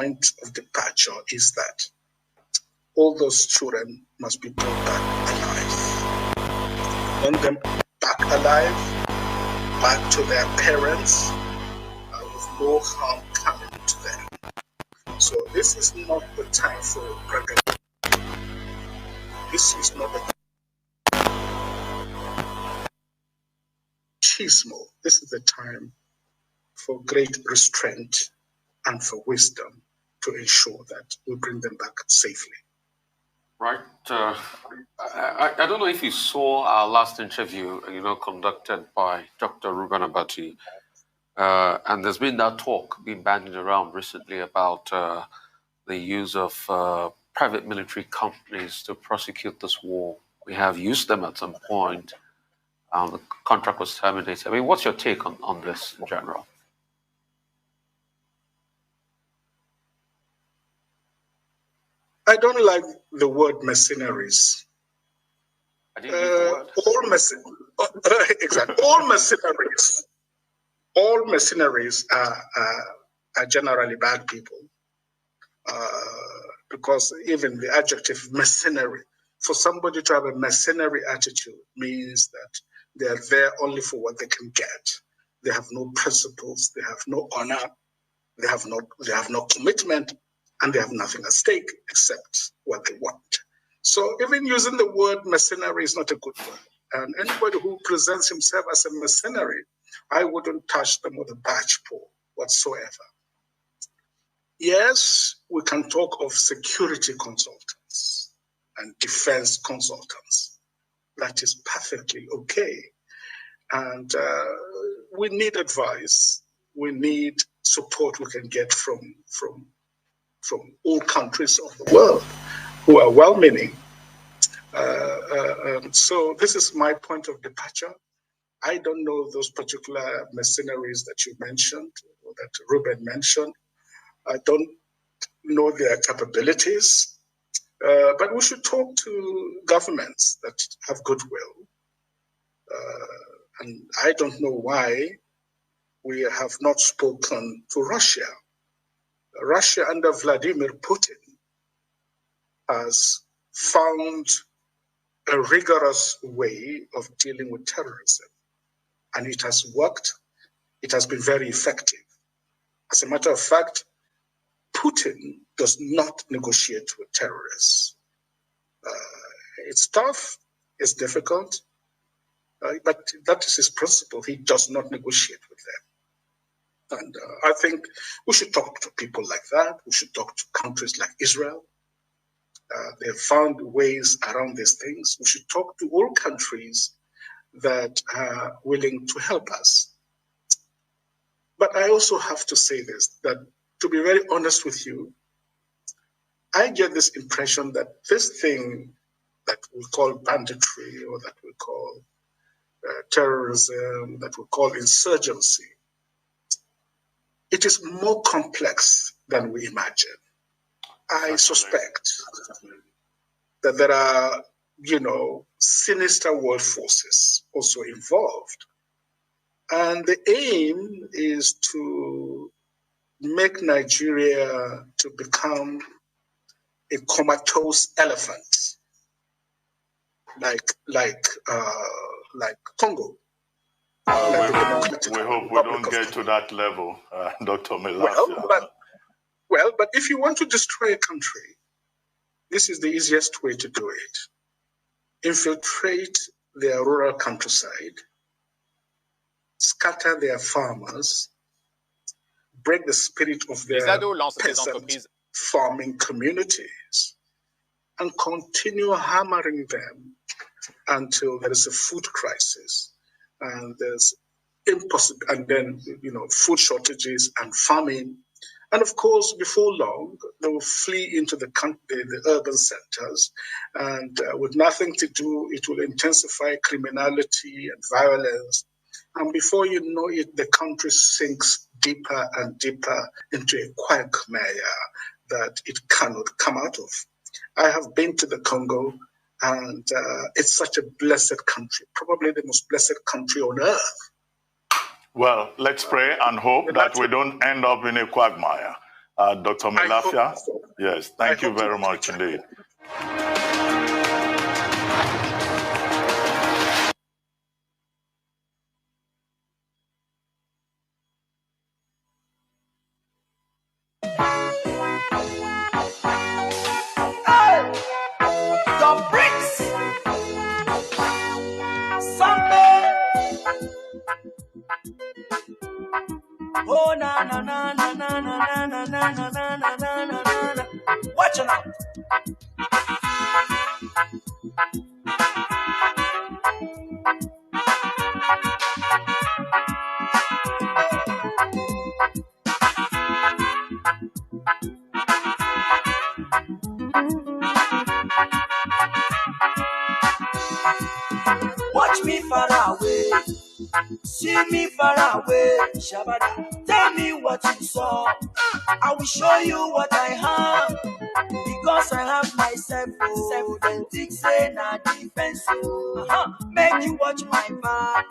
point of departure is that all those children must be brought back alive. Bring them back alive, back to their parents, with no harm coming to them. So this is not the time for braggadocios. This is not the chismo. This is the time for great restraint and for wisdom to ensure that we bring them back safely. Right. I don't know if you saw our last interview, conducted by Dr. Ruben Abati. And there's been that talk being bandied around recently about the use of private military companies to prosecute this war. We have used them at some point. The contract was terminated. I mean, what's your take on this in general? I don't like the word mercenaries. I didn't use the word. Exactly. All mercenaries are generally bad people. Because even the adjective mercenary, for somebody to have a mercenary attitude means that they are there only for what they can get. They have no principles, they have no honor, they have no commitment, and they have nothing at stake except what they want. So even using the word mercenary is not a good word. And anybody who presents himself as a mercenary, I wouldn't touch them with a barge pole whatsoever. Yes, we can talk of security consultants and defense consultants. That is perfectly okay. And we need advice. We need support we can get from all countries of the world who are well-meaning. So this is my point of departure. I don't know those particular mercenaries that you mentioned, or that Ruben mentioned. I don't know their capabilities, but we should talk to governments that have goodwill. And I don't know why we have not spoken to Russia. Russia under Vladimir Putin has found a rigorous way of dealing with terrorism, and it has worked. It has been very effective. As a matter of fact, Putin does not negotiate with terrorists. It's tough, it's difficult, but that is his principle. He does not negotiate with them. And I think we should talk to people like that. We should talk to countries like Israel. They have found ways around these things. We should talk to all countries that are willing to help us. But I also have to say this, that to be very honest with you, I get this impression that this thing that we call banditry, or that we call terrorism, that we call insurgency, it is more complex than we imagine. I suspect that there are, sinister world forces also involved. And the aim is to make Nigeria to become a comatose elephant, like Congo. We hope we don't get to that level, Dr. Melafia. But if you want to destroy a country, this is the easiest way to do it. Infiltrate their rural countryside, scatter their farmers, break the spirit of their peasant farming communities, and continue hammering them until there is a food crisis, and there's and then food shortages and famine. And of course, before long, they will flee into the urban centers, and with nothing to do, it will intensify criminality and violence. And before you know it, the country sinks deeper and deeper into a quagmire that it cannot come out of. I have been to the Congo, and it's such a blessed country, probably the most blessed country on earth. Well, let's pray and hope that we don't end up in a quagmire. Dr. Melafia? Yes, thank you very much indeed. Oh na na na na na na na na na na na na na na. Watch it out. Watch me far away. See me far away, Shabada. Tell me what you saw. I will show you what I have. Because I have myself, then think say na defense. Make you watch my back.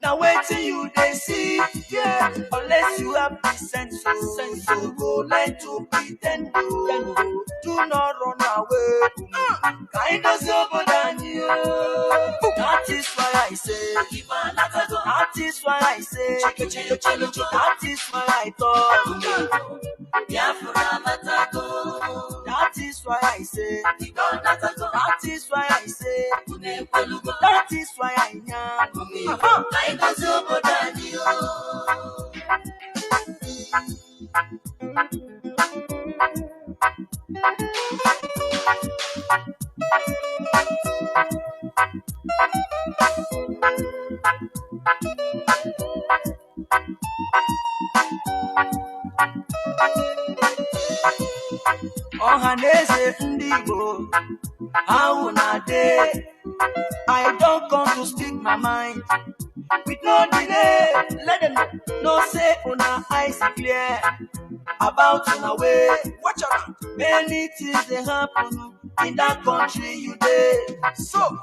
Now wait till you they see, yeah. Unless you have the sense, so go learn to pretend. Do not run away. Kind of sober than you. That is why I say, that is why I say, that is why I thought, that is why I say, that is why I say, that is why I am. Ohaneze Ndigo, how na day? I don't come to speak my mind with no delay. Let them know say una eyes clear about una way. Watch out, many things they happen in that country you dey. So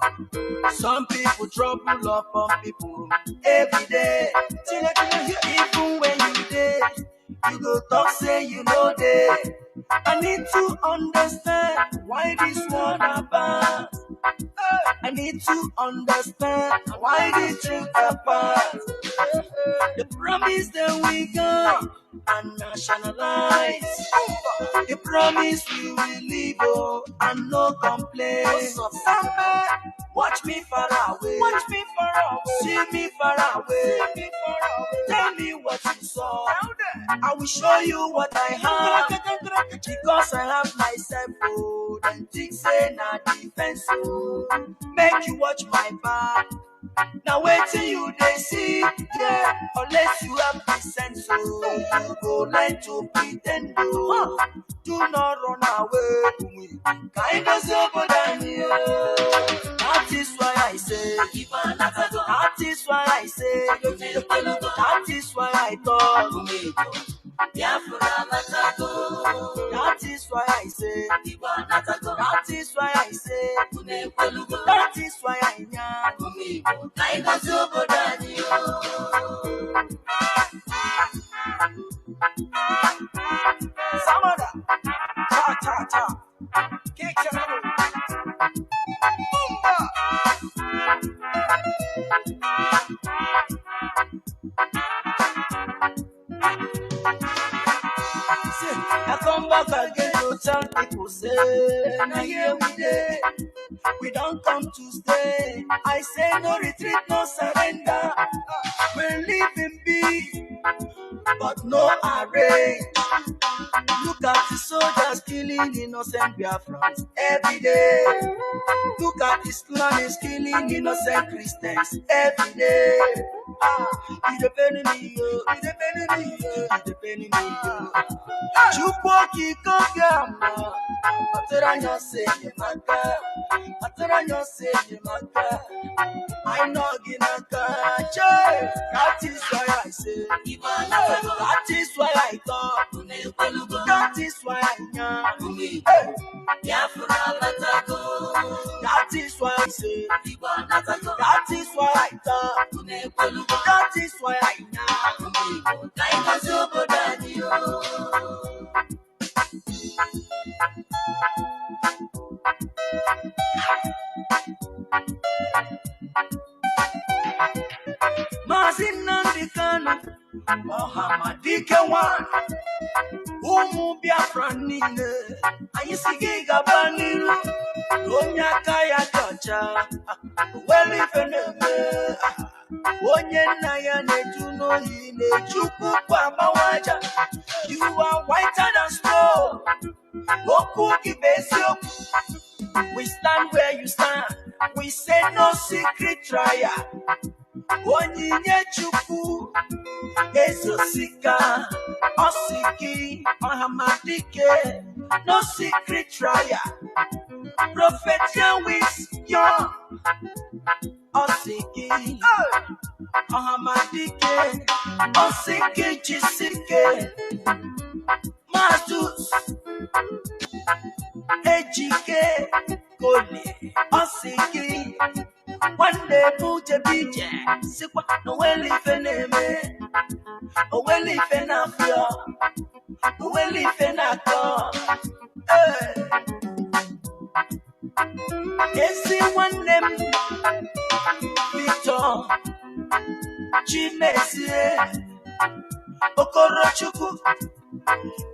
some people trouble up on people every day. Even when you dey, you go talk say you know dey. I need to understand why this one about. I need to understand why they drink apart. The promise that we got and nationalize. The promise we will live and no complaints. Watch me far away. Watch me far away. See me far away. Tell me what you saw. I will show you what I have. Because I have myself, then think say na defense. Make you watch my back. Now wait till you they see, yeah. Unless you have the sense, you go learn to pretend. Do not run away. Kind of sober than you. That is why I say, that is why I say, that is why I thought. That is why I say, that is why I say, that is why I am. Samada, cha cha cha, kick I come back again to tell people say, now here we day. We don't come to stay. I say no retreat, no surrender. We're living big, but no array. Look at the soldiers killing innocent Biafrans every day. Look at Islamists killing innocent Christians every day. It's depending on you. It's depending on you. It's depending on you. Chupoki Kogyama. Materanya say Yemaka. Materanya say Yemaka. I know Ginaka. That is why I say. That is why I thought. That is why I know. That is why I say. That is why I thought. That is why I know. Mohamadike one, Umu Biafra Nine, Ayisigi Gabaniru, Onya Kaya Kacha, well if Onye Naya Nejuno Hine, Chuku Kwamawaja, you are whiter than snow, Oku Kibesio, we stand where you stand, we say no secret trial, Onye Chuku. Esosika, Osiki, Ohamadike, no secret trial. Prophet Yahweh's young, Osiki, Ohamadike, Osiki, Jisike, Mazus, Ejike, Koli, Osiki, one day Pute Bija, Sikwa, no Welly Feneme, no Welly Fenafia. Well, if I yes, one name, Victor, Chimesi, Okorochuku,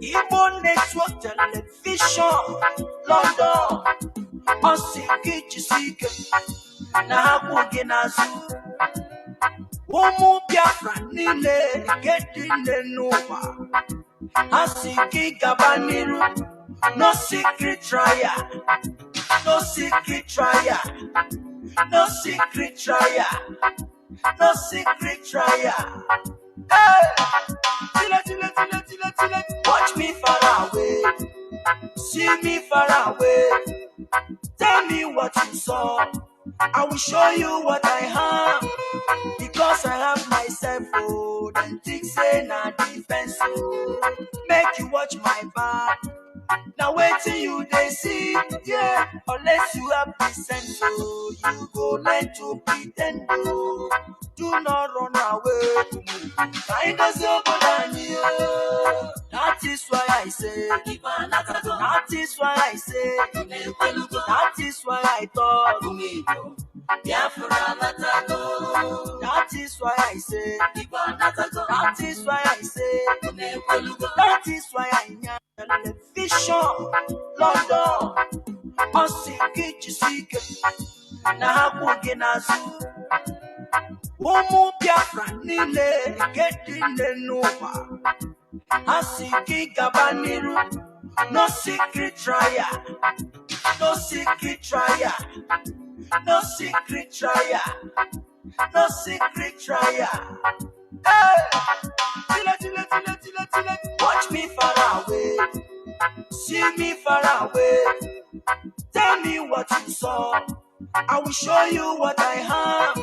Igbo Network Television, London, Osiki Chisike, Nahabugenazu, Umu Biafra Nile, getting the Nova, Asiki Gabaniru, no secret trial. No secret trial, no secret trial, no secret trial. Hey! Watch me far away, see me far away. Tell me what you saw, I will show you what I have. Because I have myself, oh, then think say na defense, oh. Make you watch my back. Now wait till you they see, yeah. Unless you have the sense, so you go learn to pretend, oh. Do not run away. Find us over there. That is why I say, that is why I say, that is why I thought. That is why I say, that is why I say, that is why I am. Television, London, Osiki Chisike, Nahabugenazu, Umu Biafra Nile, getting the Nova, Asiki Gabaniru, no secret trial, no secret trial, no secret trial, no secret trial. Hey! Watch me far away, see me far away. Tell me what you saw, I will show you what I have.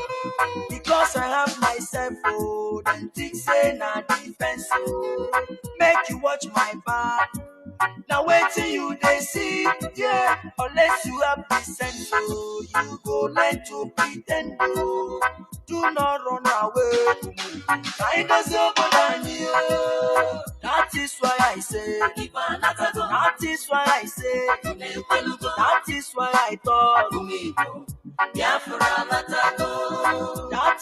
Because I have myself, oh, then think say na defense, oh. Make you watch my back. Now wait till you they see, yeah. Unless you have the sense, oh, you go learn to pretend, oh. Do not run away. Find us over there. That is why I say, that is why I say, that is why I thought. That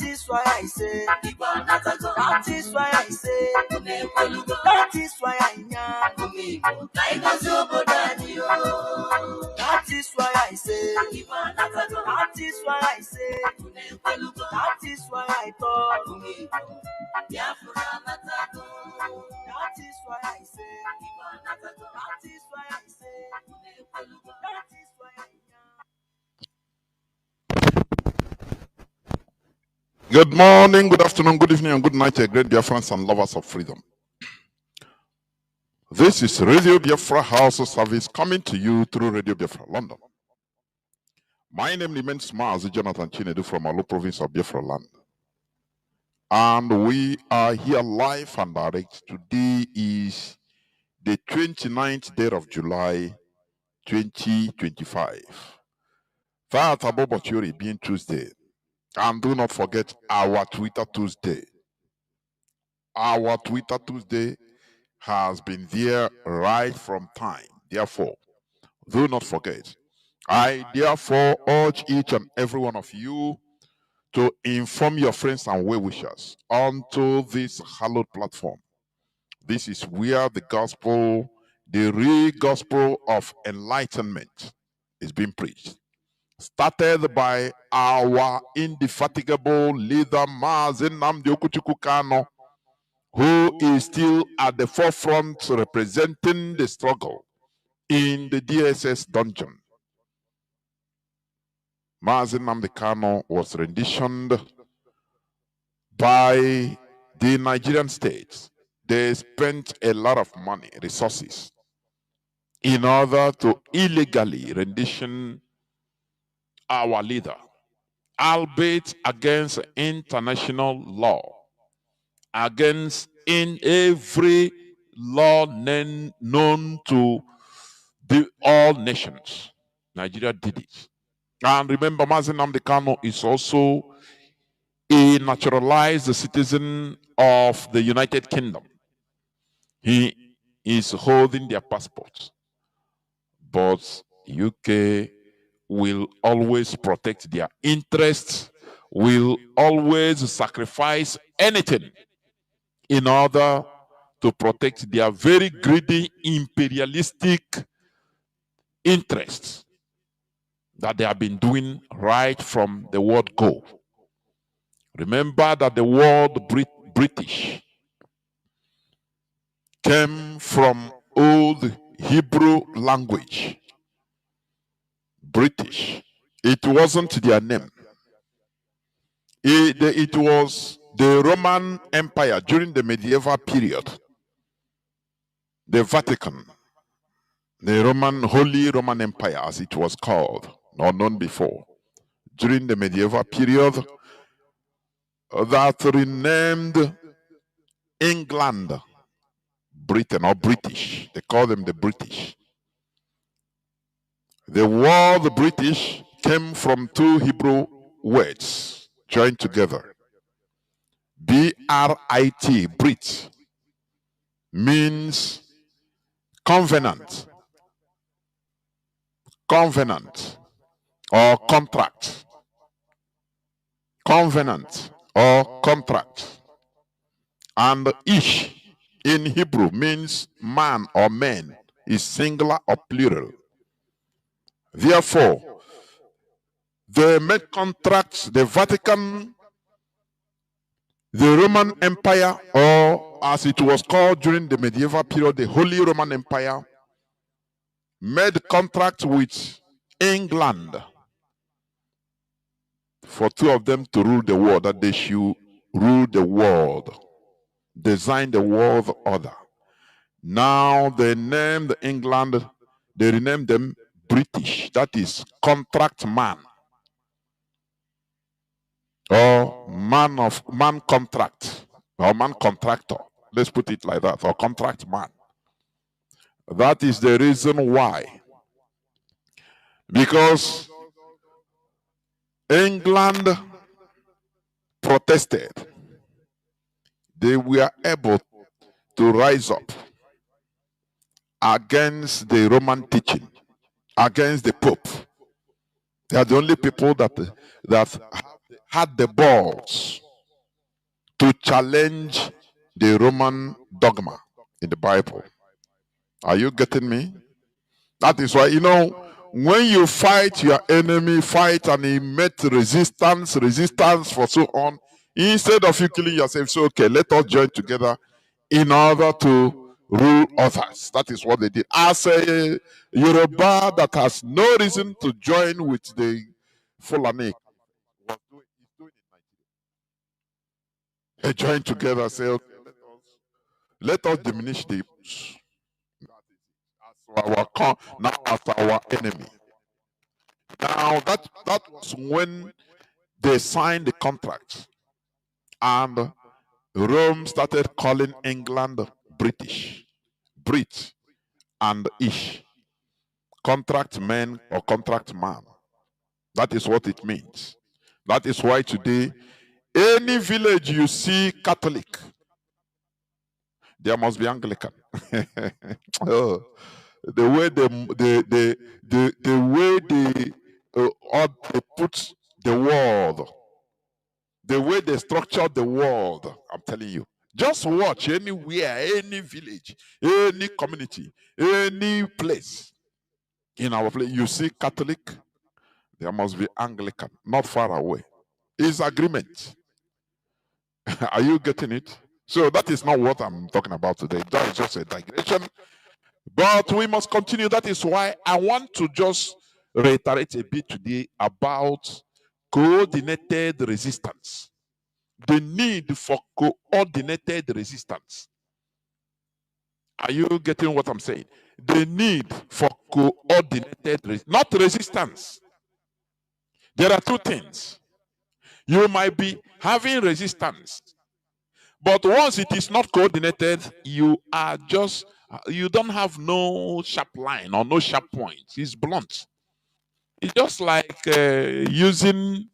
is why I say, that is why I say, that is why I am. That is why I say, that is why I say, that is why I thought. That is why I say, that is why I say, that is why I am. Good morning, good afternoon, good evening, and good night, great Biafrans and lovers of freedom. This is Radio Biafra House of Service coming to you through Radio Biafra London. My name remains Mazi Chindu from Alo province of Biafra land. And we are here live and direct. Today is the 29th day of July, 2025. That's about being Tuesday. And do not forget our Twitter Tuesday. Our Twitter Tuesday has been there right from time. Therefore, do not forget. I therefore urge each and every one of you to inform your friends and well-wishers onto this hallowed platform. This is where the gospel, the real gospel of enlightenment, is being preached. Started by our indefatigable leader, Mazi Nnamdi Kanu, who is still at the forefront representing the struggle in the DSS dungeon. Mazi Nnamdi Kanu was renditioned by the Nigerian state. They spent a lot of money, resources, in order to illegally rendition our leader, albeit against international law, against in every law known to all nations. Nigeria did it. And remember, Mazi Nnamdi Kanu is also a naturalized citizen of the United Kingdom. He is holding their passports. But UK will always protect their interests, will always sacrifice anything in order to protect their very greedy imperialistic interests that they have been doing right from the word go. Remember that the word British came from old Hebrew language. British. It wasn't their name. It was the Roman Empire during the medieval period. The Vatican, the Holy Roman Empire, as it was called, or known before, during the medieval period, that renamed England Britain, or British. They call them the British. The word British came from two Hebrew words joined together. B-R-I-T, Brit, means covenant, or contract. Covenant or contract. And ish in Hebrew means man or men, is singular or plural. Therefore, they made contracts, the Vatican, the Roman Empire, or as it was called during the medieval period, the Holy Roman Empire, made contracts with England for two of them to rule the world, that they should rule the world, design the world order. Now they named England, they renamed them British, that is contract man, or man contract, or man contractor. Let's put it like that, or contract man. That is the reason why. Because England protested. They were able to rise up against the Roman teaching, against the Pope. They are the only people that had the balls to challenge the Roman dogma in the Bible. Are you getting me? That is why, when you fight your enemy, fight and he met resistance for so on, instead of you killing yourself, so okay, let us join together in order to rule others. That is what they did. As a Yoruba that has no reason to join with the Fulani, they join together, say, okay, let us diminish the now as our enemy. Now that was when they signed the contract, and Rome started calling England British, Brit and ish, contract men or contract man. That is what it means. That is why today, any village you see Catholic, there must be Anglican. Oh, the way they put the word The way they structured the world, I'm telling you. Just watch anywhere, any village, any community, any place. In our place, you see Catholic, there must be Anglican, not far away. It's agreement. Are you getting it? So that is not what I'm talking about today. That is just a digression. But we must continue. That is why I want to just reiterate a bit today about coordinated resistance. The need for coordinated resistance. Are you getting what I'm saying? The need for coordinated, not resistance. There are two things. You might be having resistance, but once it is not coordinated, you don't have no sharp line or no sharp point. It's blunt. It's just like using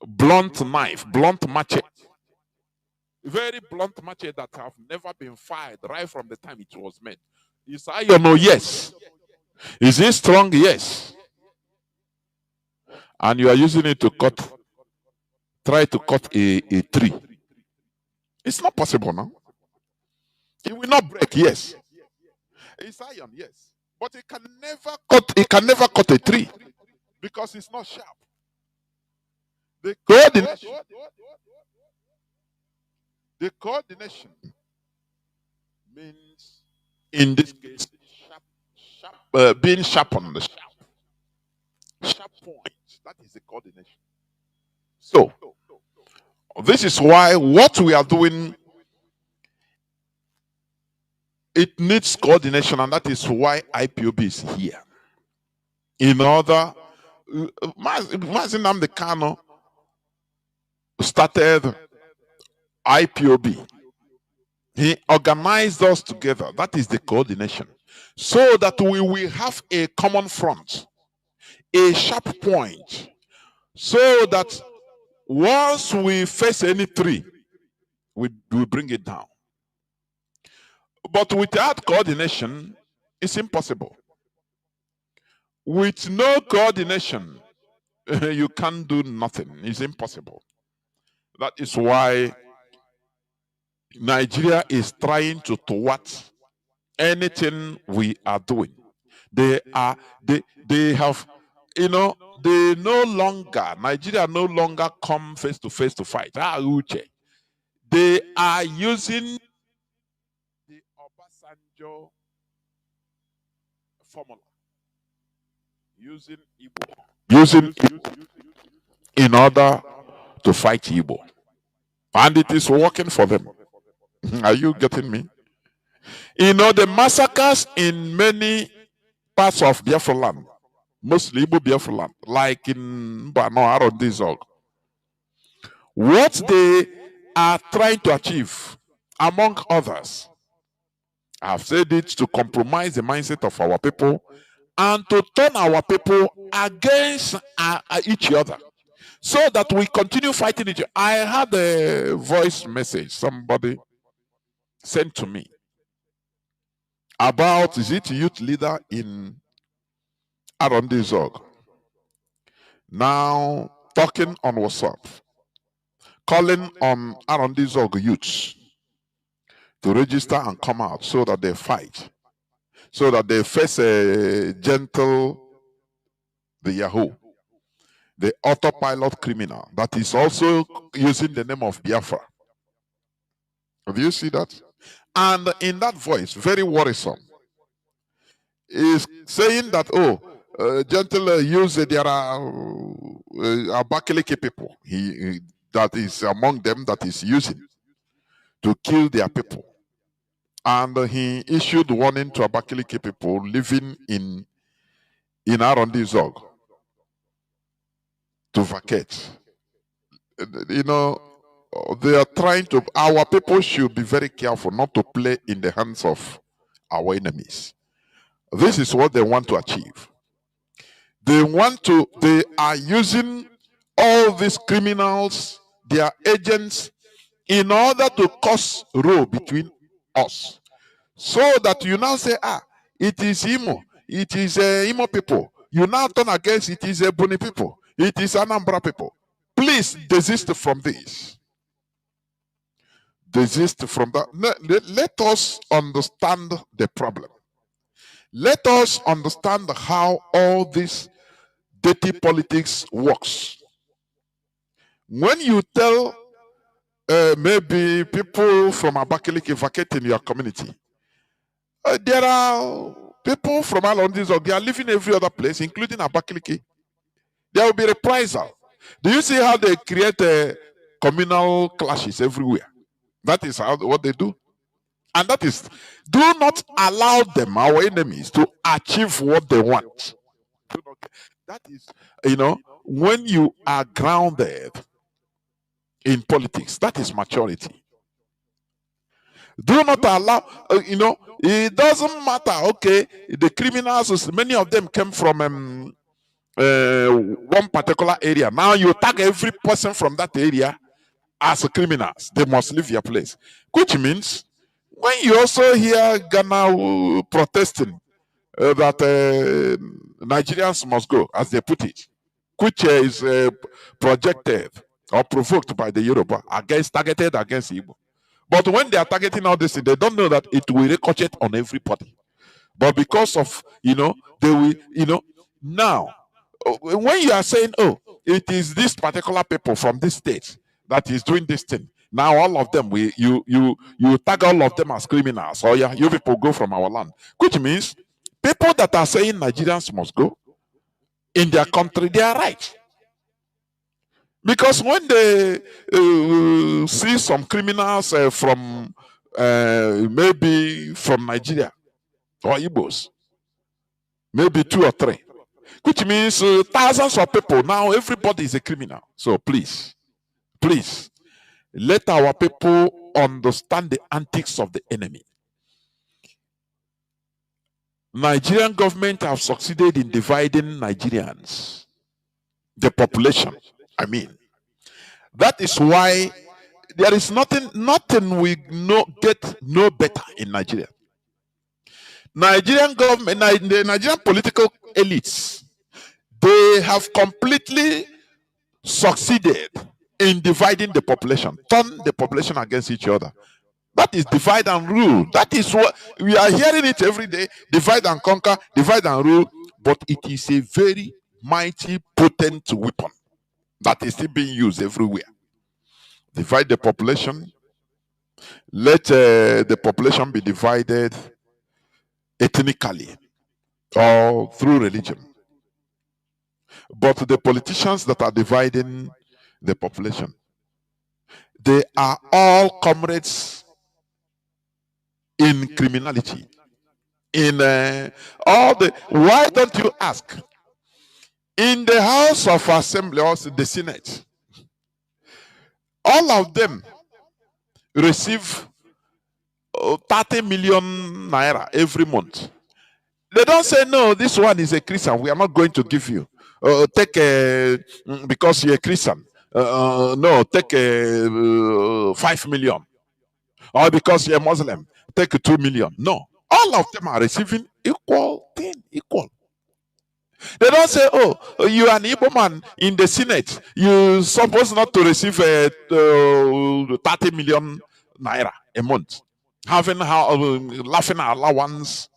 blunt knife, blunt machete. Very blunt machete that have never been fired right from the time it was made. Is iron? No, yes. Is it strong? Yes. And you are using it to try to cut a tree. It's not possible now. It will not break, yes. It's iron, yes. But it can never cut a tree because it's not sharp. The coordination means, in this case, being sharp on the sharp point. That is the coordination. So, this is why what we are doing, it needs coordination, and that is why IPOB is here. In order, Mazi Nnamdi Kanu started IPOB. He organized us together. That is the coordination. So that we will have a common front, a sharp point. So that once we face any tree, we bring it down. But without coordination, it's impossible. With no coordination, you can't do nothing. It's impossible. That is why Nigeria is trying to thwart anything we are doing. They have, Nigeria no longer come face to face to fight. They are using the Obasanjo formula. Using Igbo in order to fight Igbo. And it is working for them. Are you getting me? The massacres in many parts of Biafra land, mostly Igbo Biafra land, like in Mbano, what they are trying to achieve, among others, I've said it, to compromise the mindset of our people and to turn our people against each other, so that we continue fighting each other. I had a voice message somebody sent to me about, is it youth leader in Arondizog, now talking on WhatsApp, calling on Arondizog youths to register and come out so that they fight, so that they face a gentle, the Yahoo, the autopilot criminal that is also using the name of Biafra. Have you seen that? And in that voice, very worrisome, is saying that, gentle use there are Abakaliki people that is among them that is using to kill their people. And he issued warning to Abakaliki people living in Arondizog to vacate. They are trying to, our people should be very careful not to play in the hands of our enemies. This is what they want to achieve. They are using all these criminals, their agents, in order to cause row between us. So that you now say, it is Imo, it is Imo people. You now turn against it is Ebony people, it is Anambra people. Please desist from this. Desist from that. Let us understand the problem. Let us understand how all this dirty politics works. When you tell maybe people from Abakaliki vacate in your community, there are people from Alondis, or they are living every other place, including Abakaliki. There will be reprisal. Do you see how they create communal clashes everywhere? That is what they do. And that is, do not allow them, our enemies, to achieve what they want. That is, when you are grounded in politics, that is maturity. Do not allow, it doesn't matter, okay, the criminals, many of them came from one particular area. Now you tag every person from that area as criminals. They must leave your place. Which means, when you also hear Ghana protesting that Nigerians must go, as they put it, which is projected or provoked by the Yoruba targeted against Igbo. But when they are targeting all this, they don't know that it will ricochet on everybody. But because of, they will, now, when you are saying, oh, it is this particular people from this state that is doing this thing, now all of them, you tag all of them as criminals. Oh yeah, you people go from our land. Which means, people that are saying Nigerians must go, in their country, they are right. Because when they see some criminals from maybe from Nigeria or Igbos, maybe 2 or 3, which means thousands of people, now everybody is a criminal. So please, let our people understand the antics of the enemy. Nigerian government have succeeded in dividing Nigerians, the population. I mean, that is why there is nothing we get no better in Nigeria. Nigerian government, the Nigerian political elites, they have completely succeeded in dividing the population, turn the population against each other. That is divide and rule. That is what we are hearing it every day. Divide and conquer, divide and rule. But it is a very mighty, potent weapon that is still being used everywhere. Divide the population. Let the population be divided ethnically or through religion. But the politicians that are dividing the population, they are all comrades in criminality. In all the, why don't you ask? In the House of Assembly or the Senate, all of them receive 30 million naira every month. They don't say, no, this one is a Christian, we are not going to give you. Take because you're a Christian. No, take 5 million. Or because you're a Muslim, take 2 million. No, all of them are receiving equal thing, equal. They don't say, oh, you are an Igbo man in the Senate, you're supposed not to receive 30 million naira a month. Having laughing allowance,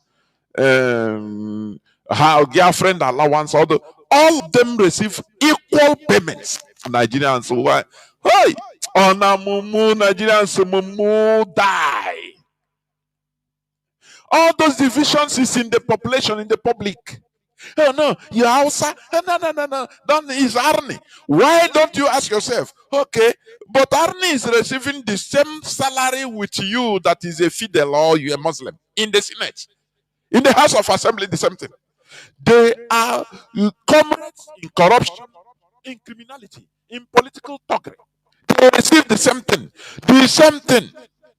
how girlfriend allowance, all of them receive equal payments. Nigerians, why? Hey, Nigerians mumu die. All those divisions is in the population, in the public. Oh no, you Hausa? No. Don't is Arni. Why don't you ask yourself? Okay, but Arni is receiving the same salary with you that is a Fidel or you a Muslim in the Senate, in the House of Assembly, the same thing. They are comrades in corruption, in criminality, in political thuggery. They receive the same thing. The same thing.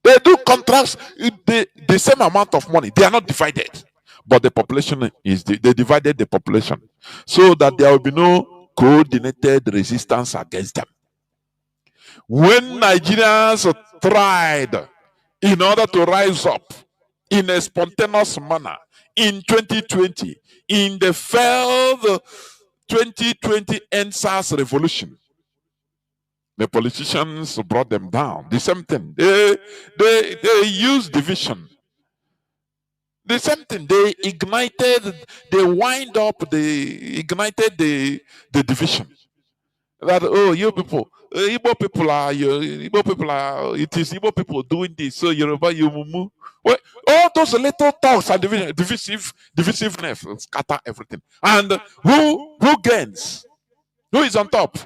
They do contracts the same amount of money. They are not divided. But the population is, they divided the population so that there will be no coordinated resistance against them. When Nigerians tried in order to rise up in a spontaneous manner in 2020, in the failed 2020 NSAS revolution, The politicians brought them down. The same thing. They used division. The same thing. They ignited, they ignited the division. That, oh, you people, Igbo people are, it is Igbo people doing this, so Yoruba, you mumu. Well, all those little talks are divisiveness, scatter everything. And who gains? Who is on top?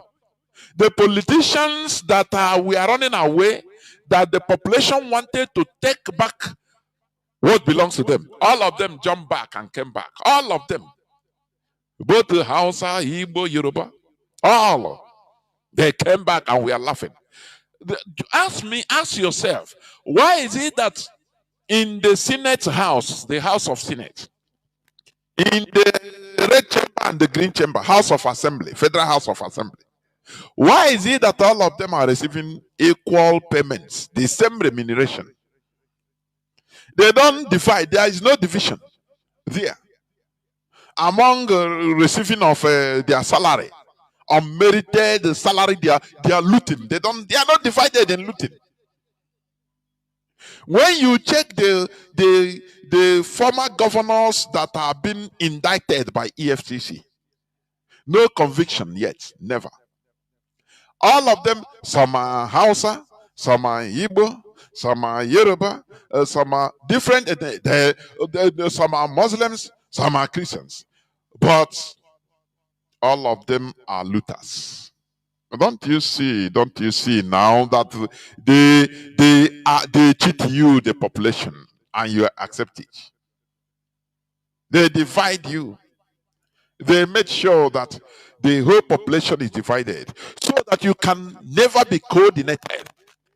The politicians that we are running away, that the population wanted to take back what belongs to them. All of them jumped back and came back. All of them. Both the Hausa, Igbo, Yoruba, all. They came back and we are laughing. Ask yourself, why is it that in the Senate House, the House of Senate, in the red chamber and the green chamber, House of Assembly, Federal House of Assembly, why is it that all of them are receiving equal payments, the same remuneration? They don't divide. There is no division there. Among receiving of their salary, unmerited salary, they are looting. They are not divided in looting. When you check the former governors that have been indicted by EFCC, no conviction yet, never. All of them, some are Hausa, some are Igbo, some are Yoruba, some are different, some are Muslims, some are Christians. But all of them are looters. Don't you see now that they cheat you, the population, and you accept it? They divide you. They made sure that the whole population is divided so that you can never be coordinated.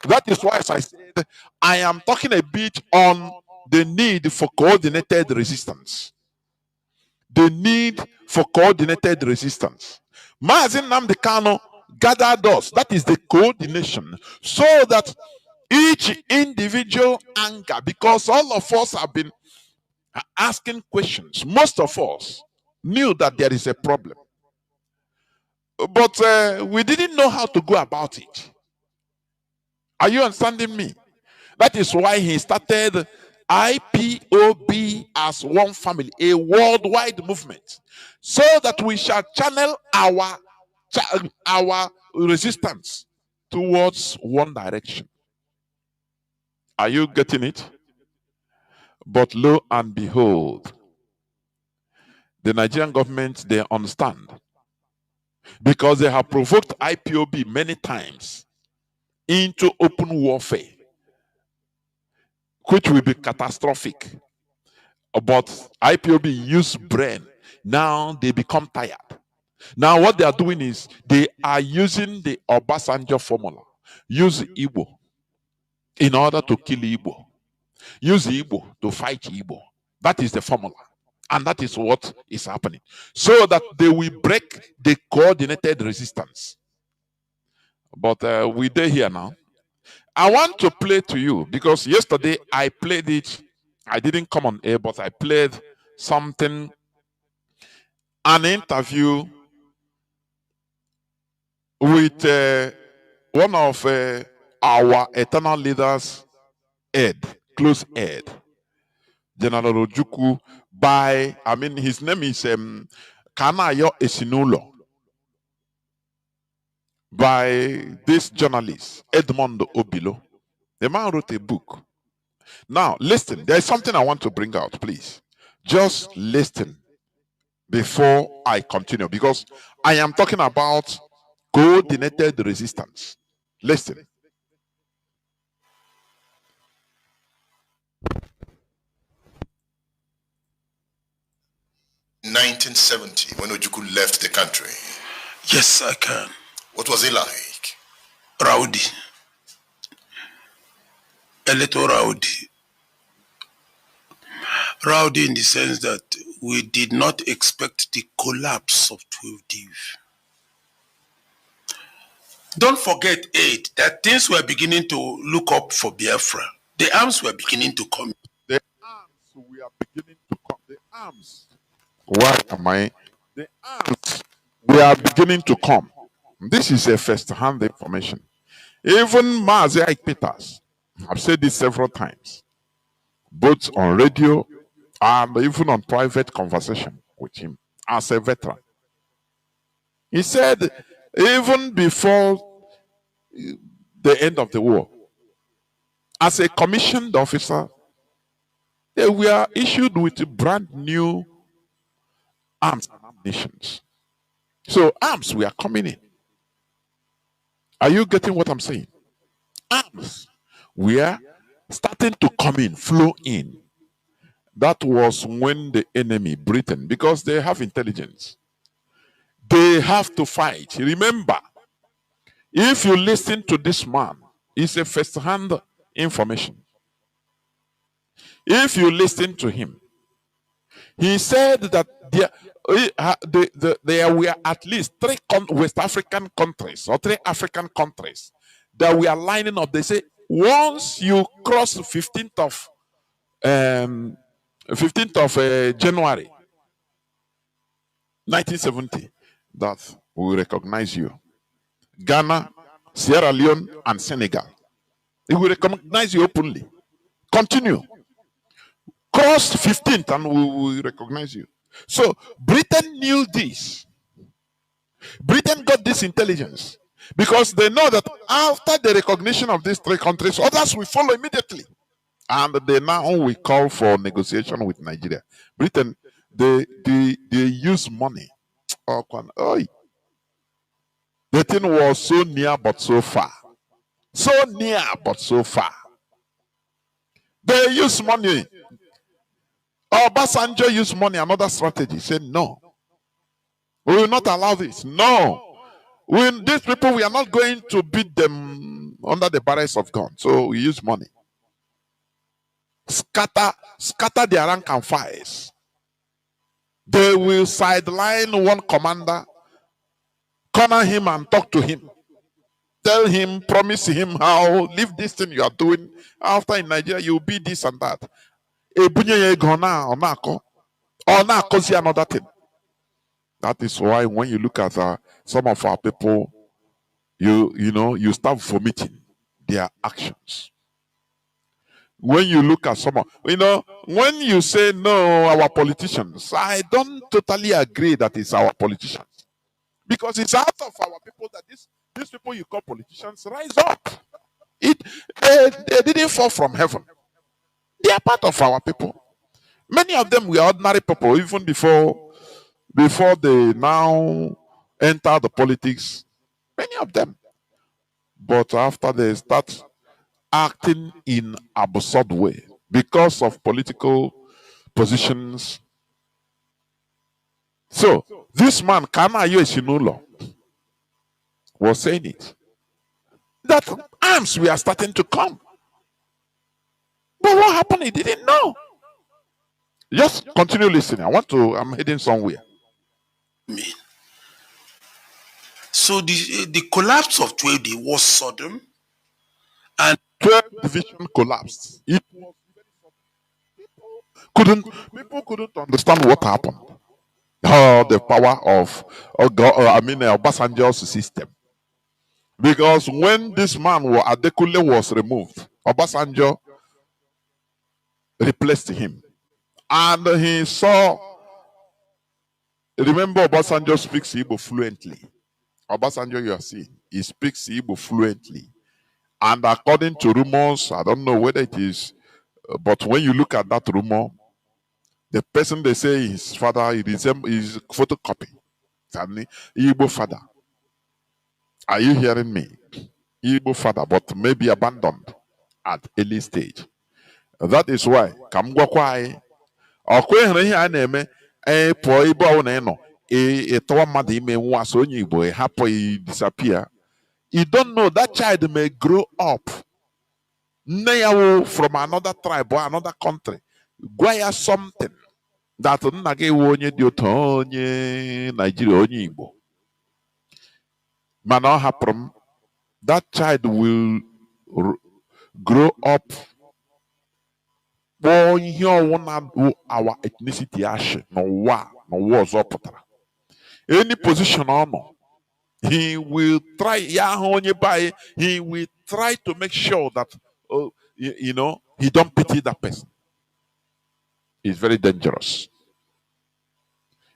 That is why, as I said, I am talking a bit on the need for coordinated resistance. The need for coordinated resistance. Mazi Nnamdi Kanu gathered us. That is the coordination. So that each individual anger, because all of us have been asking questions. Most of us knew that there is a problem. But we didn't know how to go about it. Are you understanding me? That is why he started IPOB as one family, a worldwide movement, so that we shall channel our resistance towards one direction. Are you getting it? But lo and behold, the Nigerian government, they understand, because they have provoked IPOB many times into open warfare, which will be catastrophic. But IPOB use brain. Now they become tired. Now what they are doing is they are using the Obasanjo formula. Use Igbo in order to kill Igbo. Use Igbo to fight Igbo. That is the formula. And that is what is happening. So that they will break the coordinated resistance. But we're here now. I want to play to you, because yesterday I played it. I didn't come on air, but I played something, an interview with one of our eternal leaders, close aide, General Ojukwu, by, his name is Kanayo Esinulo, by this journalist, Edmond Obilo. The man wrote a book. Now, listen, there is something I want to bring out, please. Just listen before I continue, because I am talking about coordinated resistance. Listen. 1970, when Ojukwu left the country. Yes, I can. What was he like? Rowdy. A little rowdy. Rowdy in the sense that we did not expect the collapse of 12-Div. Don't forget, Aid, that things were beginning to look up for Biafra. The arms were beginning to come. The arms were beginning to come. The arms. Why am I? The arms were beginning to come. This is a first-hand information. Even Mazi Peters, I've said this several times, both on radio and even on private conversation with him as a veteran. He said, even before the end of the war, as a commissioned officer, they were issued with brand new arms and ammunition. So arms were coming in. Are you getting what I'm saying? Arms were starting to come in, flow in. That was when the enemy, Britain, because they have intelligence, they have to fight. Remember, if you listen to this man, it's a first-hand information. If you listen to him, he said that there were at least three West African countries or three African countries that were lining up. They say once you cross 15th of January 1970, that we will recognize you. Ghana, Sierra Leone, and Senegal. They will recognize you openly. Continue. Cross 15th and we will recognize you. So Britain knew this. Britain got this intelligence because they know that after the recognition of these three countries, others will follow immediately. And they now will call for negotiation with Nigeria. Britain, they use money. The thing was so near but so far. So near but so far. They use money. Obasanjo used money, another strategy. Said no. We will not allow this. No. These people, we are not going to beat them under the barrels of guns. So we use money. Scatter their rank and files. They will sideline one commander, corner him and talk to him. Tell him, promise him how, leave this thing you are doing. After in Nigeria, you will be this and that. Another thing. That is why when you look at some of our people, you start vomiting their actions. When you look at someone, when you say no, our politicians, I don't totally agree that it's our politicians. Because it's out of our people that these people you call politicians rise up. They didn't fall from heaven. They are part of our people. Many of them were ordinary people even before they now enter the politics. Many of them. But after they start acting in absurd way because of political positions. So this man, Kanu Eshinulo, was saying it. That arms were starting to come. But what happened? He didn't know. Just continue listening. I'm heading somewhere. So the collapse of 12D was sudden, and 12th division collapsed. People couldn't understand what happened. The power of Obasanjo's system. Because when this man Adekule was removed, Obasanjo replaced him. And he saw, remember Obasanjo speaks Igbo fluently. Obasanjo, you are seeing, he speaks Igbo fluently. And according to rumors, I don't know whether it is, but when you look at that rumor, the person they say his father is photocopy. Igbo father. Are you hearing me? Igbo father, but maybe abandoned at early stage. That is why, Kamgwakwai, Okwe ihe a na-eme pụọ ibe ọwụ na ịnọ ịtọwa mmadụ ime nwa so onye Igbo hapụ disappear. You don't know that child may grow up from another tribe or another country. Gwaya something that nna gị wụ onye dị otu onye Nigeria onye Igbo. Mana ọ hapụrụ m, that child will grow up our ethnicity ash no wa ọzọ pụtara. Any position on he will try, he will try to make sure that, he don't pity that person. It's very dangerous.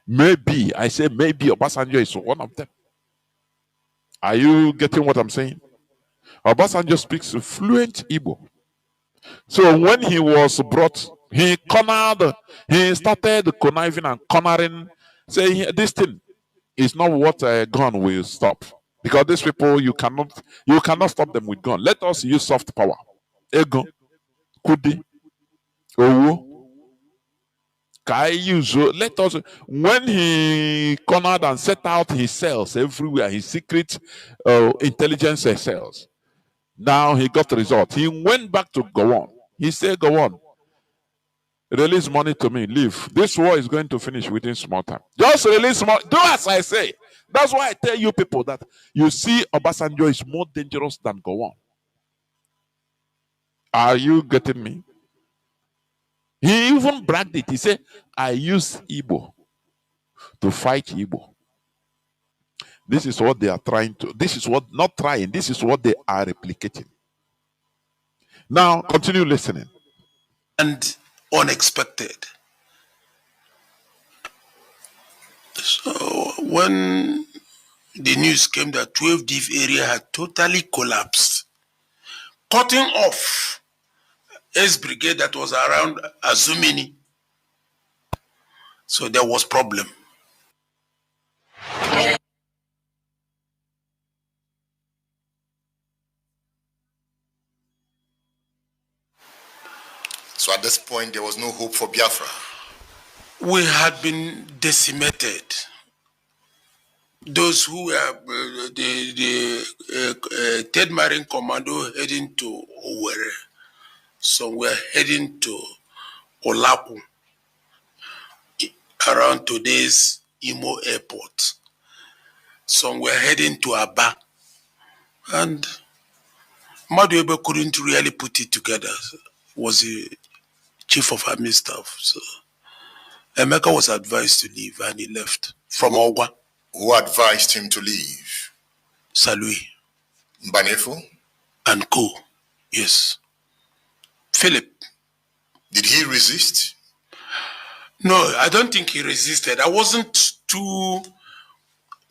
Maybe, I say maybe Obasanjo is one of them. Are you getting what I'm saying? Obasanjo speaks fluent Igbo. So when he was brought, he started conniving and cornering, saying this thing is not what a gun will stop. Because these people, you cannot stop them with gun. Let us use soft power. Ego, kudi, owo. Let us, when he cornered and set out his cells everywhere, his secret intelligence cells, now he got the result. He went back to Gowon. He said, Gowon, release money to me, leave. This war is going to finish within small time. Just release money. Do as I say. That's why I tell you people that you see Obasanjo is more dangerous than Gowon. Are you getting me? He even bragged it. He said, I use Igbo to fight Igbo. This is what they are trying to, this is what, not trying, this is what they are replicating. Now, continue listening. And unexpected. So when the news came that 12 Div area had totally collapsed, cutting off S Brigade that was around Azumini, so there was problem. So at this point, there was no hope for Biafra. We had been decimated. Those who were the 3rd Marine Commando heading to Owerri, some were heading to Olapu, around today's Imo Airport. Some were heading to Aba. And Maduebe couldn't really put it together. Was the chief of army staff. So Emeka was advised to leave and he left from Ogwa. Who advised him to leave? Salui. Banefo? And Co. Yes. Philip. Did he resist? No, I don't think he resisted. I wasn't too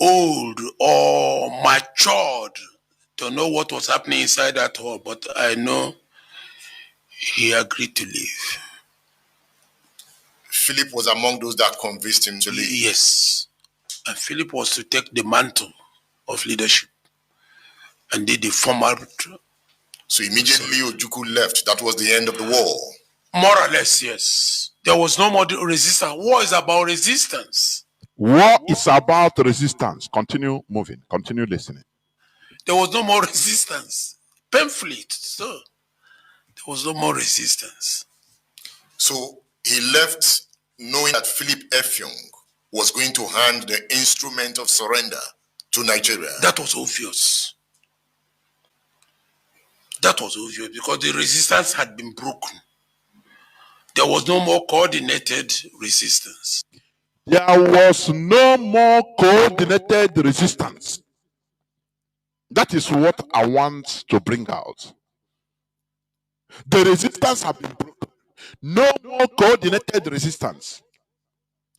old or matured to know what was happening inside that hall, but I know he agreed to leave. Philip was among those that convinced him to leave? Yes. And Philip was to take the mantle of leadership and did the formal. So immediately Ojukwu left, that was the end of the war? More or less, yes. There was no more resistance. War is about resistance. War is about resistance. Continue moving. Continue listening. There was no more resistance. Painfully, so there was no more resistance. So he left knowing that Philip Effiong was going to hand the instrument of surrender to Nigeria. That was obvious. That was obvious because the resistance had been broken. There was no more coordinated resistance. There was no more coordinated resistance. That is what I want to bring out. The resistance has been broken. No more coordinated resistance.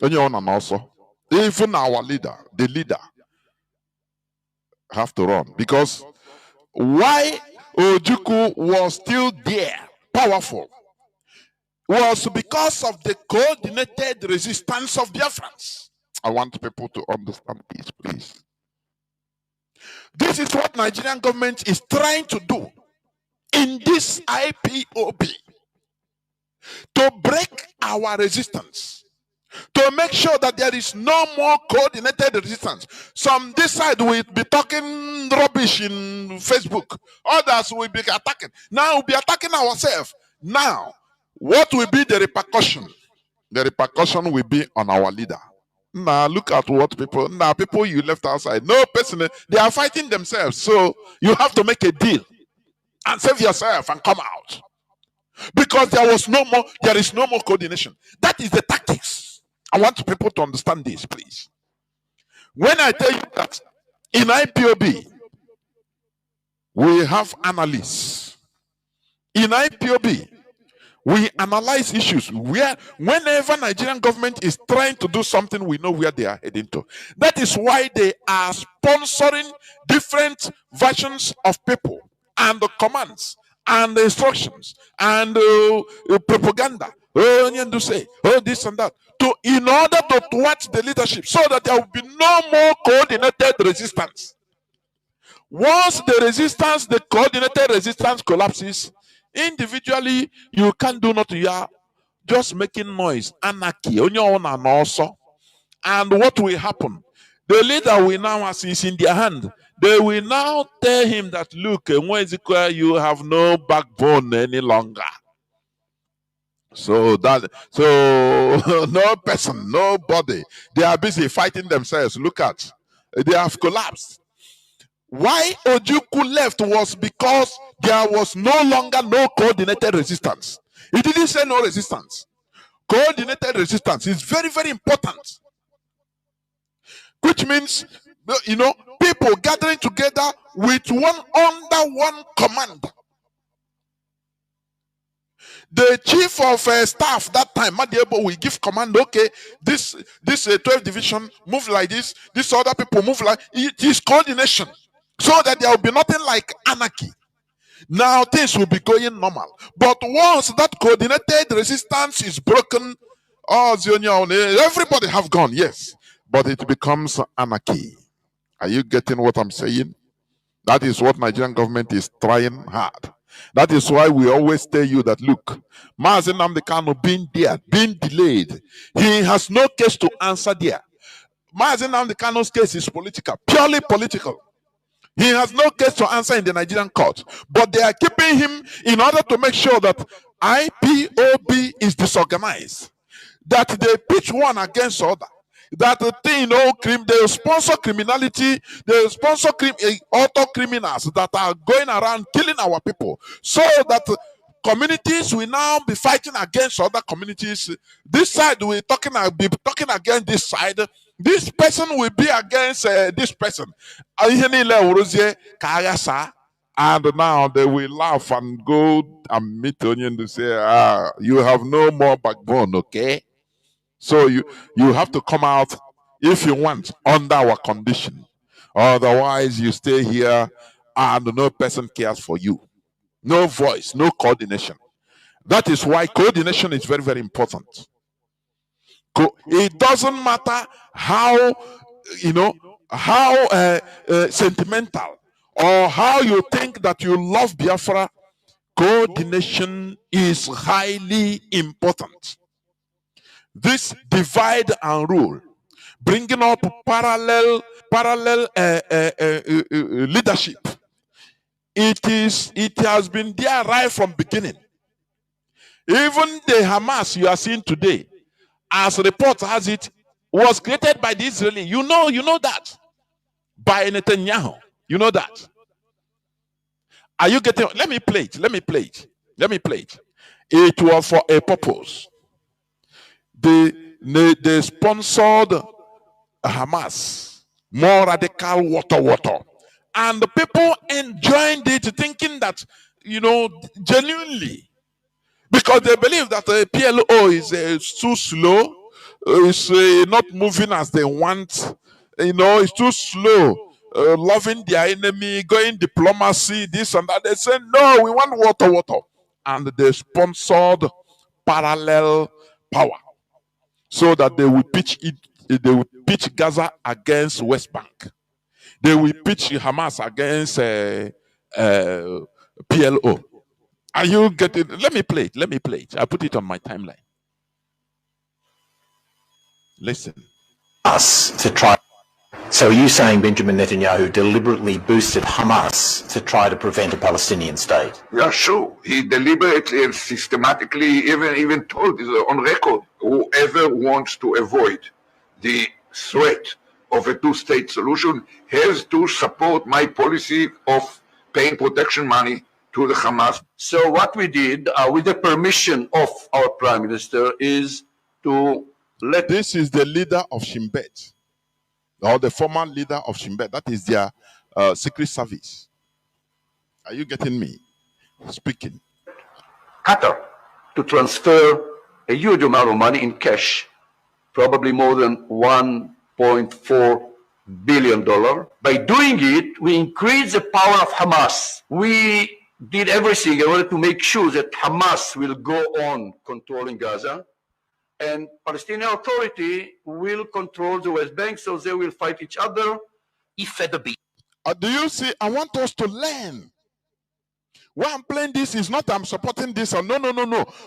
And also, even our leader, the leader, have to run. Because why Ojukwu was still there, powerful, was because of the coordinated resistance of Biafrans. I want people to understand this, please. This is what Nigerian government is trying to do in this IPOB, to break our resistance, to make sure that there is no more coordinated resistance. Some this side will be talking rubbish in Facebook, others will be attacking. Now we'll be attacking ourselves. Now, what will be the repercussion? The repercussion will be on our leader. Now look at what people, people you left outside, no person, they are fighting themselves. So you have to make a deal and save yourself and come out. Because there is no more coordination. That is the tactics. I want people to understand this, please. When I tell you that In IPOB, we have analysts. In IPOB, we analyze issues where whenever Nigerian government is trying to do something, we know where they are heading to. That is why they are sponsoring different versions of people and the commands and the instructions and propaganda. Oh, say, oh, this and that. In order to thwart the leadership so that there will be no more coordinated resistance. Once the coordinated resistance collapses, individually, you can't do nothing. You are just making noise, anarchy, on your own and also. And what will happen? The leader will now, as is in their hand, they will now tell him that, look, you have no backbone any longer. So no person, nobody, they are busy fighting themselves. Look at, they have collapsed. Why Ojukwu left was because there was no longer no coordinated resistance. He didn't say no resistance. Coordinated resistance is very, very important. Which means, people gathering together with under one command. The chief of staff that time, Madiebo, will give command, okay, this 12th division move like this, this other people move like, it is coordination. So that there will be nothing like anarchy. Now things will be going normal. But once that coordinated resistance is broken, everybody have gone, yes. But it becomes anarchy. Are you getting what I'm saying? That is what Nigerian government is trying hard. That is why we always tell you that, look, Mazi Nnamdi Kanu being there, being delayed, he has no case to answer there. Mazi Nnamdi Kanu's case is political, purely political. He has no case to answer in the Nigerian court. But they are keeping him in order to make sure that IPOB is disorganized. That they pitch one against other. That the thing, they sponsor criminality, they sponsor auto criminals that are going around killing our people. So that communities will now be fighting against other communities. This side will be talking against this side. This person will be against this person. And now they will laugh and go and meet Onion to say, you have no more backbone, okay? So you have to come out if you want under our condition. Otherwise, you stay here and no person cares for you. No voice, no coordination. That is why coordination is very, very important. It doesn't matter how, sentimental or how you think that you love Biafra, coordination is highly important. This divide and rule, bringing up parallel leadership, it has been there right from beginning. Even the Hamas you are seeing today, as report has it, was created by the Israeli. You know that. By Netanyahu. You know that. Are you getting? Let me play it. It was for a purpose. They sponsored Hamas, more radical water. And the people enjoyed it, thinking that, genuinely, because they believe that the PLO is too slow, it's not moving as they want, it's too slow, loving their enemy, going diplomacy, this and that. They say, no, we want water. And they sponsored parallel power so that they will pitch Gaza against West Bank. They will pitch Hamas against PLO. Are you getting? Let me play it. I put it on my timeline. Listen. Us to try. So are you saying Benjamin Netanyahu deliberately boosted Hamas to try to prevent a Palestinian state? Yeah, sure. He deliberately and systematically even told on record, whoever wants to avoid the threat of a two-state solution has to support my policy of paying protection money to the Hamas. So what we did, with the permission of our Prime Minister, is to let... This is the leader of Shin Bet. or the former leader of Shimbe. That is their secret service. Are you getting me? Speaking. Qatar to transfer a huge amount of money in cash, probably more than $1.4 billion. By doing it, we increase the power of Hamas. We did everything in order to make sure that Hamas will go on controlling Gaza, and Palestinian Authority will control the West Bank, so they will fight each other. If ever be. Do you see? I want us to learn. Why I'm playing this is not I'm supporting this or no.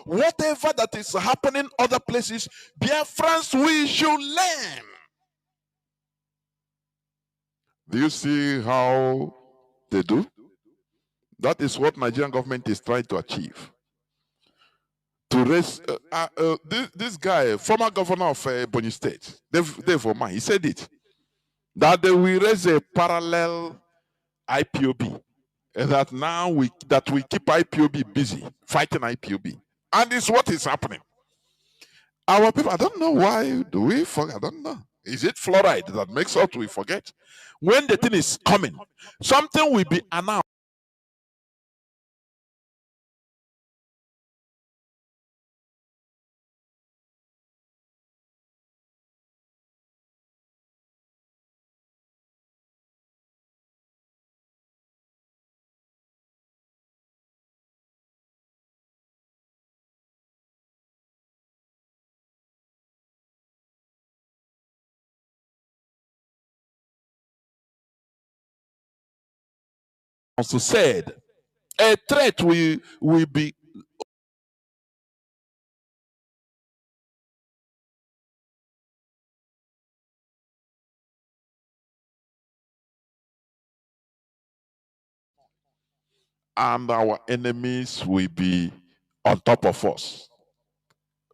Whatever that is happening other places, Biafrans, we should learn. Do you see how they do? That is what Nigerian government is trying to achieve. To raise this guy, former governor of Ebonyi State, Dave Omar, he said it, that they will raise a parallel IPOB. That now we keep IPOB busy fighting IPOB, and it's what is happening. Our people, I don't know why do we forget. I don't know. Is it fluoride that makes us we forget? When the thing is coming, something will be announced. Also said, a threat will be and our enemies will be on top of us,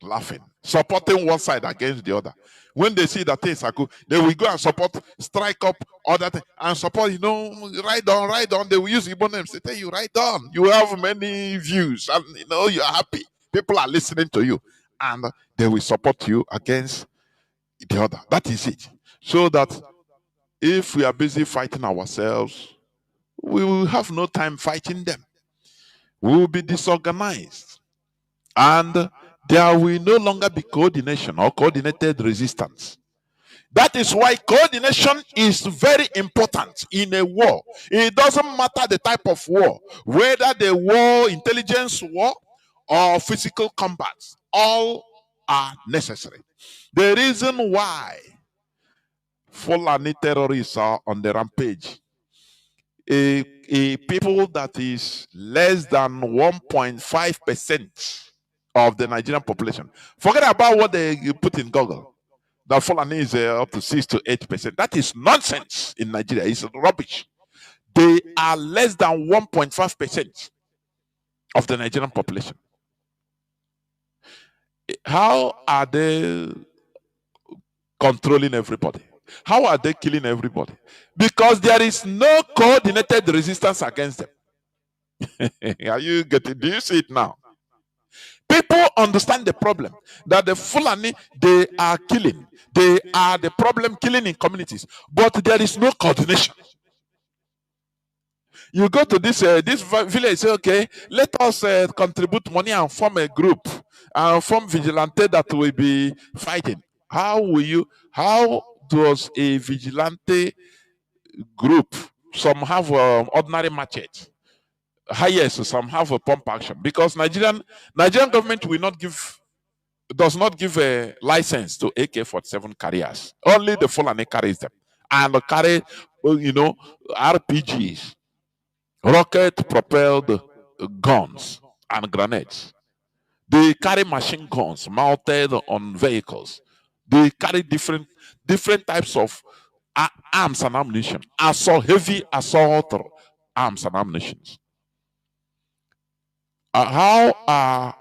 laughing, supporting one side against the other. When they see that things are good, they will go and support, strike up other things, and support, ride on. They will use Igbo names. They tell you, ride on. You have many views, and you are happy. People are listening to you, and they will support you against the other. That is it. So that if we are busy fighting ourselves, we will have no time fighting them. We will be disorganized, and there will no longer be coordination or coordinated resistance. That is why coordination is very important in a war. It doesn't matter the type of war, whether the war, intelligence war, or physical combat, all are necessary. The reason why Fulani terrorists are on the rampage, a people that is less than 1.5% of the Nigerian population. Forget about what they put in Google. That Fulani is up to 6 to 8%. That is nonsense in Nigeria. It's rubbish. They are less than 1.5% of the Nigerian population. How are they controlling everybody? How are they killing everybody? Because there is no coordinated resistance against them. Are you getting? Do you see it now? People understand the problem that the Fulani, they are killing. They are the problem, killing in communities, but there is no coordination. You go to this village, say, okay, let us contribute money and form a group and form vigilante that will be fighting. How does a vigilante group, some have ordinary machete, highest, some have a pump action, because Nigerian government does not give a license to AK-47 carriers. Only the Fulani carries them, and carry RPGs, rocket-propelled guns and grenades. They carry machine guns mounted on vehicles. They carry different types of arms and ammunition, heavy assault arms and ammunition. How are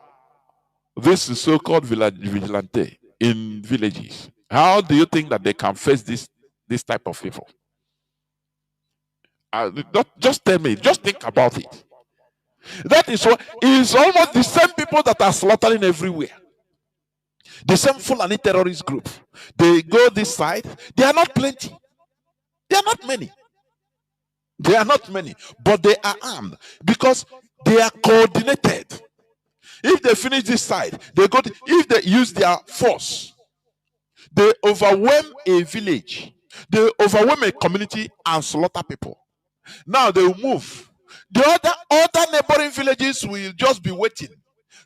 this so-called vigilante in villages? How do you think that they can face this type of people? Just tell me. Just think about it. That is what is almost the same people that are slaughtering everywhere. The same Fulani terrorist group. They go this side. They are not plenty. They are not many. They are not many, but they are armed because they are coordinated. If they finish this side, they go to, if they use their force, they overwhelm a village, they overwhelm a community and slaughter people. Now they will move. The other neighboring villages will just be waiting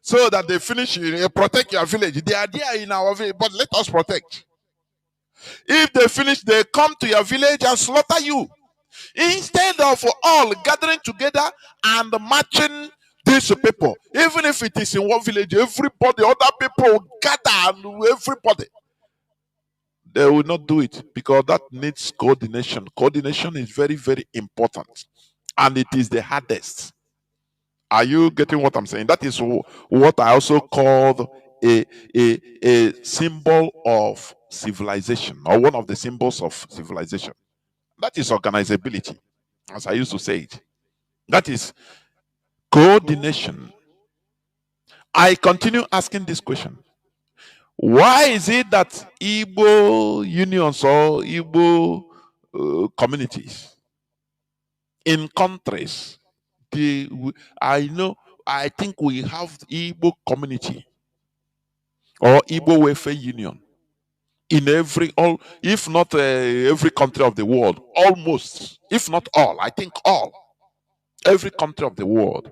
so that they finish, protect your village. They are there in our village, but let us protect. If they finish, they come to your village and slaughter you. Instead of all gathering together and marching these people, even if it is in one village, everybody, other people gather and everybody. They will not do it because that needs coordination. Coordination is very, very important. And it is the hardest. Are you getting what I'm saying? That is what I also call a symbol of civilization, or one of the symbols of civilization. That is organizability, as I used to say it. That is coordination. I continue asking this question. Why is it that Igbo unions or Igbo communities in countries, I think we have Igbo community or Igbo welfare union in if not every country of the world, almost, if not all, I think all, every country of the world.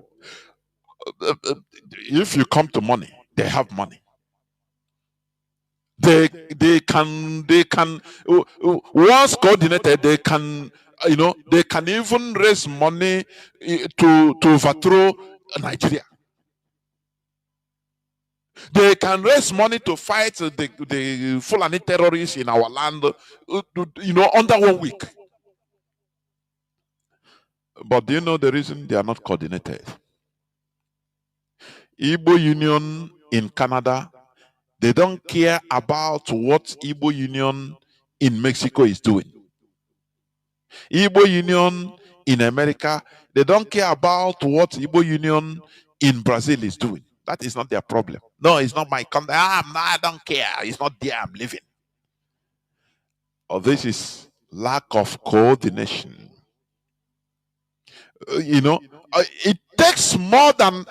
If you come to money, they have money. They can once coordinated, they can they can even raise money to overthrow Nigeria. They can raise money to fight the Fulani terrorists in our land, under 1 week. But do you know the reason they are not coordinated? Igbo Union in Canada, they don't care about what Igbo Union in Mexico is doing. Igbo Union in America, they don't care about what Igbo Union in Brazil is doing. That is not their problem. No, it's not my country. I don't care. It's not there I'm living. This is lack of coordination. It takes more than,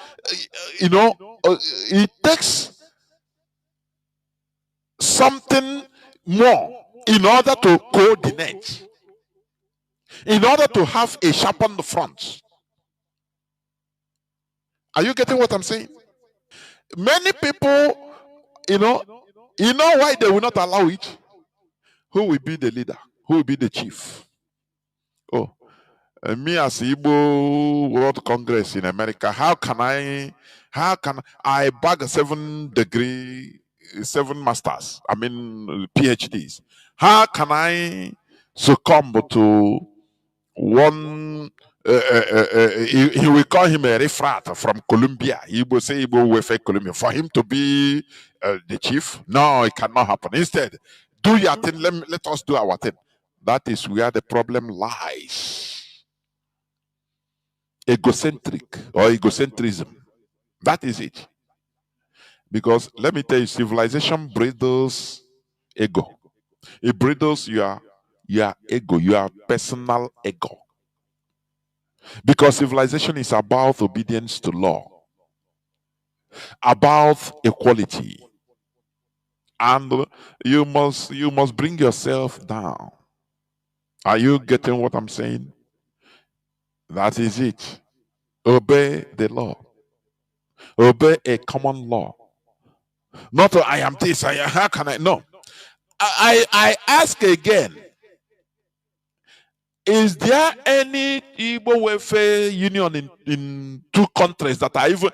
it takes something more in order to coordinate, in order to have a sharpened front. Are you getting what I'm saying? Many people, you know why they will not allow it? Who will be the leader? Who will be the chief? Oh, me as Igbo World Congress in America, how can I bag 7 masters, PhDs? How can I succumb to one? He will call him a refrat from Colombia. He will say Igbo welfare Colombia. For him to be the chief, no, it cannot happen. Instead, do your thing. Let us do our thing. That is where the problem lies. Egocentric or egocentrism. That is it. Because let me tell you, civilization breeds ego. It breeds your ego, your personal ego. Because civilization is about obedience to law, about equality, and you must bring yourself down. Are you getting what I'm saying? That is it. Obey the law. Obey a common law. Not I am this, how can I? No. I ask again. Is there any Igbo welfare union in 2 countries that are even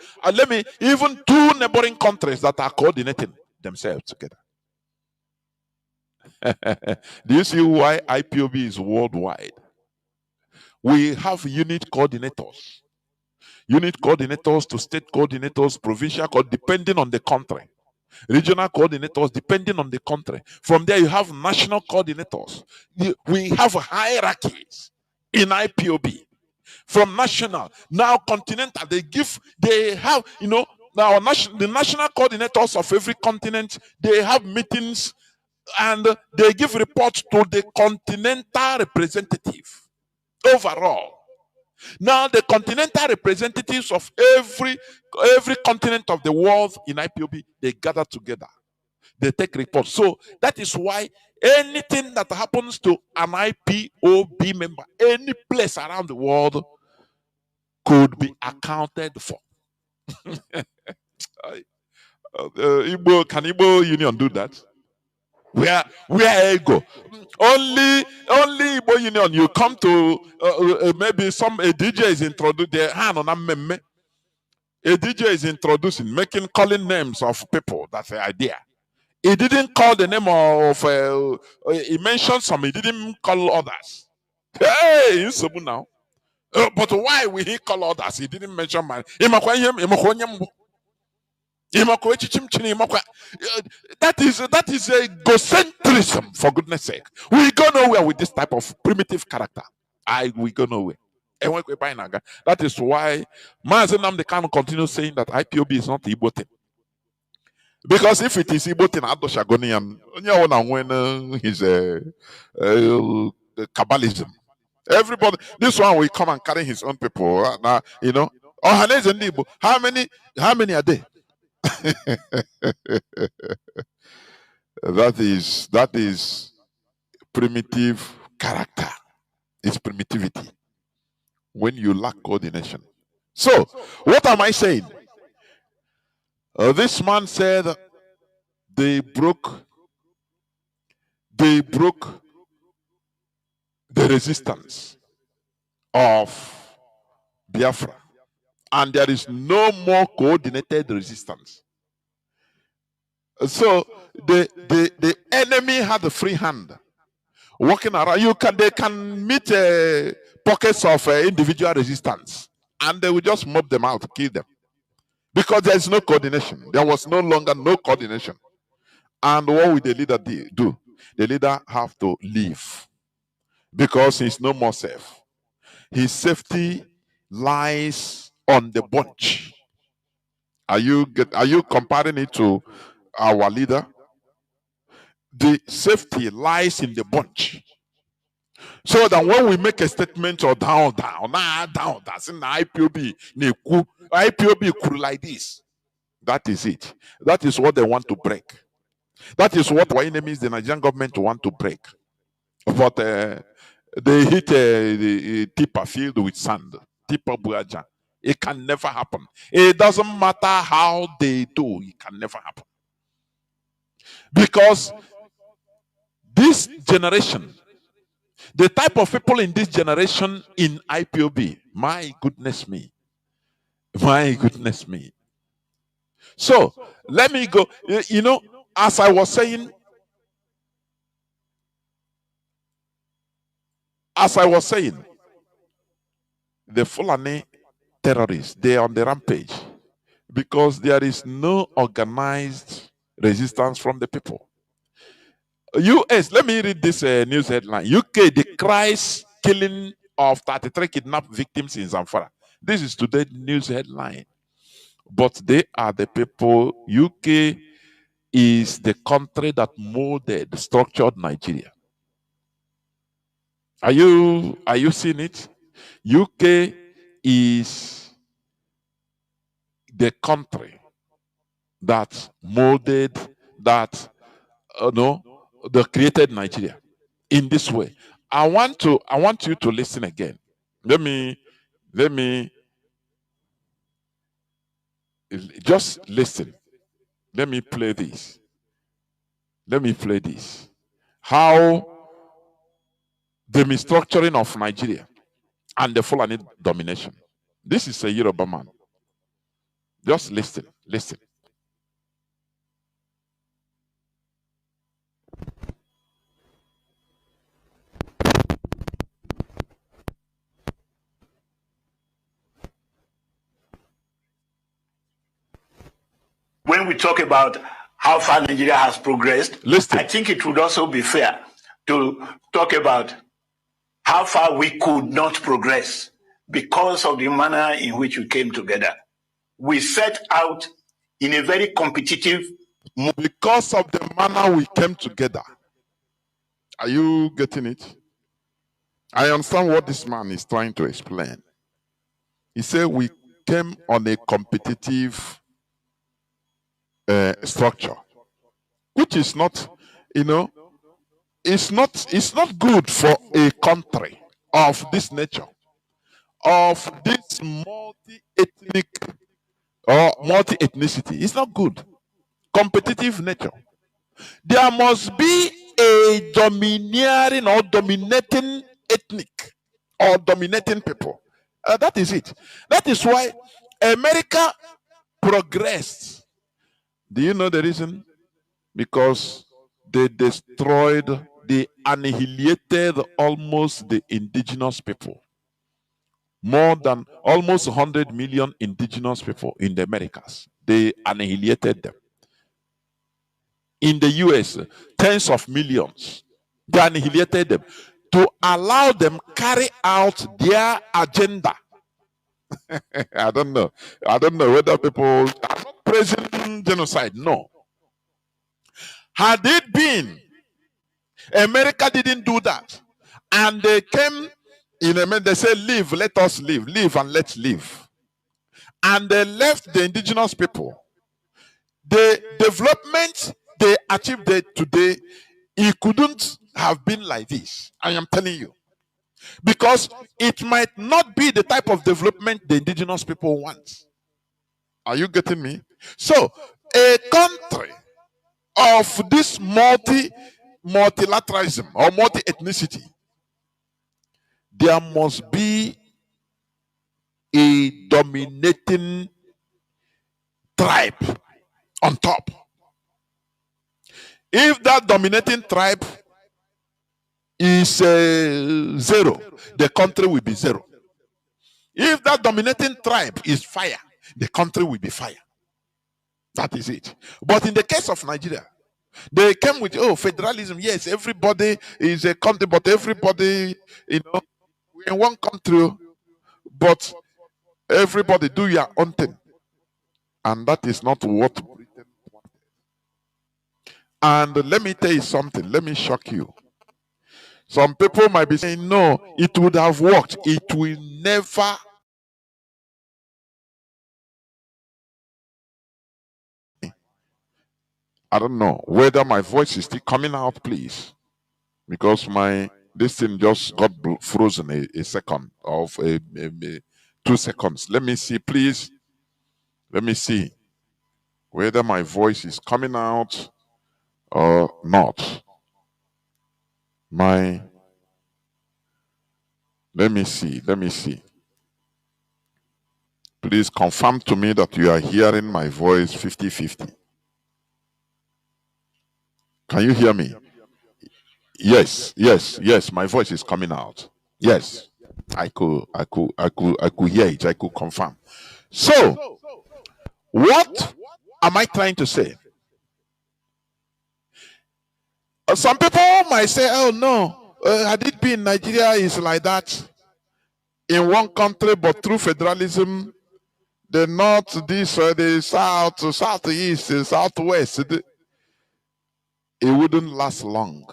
2 neighboring countries that are coordinating themselves together? Do you see why IPOB is worldwide? We have unit coordinators to state coordinators, provincial coordinators, depending on the country. Regional coordinators depending on the country. From there you have national coordinators. We have hierarchies in IPOB. From national, now continental, they have, now the national coordinators of every continent, they have meetings And they give report to the continental representative overall. Now the continental representatives of every continent of the world in IPOB, they gather together. They take reports. So that is why anything that happens to an IPOB member, any place around the world, could be accounted for. Can Igbo Union do that? Where I go? Only Igbo Union. You come to maybe a DJ is introduced their hand on a meme. A DJ is introducing, calling names of people. That's the idea. He didn't call the name of. He mentioned some. He didn't call others. Hey, it's now. But why will he call others? He didn't mention my. That is egocentrism, for goodness sake. We go nowhere with this type of primitive character. We go nowhere. That is why Mazi Nnamdi Kanu continue saying that IPOB is not Igbo thing. Because if it is Igbo thing, Ado Shagonian, when his Kabbalism. Everybody, this one will come and carry his own people. Now, you know, how many are there? That is primitive character. It's primitivity when you lack coordination. So, what am I saying? This man said they broke the resistance of Biafra, and there is no more coordinated resistance. So the enemy had a free hand walking around. They can meet pockets of individual resistance, and they will just mob them out, kill them, because there is no coordination. There was no longer no coordination. And what will the leader do? The leader have to leave, because he's no more safe. His safety lies on the bunch. Are you comparing it to our leader? The safety lies in the bunch. So that when we make a statement or down, that's in the IPOB could like this. That is it. That is what they want to break. That is what our enemies, the Nigerian government, want to break. But they hit the tipper filled with sand. Tipper buaja. It can never happen. It doesn't matter how they do. It can never happen. Because this generation, the type of people in this generation in IPOB, my goodness me. So, let me go. You know, as I was saying, the Fulani terrorists, they are on the rampage because there is no organized resistance from the people. US, let me read this news headline. UK decries killing of 33 kidnapped victims in Zamfara. This is today's news headline. But they are the people. UK is the country that molded, structured Nigeria. Are you seeing it? UK is the country that molded, that that created Nigeria in this way. I want you to listen again. Let me just listen. Let me play this. How the restructuring of Nigeria and the Fulani domination. This is a Yoruba man. Just listen. When we talk about how far Nigeria has progressed, I think it would also be fair to talk about how far we could not progress because of the manner in which we came together. We set out in a very competitive... Because of the manner we came together, Are you getting it? I understand what this man is trying to explain. He said we came on a competitive structure, which is not, it's not good for a country of this nature, of this multi-ethnic or multi-ethnicity. It's not good. Competitive nature. There must be a domineering or dominating ethnic or dominating people. That is it. That is why America progressed. Do you know the reason? Because they destroyed, they annihilated almost the indigenous people. More than almost 100 million indigenous people in the Americas. They annihilated them. In the US, tens of millions. They annihilated them to allow them carry out their agenda. I don't know. I don't know whether people are not praising genocide. No. Had it been, America didn't do that. And they came in a they said, live, let us live. Live and let's live. And they left the indigenous people. The development they achieved today, it couldn't have been like this. I am telling you. Because it might not be the type of development the indigenous people want. Are you getting me? So, a country of this multilateralism or multi-ethnicity, there must be a dominating tribe on top. If that dominating tribe is zero, the country will be zero. If that dominating tribe is fire, the country will be fire. That is it. But in the case of Nigeria, they came with, federalism. Yes, everybody is a country, but everybody, we're in one country, but everybody do your own thing. And that is not what Britain wanted. And let me tell you something. Let me shock you. Some people might be saying, no, it would have worked. It will never. I don't know whether my voice is still coming out, please. Because this thing just got frozen a second of 2 seconds. Let me see, please. Let me see whether my voice is coming out or not. Let me see. Please confirm to me that you are hearing my voice 50-50. Can you hear me? Yes, my voice is coming out. Yes, I could hear it. I could confirm. So, what am I trying to say? Some people might say, oh no, had it been Nigeria is like that in one country, but through federalism, the north, the south, southeast, the southwest, it wouldn't last long.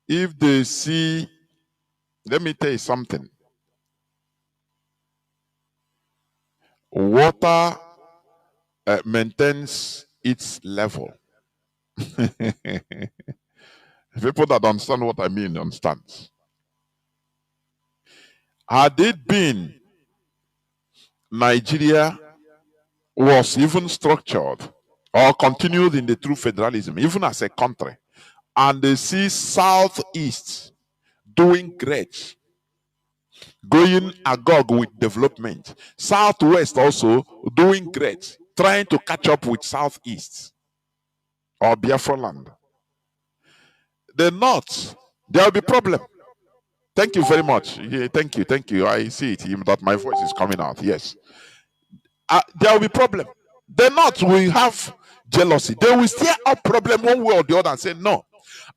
If they see, let me tell you something. Water maintains its level. People that understand what I mean understand. Had it been Nigeria was even structured or continued in the true federalism, even as a country, and they see southeast doing great, going agog with development, southwest also doing great, trying to catch up with southeast or Biafra land. The north, there will be problem. Thank you very much. Yeah, thank you. I see it that my voice is coming out. Yes. There will be problem. The north will have jealousy. They will still have problem one way or the other and say no.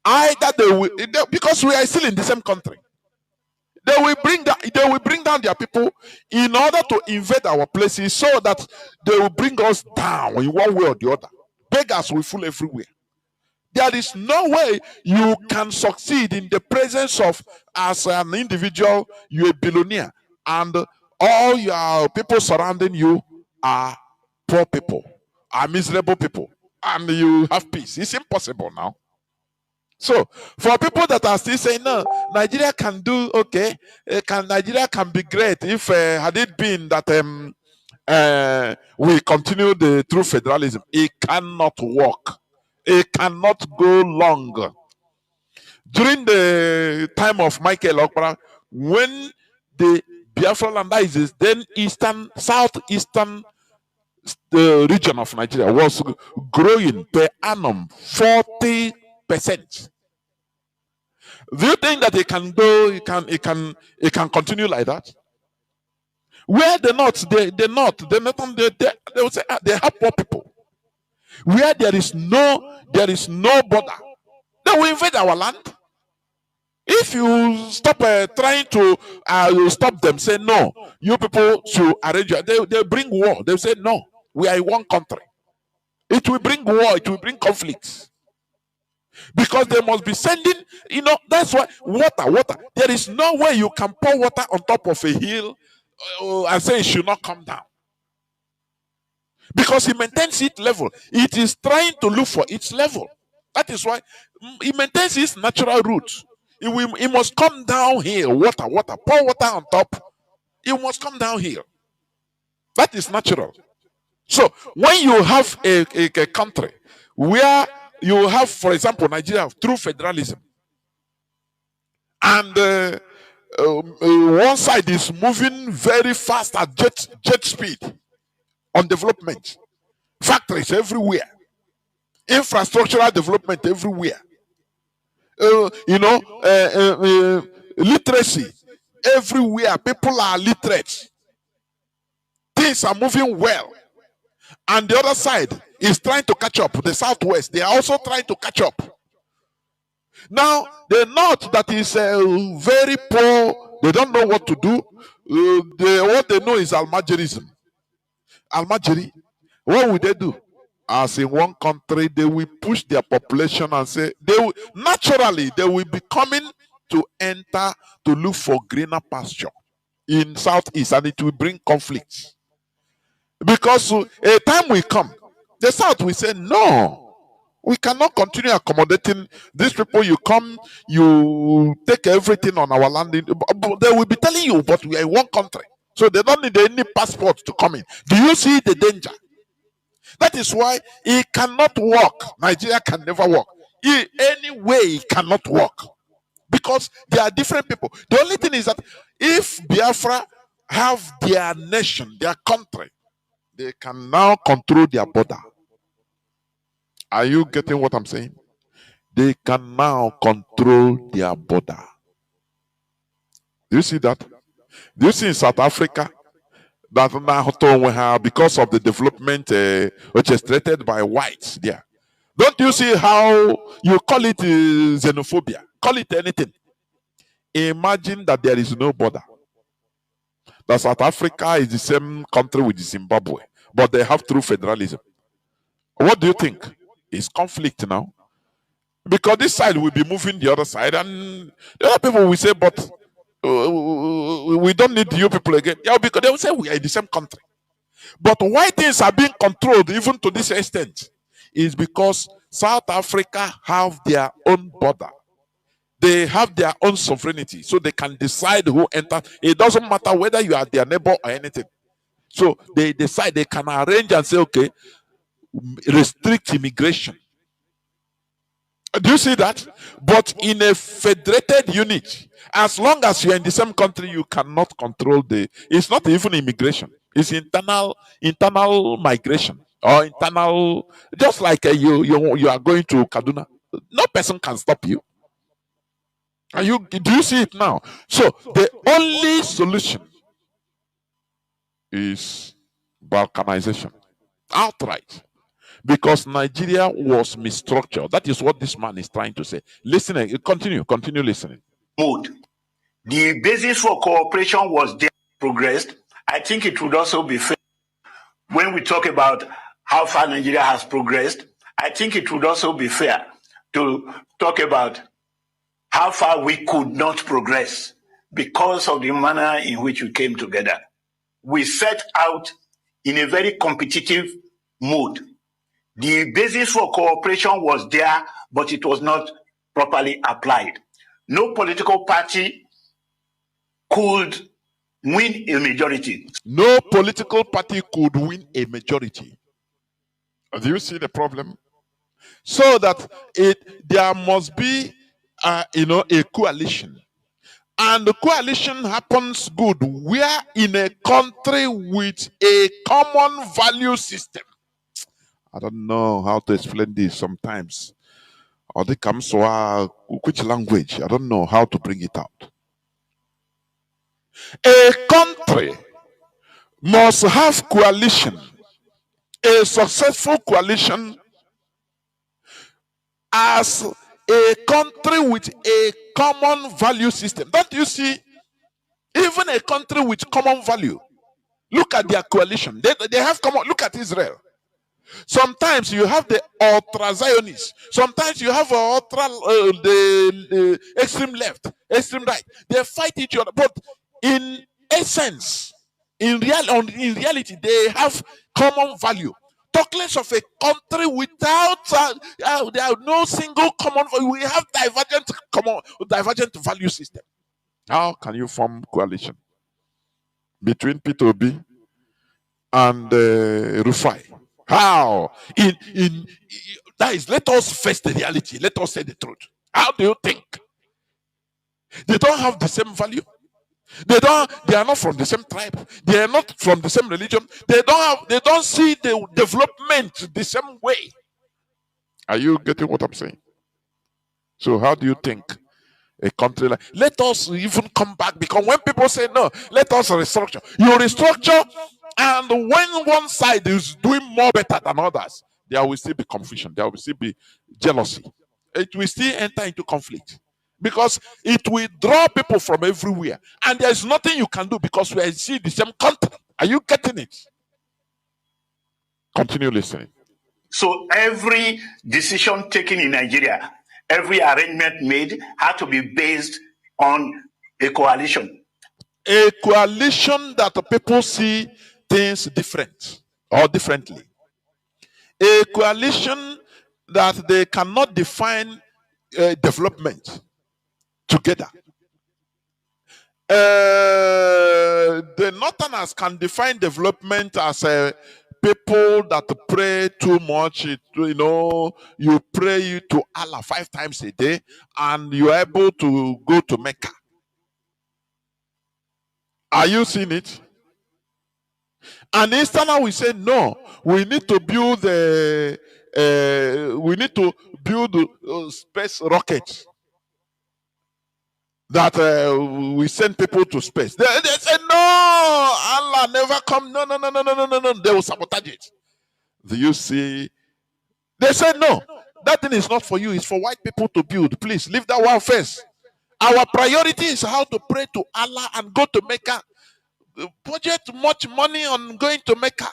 Either because we are still in the same country. They will bring down their people in order to invade our places so that they will bring us down in one way or the other. Beggars will fool everywhere. There is no way you can succeed in the presence of, as an individual, you're a billionaire, and all your people surrounding you are poor people, are miserable people, and you have peace. It's impossible now. So, for people that are still saying, no, Nigeria can do okay, Nigeria can be great if had it been that we continue the true federalism, it cannot work. It cannot go long. During the time of Michael Okpara, when the Biafra land is then southeastern region of Nigeria was growing per annum 40%. Do you think that it can go? It can continue like that? Where they will say they have poor people. Where there is no border, they will invade our land. If you stop trying to stop them, say no, you people should arrange. They bring war. They say no, we are in one country. It will bring war. It will bring conflicts. Because they must be sending, that's why water. There is no way you can pour water on top of a hill and say it should not come down. Because it maintains its level. It is trying to look for its level. That is why it maintains its natural roots. It must come down here. Water. Pour water on top. It must come down here. That is natural. So when you have a country where you have, for example, Nigeria through federalism, and one side is moving very fast at jet speed on development, factories everywhere, infrastructural development everywhere, literacy everywhere. People are literate. Things are moving well. And the other side is trying to catch up. The Southwest, they are also trying to catch up. Now, the North that is very poor, they don't know what to do. What they know is Almajirism. Almajiri, what will they do? As in one country, they will push their population and say, they will be coming to enter to look for greener pasture in Southeast, and it will bring conflicts. Because a time will come, the South will say, no, we cannot continue accommodating these people. You come, you take everything on our land. They will be telling you, but we are in one country. So they don't need any passport to come in. Do you see the danger? That is why it cannot work. Nigeria can never work. Any way it cannot work. Because they are different people. The only thing is that if Biafra have their nation, their country, they can now control their border. Are you getting what I'm saying? They can now control their border. Do you see that? Do you see in South Africa that now, because of the development orchestrated by whites there? Don't you see how you call it xenophobia? Call it anything. Imagine that there is no border. That South Africa is the same country with Zimbabwe, but they have true federalism. What do you think? It's conflict now. Because this side will be moving the other side, and the other people will say, but we don't need you people again. Yeah, because they will say we are in the same country. But why things are being controlled even to this extent is because South Africa have their own border. They have their own sovereignty, so they can decide who enters. It doesn't matter whether you are their neighbor or anything. So they decide, they can arrange and say, okay, restrict immigration. Do you see that? But in a federated unit, as long as you're in the same country, you cannot control it's not even immigration. It's internal migration or internal, just like you are going to Kaduna. No person can stop you. And do you see it now? So the only solution is balkanization, outright, because Nigeria was misstructured. That is what this man is trying to say. Listen, continue listening. Mode. The basis for cooperation was there, progressed. I think it would also be fair when we talk about how far Nigeria has progressed. I think it would also be fair to talk about how far we could not progress because of the manner in which we came together. We set out in a very competitive mood. The basis for cooperation was there, but it was not properly applied. No political party could win a majority. No political party could win a majority. Do you see the problem? So that there must be, a coalition. And the coalition happens good. We are in a country with a common value system. I don't know how to explain this sometimes. Or they come so which language? I don't know how to bring it out. A country must have coalition. A successful coalition as a country with a common value system. Don't you see? Even a country with common value. Look at their coalition. They have common. Look at Israel. Sometimes you have the ultra-Zionists. Sometimes you have the extreme left, extreme right. They fight each other. But in essence, in reality, they have common value. Talk less of a country without there are no single common value. We have divergent value system. How can you form coalition between P2B and Rufai? How? That is, let us face the reality. Let us say the truth. How do you think? They don't have the same value. They are not from the same tribe. They are not from the same religion. They don't see the development the same way. Are you getting what I'm saying? So how do you think a country like, let us even come back? Because when people say no, let us restructure. You restructure, and when one side is doing more better than others, there will still be confusion. There will still be jealousy. It will still enter into conflict. Because it will draw people from everywhere. And there's nothing you can do because we are in the same country. Are you getting it? Continue listening. So every decision taken in Nigeria, every arrangement made had to be based on a coalition. A coalition that people see things different or differently. A coalition that they cannot define development together. The Northerners can define development as people that pray too much. You pray to Allah 5 times a day, and you are able to go to Mecca. Are you seeing it? And Easterner will say, no, we need to build space rockets that we send people to space. They say, no, Allah never come. No. They will sabotage it. Do you see? They say, no, that thing is not for you. It's for white people to build. Please, leave that one first. Our priority is how to pray to Allah and go to Mecca. Budget much money on going to Mecca.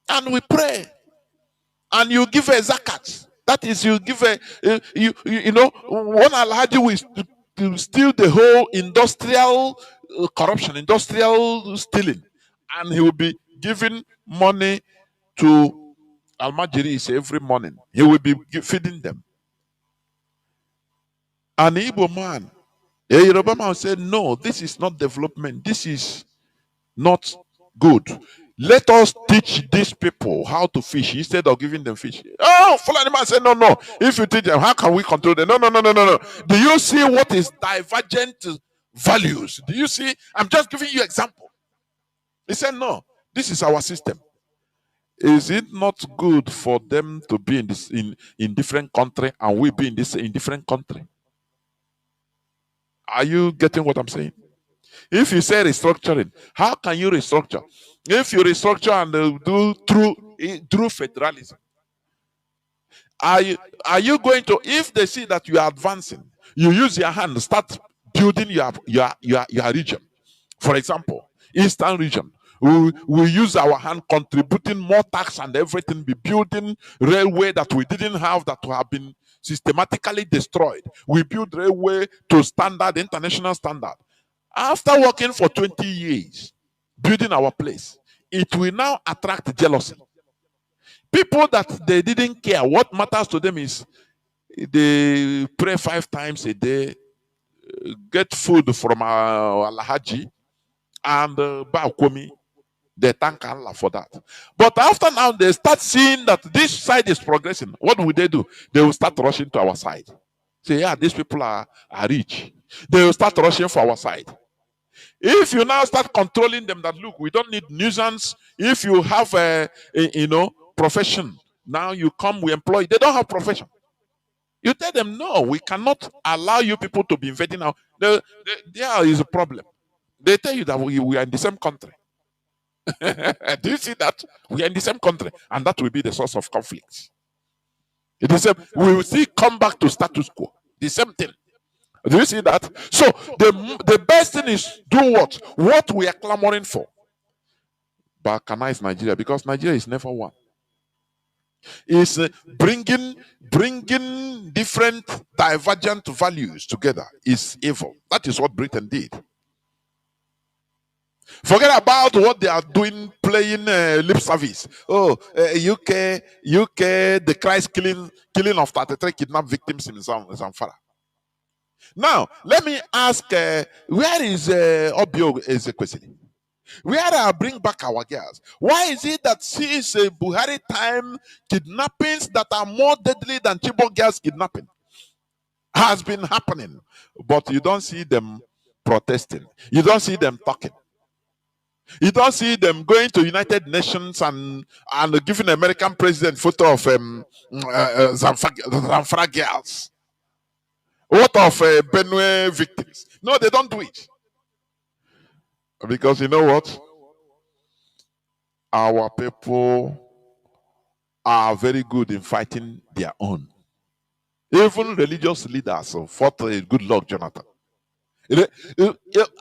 And we pray. And you give a zakat. That is, you give one Alhaji will to steal the whole industrial corruption, industrial stealing. And he will be giving money to Almajiris every morning. He will be feeding them. An Igbo man, a Yoruba man said, no, this is not development. This is not good. Let us teach these people how to fish instead of giving them fish. Oh, Fulani man said, no. If you teach them, how can we control them? No. Do you see what is divergent values? Do you see? I'm just giving you example. He said, no, this is our system. Is it not good for them to be in different country and we be in different country? Are you getting what I'm saying? If you say restructuring, how can you restructure? If you restructure and do through federalism, are you going to, if they see that you are advancing, you use your hand, start building your region. For example, Eastern region. We use our hand, contributing more tax and everything, be building railway that we didn't have, that have been systematically destroyed. We build railway to standard, international standard. After working for 20 years, building our place, it will now attract jealousy. People that they didn't care, what matters to them is they pray 5 times a day, get food from Alhaji and Baokomi. They thank Allah for that. But after now, they start seeing that this side is progressing. What will they do? They will start rushing to our side. Say, yeah, these people are rich. They will start rushing for our side. If you now start controlling them, that look, we don't need nuisance. If you have a profession, now you come, we employ. They don't have profession. You tell them, no, we cannot allow you people to be invading now. There is a problem. They tell you that we are in the same country. Do you see that? We are in the same country, and that will be the source of conflicts. It is we will see come back to status quo. The same thing. Do you see that? So the best thing is do what? What we are clamoring for. Balkanize Nigeria, because Nigeria is never one. Is bringing different divergent values together is evil. That is what Britain did. Forget about what they are doing, playing lip service. Oh, UK, the Christ killing of 33 kidnapped victims in Zamfara. Now, let me ask, where is Obio Ezekwesili? Where I bring back our girls? Why is it that since Buhari time, kidnappings that are more deadly than Chibok girls kidnapping has been happening, but you don't see them protesting? You don't see them talking. You don't see them going to United Nations and giving American president photo of Zamfara girls. What of Benue victims? No, they don't do it. Because you know what? Our people are very good in fighting their own. Even religious leaders fought good luck, Jonathan.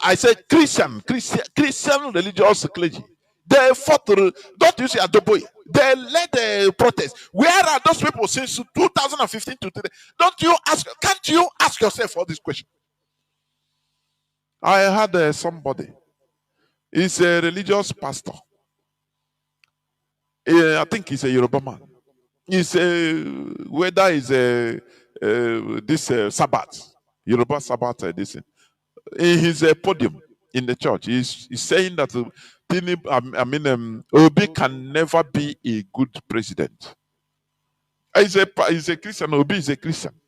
I said Christian religious clergy. They fought. Don't you see Adoboy? They led a protest. Where are those people since 2015 to today? Don't you ask? Can't you ask yourself all this question? I had somebody. He's a religious pastor. I think he's a Yoruba man. He's whether is this Sabbath, Yoruba Sabbath this. In his podium in the church, he's saying that Obi can never be a good president. He's a Christian. Obi is a Christian.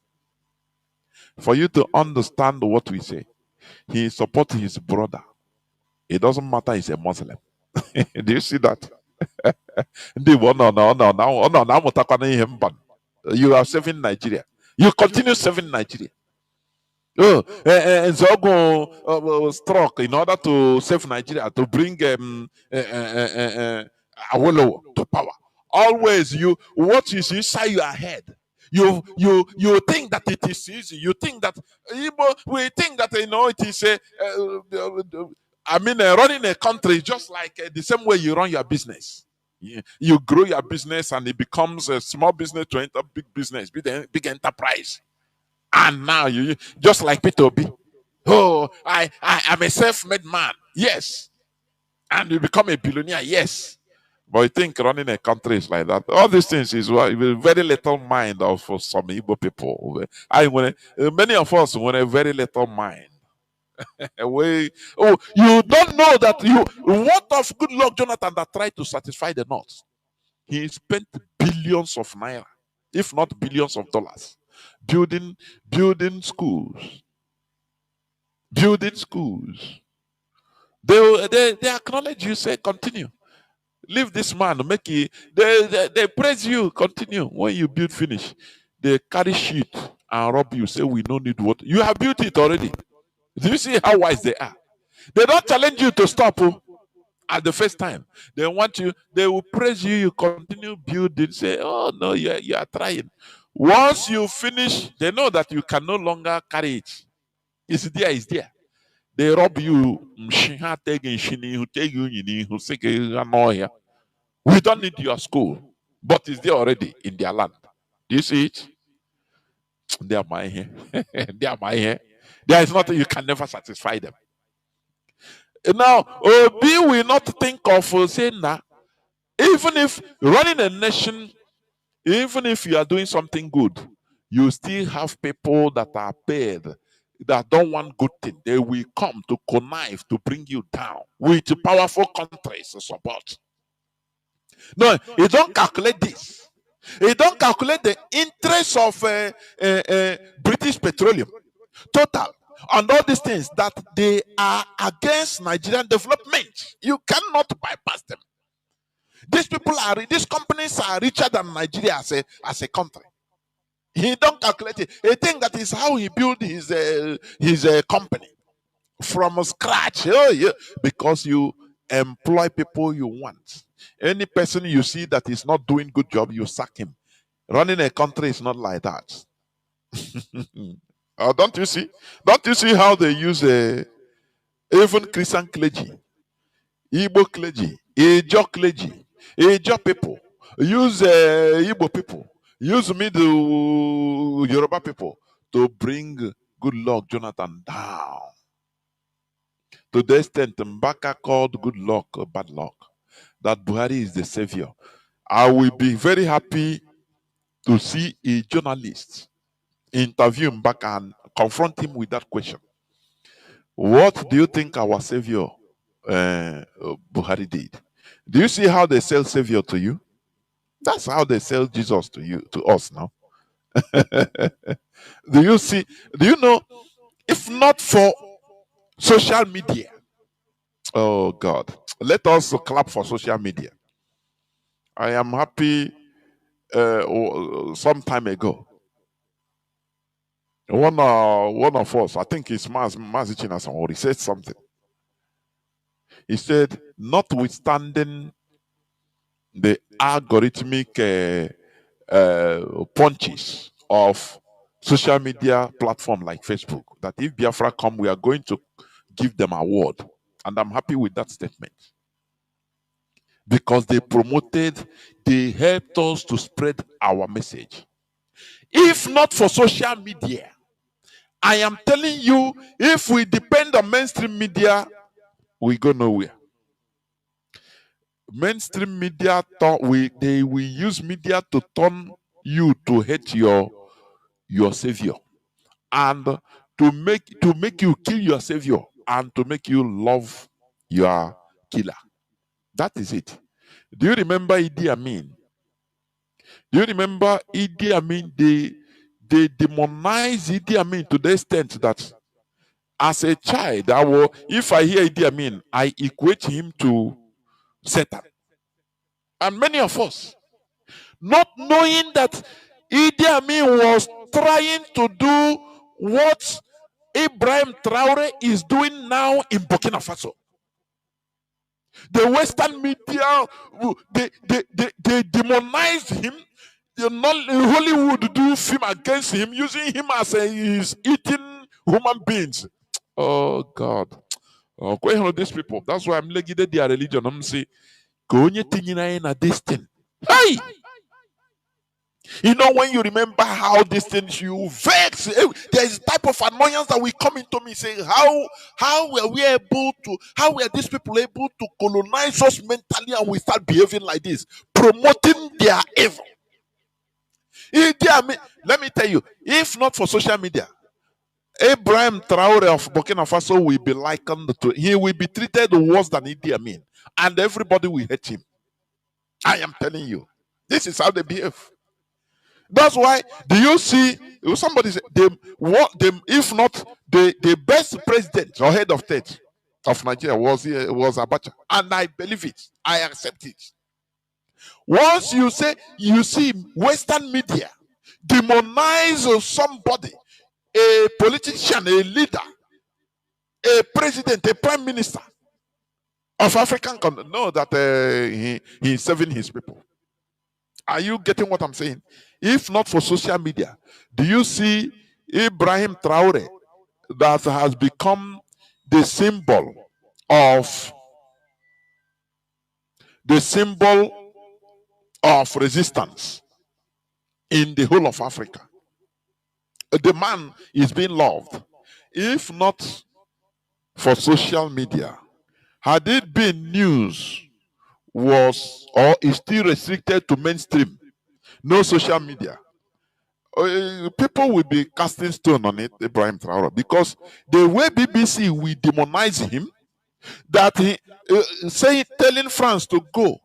For you to understand what we say, he supports his brother. It doesn't matter he's a Muslim. Do you see that? You are serving Nigeria. You continue serving Nigeria. Zogo struck in order to save Nigeria, to bring Awolowo to power. Always, what is inside your head? You think that it is easy. You think that we think that it is running a country just like the same way you run your business. You grow your business and it becomes a small business to enter big business, big enterprise. And now you just like P2B. Oh, I am a self-made man. Yes. And you become a billionaire. Yes. But I think running a country is like that. All these things is very little mind of some Igbo people. Many of us want a very little mind. You don't know that what of good luck Jonathan that tried to satisfy the North? He spent billions of naira, if not billions of dollars, building schools. Building schools. They acknowledge you, say continue. Leave this man, make it. They praise you, continue. When you build finish, they carry shit and rob you, say we don't need what you have built it already. Do you see how wise they are? They don't challenge you to stop at the first time. They want you, they will praise you, you continue building, say, oh no, you are trying. Once you finish, they know that you can no longer carry it. It's there. They rob you. We don't need your school, but it's there already in their land. Do you see it? They are my here. They are my here. There is nothing, you can never satisfy them. Now, Obi will not think of saying that even if running a nation, even if you are doing something good, you still have people that are paid that don't want good thing. They will come to connive to bring you down with powerful countries to support. No, you don't calculate this. You don't calculate the interest of British Petroleum, Total, and all these things that they are against Nigerian development. You cannot bypass them. These companies are richer than Nigeria as a country. He don't calculate it. He think that is how he built his company from scratch. Oh, yeah. Because you employ people you want. Any person you see that is not doing good job, you sack him. Running a country is not like that. Don't you see? Don't you see how they use even Christian clergy, Igbo clergy, Ijo clergy, Ijo people, use Igbo people, use middle Yoruba people to bring good luck Jonathan down. To the extent Mbaka called good luck bad luck, that Buhari is the savior. I will be very happy to see a journalist interview Mbaka and confront him with that question. What do you think our savior Buhari did? Do you see how they sell savior to you? That's how they sell Jesus to us now. Do you see? Do you know? If not for social media, oh God, let us clap for social media. I am happy. Some time ago, one of us, I think it's Mazi Chinasan, he said something. He said, notwithstanding the algorithmic punches of social media platform like Facebook, that if Biafra come, we are going to give them award. And I'm happy with that statement. Because they helped us to spread our message. If not for social media, I am telling you, if we depend on mainstream media, we go nowhere. Mainstream media they will use media to turn you to hate your savior, and to make you kill your savior, and to make you love your killer. That is it. Do you remember Idi Amin? Do you remember Idi Amin? They demonize Idi Amin to the extent that as a child, if I hear Idi Amin, I equate him to Satan. And many of us, not knowing that Idi Amin was trying to do what Ibrahim Traore is doing now in Burkina Faso. The Western media, they demonized him. Hollywood do film against him, using him as he's eating human beings. Oh God. Oh, these people. That's why I'm legged their religion. I'm saying, go in this thing. Hey! You know, when you remember how these things you vex, there is a type of annoyance that will come into me saying, how were these people able to colonize us mentally and we start behaving like this, promoting their evil? Let me tell you, if not for social media, Ibrahim Traore of Burkina Faso will be likened to, he will be treated worse than Idi Amin, and everybody will hate him. I am telling you, this is how they behave. That's why, do you see, somebody said, if not, the best president or head of state of Nigeria was Abacha. And I believe it. I accept it. Once you see Western media demonize somebody, a politician, a leader, a president, a prime minister of African country, know that he's serving his people. Are you getting what I'm saying? If not for social media, do you see Ibrahim Traore that has become the symbol of resistance in the whole of Africa. The man is being loved. If not for social media, had it been news was or is still restricted to mainstream, no social media, people will be casting stone on it, Ibrahim Traore, because the way BBC will demonize him, that he telling France to go,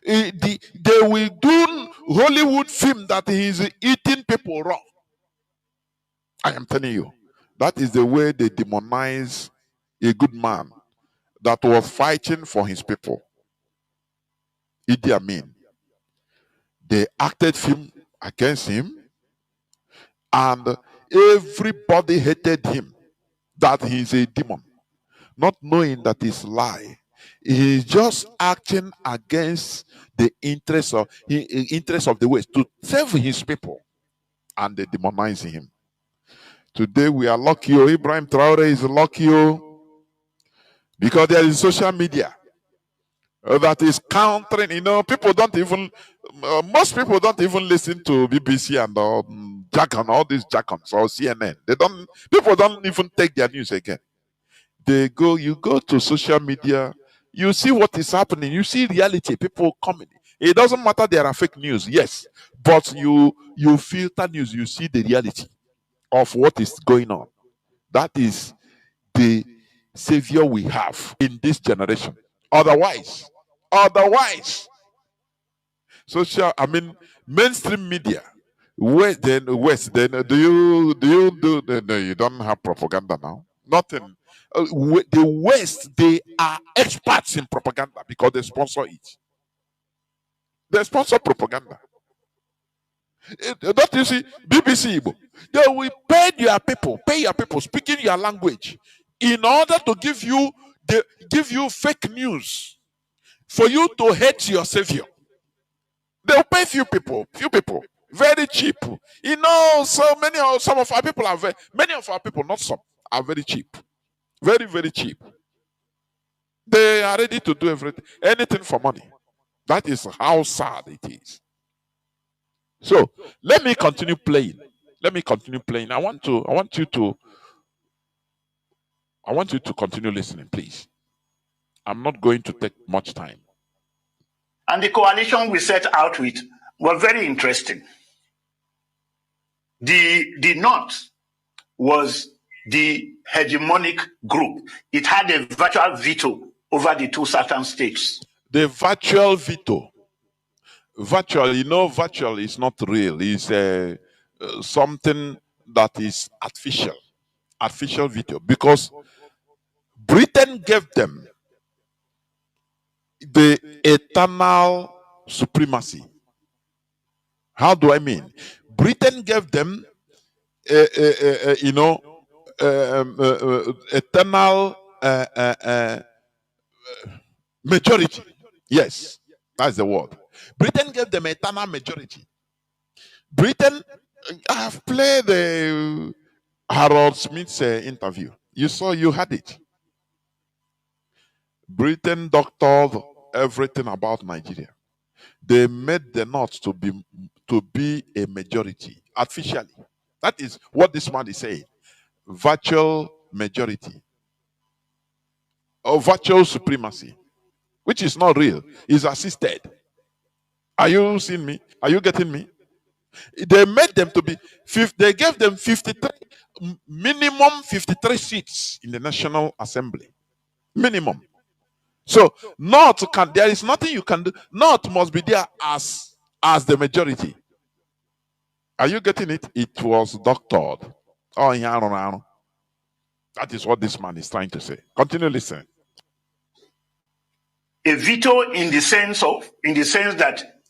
they will do Hollywood film that he is eating people raw. I am telling you, that is the way they demonize a good man that was fighting for his people. Idi Amin. They acted film against him, and everybody hated him, that he is a demon, not knowing that it's lie. He is just acting against the interest of the West to save his people, and they demonize him. Today we are lucky. Ibrahim Traore is lucky because there is social media that is countering. People don't even, most people don't even listen to BBC and Jackon, all these Jackons or CNN. People don't even take their news again. You go to social media, you see what is happening, you see reality, people coming. It doesn't matter there are fake news, yes, but you filter news, you see the reality of what is going on. That is the savior we have in this generation. Otherwise, mainstream media, West, then do you don't have propaganda now? Nothing. The West, they are experts in propaganda because they sponsor it. They sponsor propaganda. Don't you see BBC? They will pay your people speaking your language in order to give you fake news for you to hate your savior. They'll pay few people, very cheap. Some of our people are many of our people, not some, are very cheap, very, very cheap. They are ready to do anything for money. That is how sad it is. So let me continue playing. I want you to continue listening, please. I'm not going to take much time. And the coalition we set out with were very interesting. The North was the hegemonic group. It had a virtual veto over the two southern states. The virtual veto. Virtual is not real. It's something that is artificial. Artificial veto. Because Britain gave them the eternal supremacy. How do I mean? Britain gave them, eternal majority. Yes, that's the word. Britain gave them eternal majority. Britain, I have played the Harold Smith's interview. You had it. Britain doctored everything about Nigeria. They made the North to be a majority artificially. That is what this man is saying. Virtual majority or virtual supremacy, which is not real, is assisted. Are you seeing me? Are you getting me? They made them to be. They gave them 53, minimum 53 seats in the National Assembly, minimum. So there is nothing you can do. North must be there as the majority. Are you getting it? It was doctored. Oh, yeah, that is what this man is trying to say. Continue listening. A veto in the sense that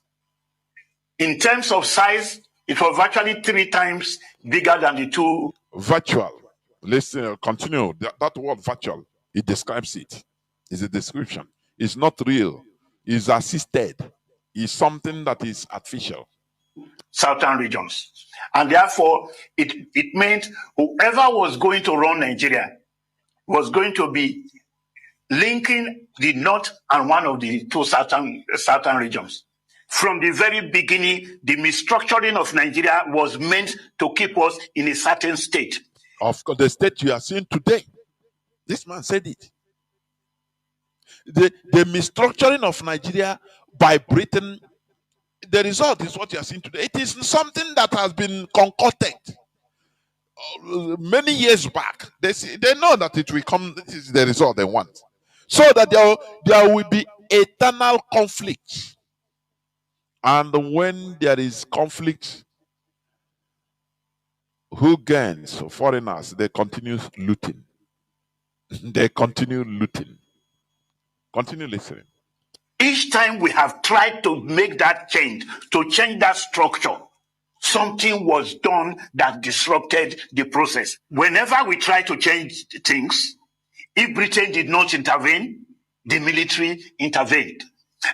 in terms of size, it was virtually 3 times bigger than the two. Virtual. Listen, continue. That word virtual, it describes it. It's a description. It's not real. It's assisted. It's something that is artificial. Southern regions. And therefore, it meant whoever was going to run Nigeria was going to be linking the north and one of the two southern regions. From the very beginning, the restructuring of Nigeria was meant to keep us in a certain state. Of course, the state you are seeing today. This man said it. The restructuring of Nigeria by Britain, the result is what you are seeing today. It is something that has been concocted many years back. They know that it will come. This is the result they want. So that there will be eternal conflict. And when there is conflict, who gains? Foreigners, they continue looting. They continue looting. Continue listening. Each time we have tried to make that change, to change that structure, something was done that disrupted the process. Whenever we try to change things, if Britain did not intervene, the military intervened.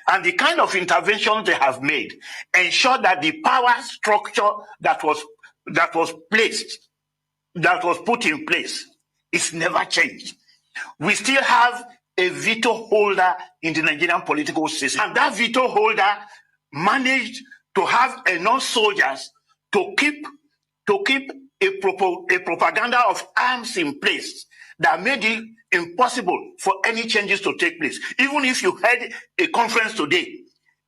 And the kind of interventions they have made ensure that the power structure that was put in place is never changed. We still have a veto holder in the Nigerian political system. And that veto holder managed to have enough soldiers to keep a propaganda of arms in place that made it impossible for any changes to take place. Even if you had a conference today,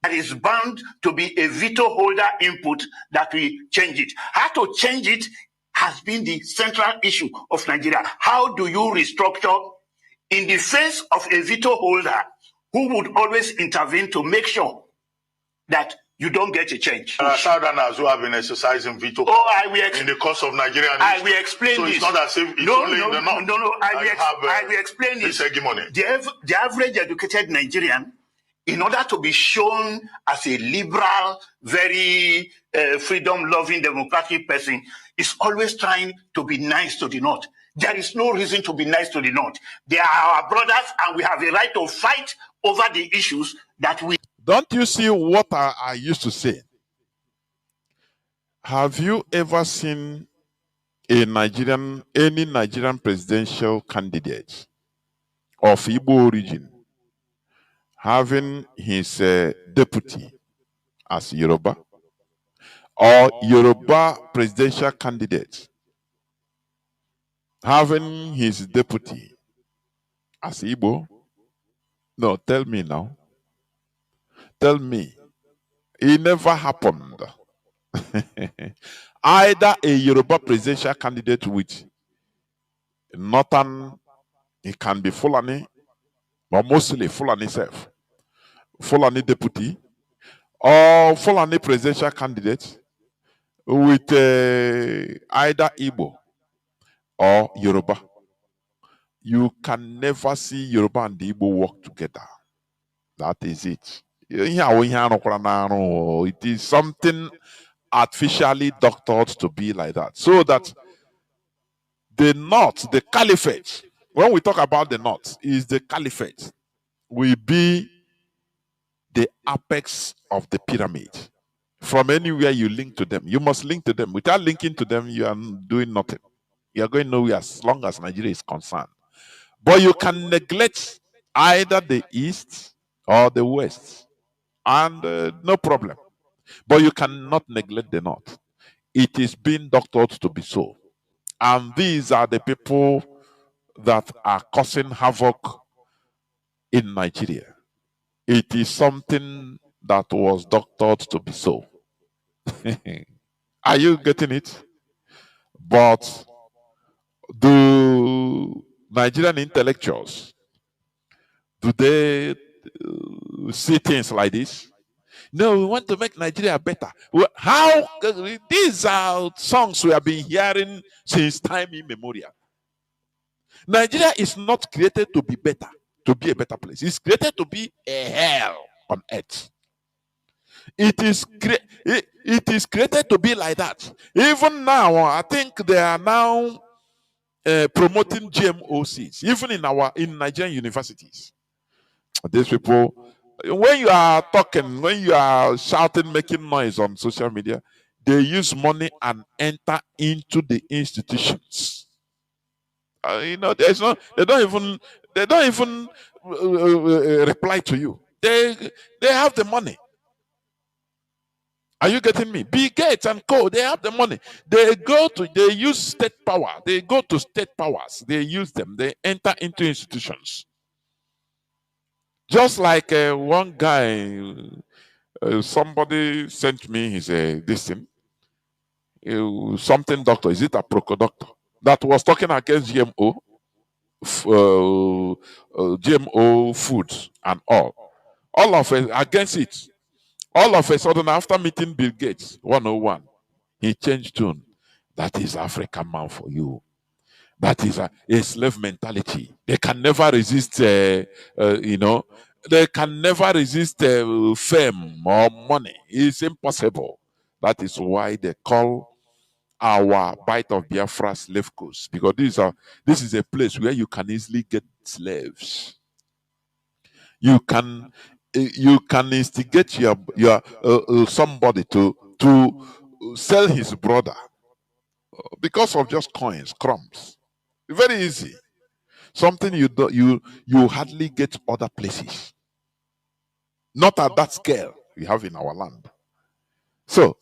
that is bound to be a veto holder input that will change it. How to change it has been the central issue of Nigeria. How do you restructure in the face of a veto holder who would always intervene to make sure that you don't get a change? Southerners who have been exercising veto in the course of Nigerian history. I will explain this. So it's not as if it's only in the north. I will explain this. The average educated Nigerian, in order to be shown as a liberal, very freedom-loving, democratic person, is always trying to be nice to the north. There is no reason to be nice to the north. They are our brothers, and we have a right to fight over the issues that we... Don't you see what I used to say? Have you ever seen any Nigerian presidential candidate of Igbo origin having his deputy as Yoruba, or Yoruba presidential candidate having his deputy as Igbo? No, tell me now. Tell me. It never happened. Either a Yoruba presidential candidate with northern, it can be Fulani, but mostly Fulani self, Fulani deputy, or Fulani presidential candidate with either Igbo or Yoruba. You can never see Yoruba and the Igbo work together. That is it. It is something artificially doctored to be like that. So that the North, the caliphate, when we talk about the North, is the caliphate, will be the apex of the pyramid. From anywhere you link to them, you must link to them. Without linking to them, you are doing nothing. You are going nowhere as long as Nigeria is concerned. But you can neglect either the East or the West, and no problem. But you cannot neglect the North. It is being doctored to be so. And these are the people that are causing havoc in Nigeria. It is something that was doctored to be so. Are you getting it? But do Nigerian intellectuals, do they see things like this? No, we want to make Nigeria better. How? These are songs we have been hearing since time immemorial. Nigeria is not created to be better, to be a better place. It's created to be a hell on earth. It is created to be like that. Even now, I think they are now promoting GMO seeds, even in Nigerian universities. These people, when you are talking, when you are shouting, making noise on social media, they use money and enter into the institutions. there's no. They don't even. They don't even reply to you. They have the money. Are you getting me? Bill Gates and co. They have the money. They use state power. They go to state powers. They use them. They enter into institutions. Just like one guy, somebody sent me his this thing. Something doctor. Is it a proco doctor that was talking against GMO? GMO foods and all of us against it. All of a sudden, after meeting Bill Gates 101, he changed tune. That is African man for you. That is a slave mentality. They can never resist, they can never resist fame or money. It's impossible. That is why they call our Bite of Biafra slave coast, because this is a place where you can easily get slaves. You can instigate your somebody to sell his brother because of just coins, crumbs. Very easy. Something you hardly get other places. Not at that scale we have in our land. So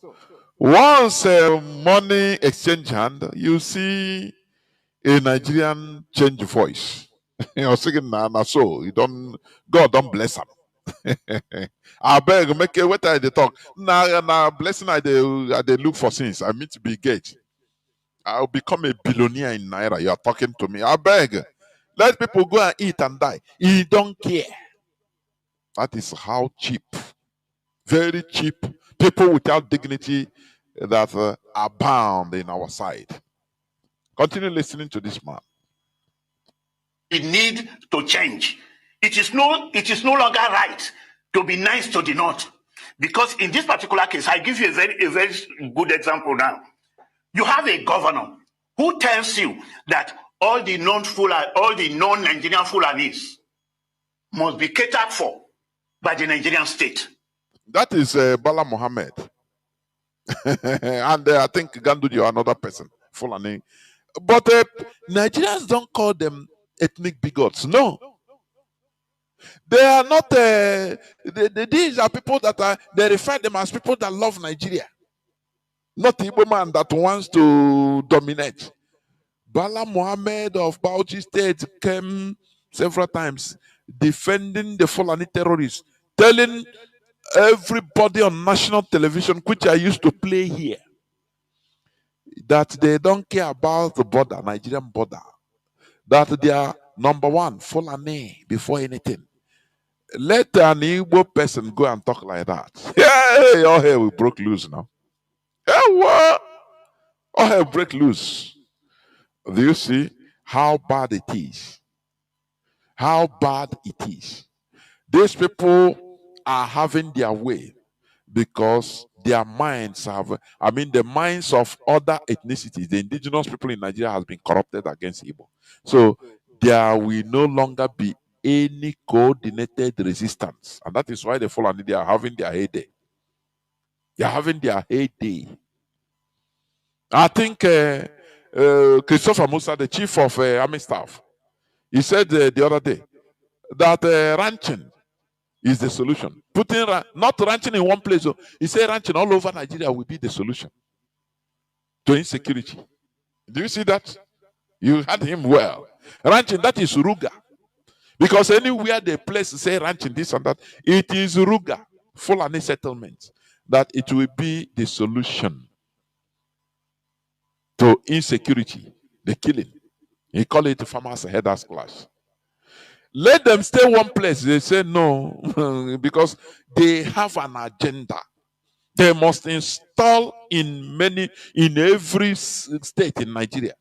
once money exchange hand, you see a Nigerian change voice. You're singing na so. God don't bless him. I beg, make it what they talk. Now blessing I they look for sins. I mean to be gate. I'll become a billionaire in Naira. You are talking to me. I beg. Let people go and eat and die. He don't care. That is how cheap. Very cheap. People without dignity that are bound in our side. Continue listening to this man. We need to change. It is no longer right to be nice to the North. Because in this particular case, I give you a very good example now. You have a governor who tells you that all the non-Nigerian Fulanis must be catered for by the Nigerian state. That is Bala Mohammed. And I think Ganduji or another person, Fulani. But Nigerians don't call them ethnic bigots. No. They are not, these are people they refer them as people that love Nigeria. Not the Igbo man that wants to dominate. Bala Mohammed of Bauchi State came several times defending the Fulani terrorists, telling everybody on national television, which I used to play here, that they don't care about the border, Nigerian border, that they are number one, Fulani before anything. Let an Igbo person go and talk like that. Hey, all hell we broke loose now. Hey, what? All hell break loose. Do you see how bad it is? How bad it is. These people are having their way because their minds the minds of other ethnicities, the indigenous people in Nigeria has been corrupted against Igbo. So there will no longer be any coordinated resistance. And that is why the Fulani, they are having their heyday. They are having their heyday. I think Christopher Musa, the chief of army staff, he said the other day that ranching is the solution. Not ranching in one place. He said ranching all over Nigeria will be the solution to insecurity. Do you see that? You had him well. Ranching, that is Ruga. Because anywhere they place say ranching, this and that, it is Ruga, Fulani settlement, that it will be the solution to insecurity, the killing. He call it farmers' headers clash. Let them stay one place. They say no, because they have an agenda. They must install in every state in Nigeria.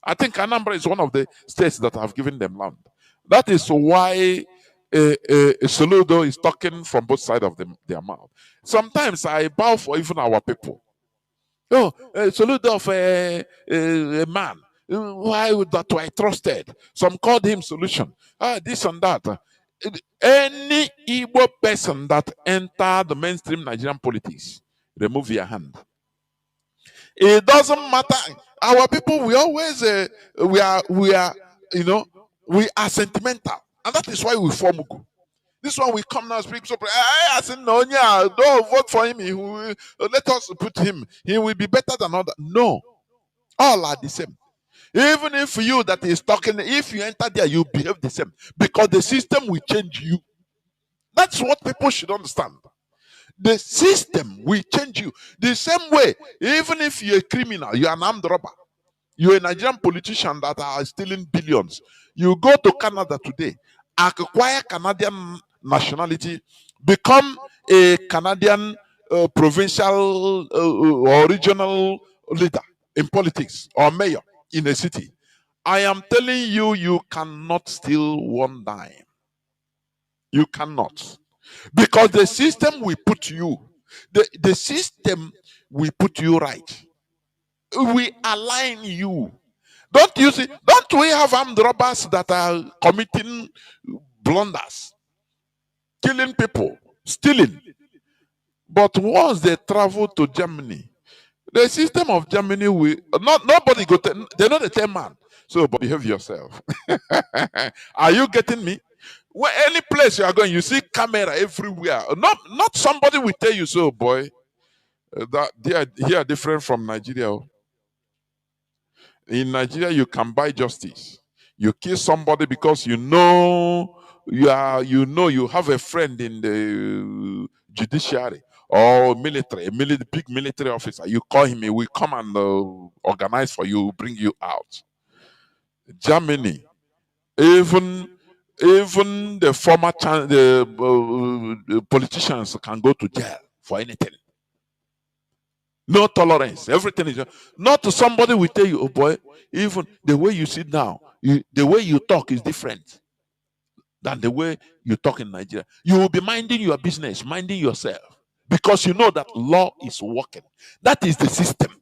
I think Anambra is one of the states that have given them land. That is why Soludo is talking from both sides of their mouth. Sometimes I bow for even our people. Oh, Soludo of a man. Why would that I trusted? Some called him solution. This and that. Any Igbo person that enter the mainstream Nigerian politics, remove your hand. It doesn't matter. our people, we always we are you know, we are sentimental, and that is why we form Ugu. This one we come now speak so. I said no, yeah, don't vote for him. He will, let us put him. He will be better than other. No, all are the same. Even if you that is talking, if you enter there, you behave the same because the system will change you. That's what people should understand. The system will change you the same way. Even if you're a criminal, you're an armed robber, you're a Nigerian politician that are stealing billions. You go to Canada today, acquire Canadian nationality, become a Canadian provincial or regional leader in politics or mayor in a city. I am telling you, you cannot steal one dime. You cannot. Because the system will put you, the system will put you right. We align you. Don't you see? Don't we have armed robbers that are committing blunders, killing people, stealing? But once they travel to Germany, the system of Germany will nobody go. They're not a 10 man. So behave yourself. Are you getting me? Where any place you are going, you see camera everywhere. Not somebody will tell you so, boy. That they are different from Nigeria. In Nigeria, you can buy justice. You kill somebody because you know you have a friend in the judiciary or military, big military officer. You call him, he will come and organize for you, bring you out. Germany, even the former politicians can go to jail for anything. No tolerance. Everything is not to somebody will tell you, oh boy, even the way you sit down, the way you talk is different than the way you talk in Nigeria. You will be minding your business, minding yourself, because you know that law is working. That is the system.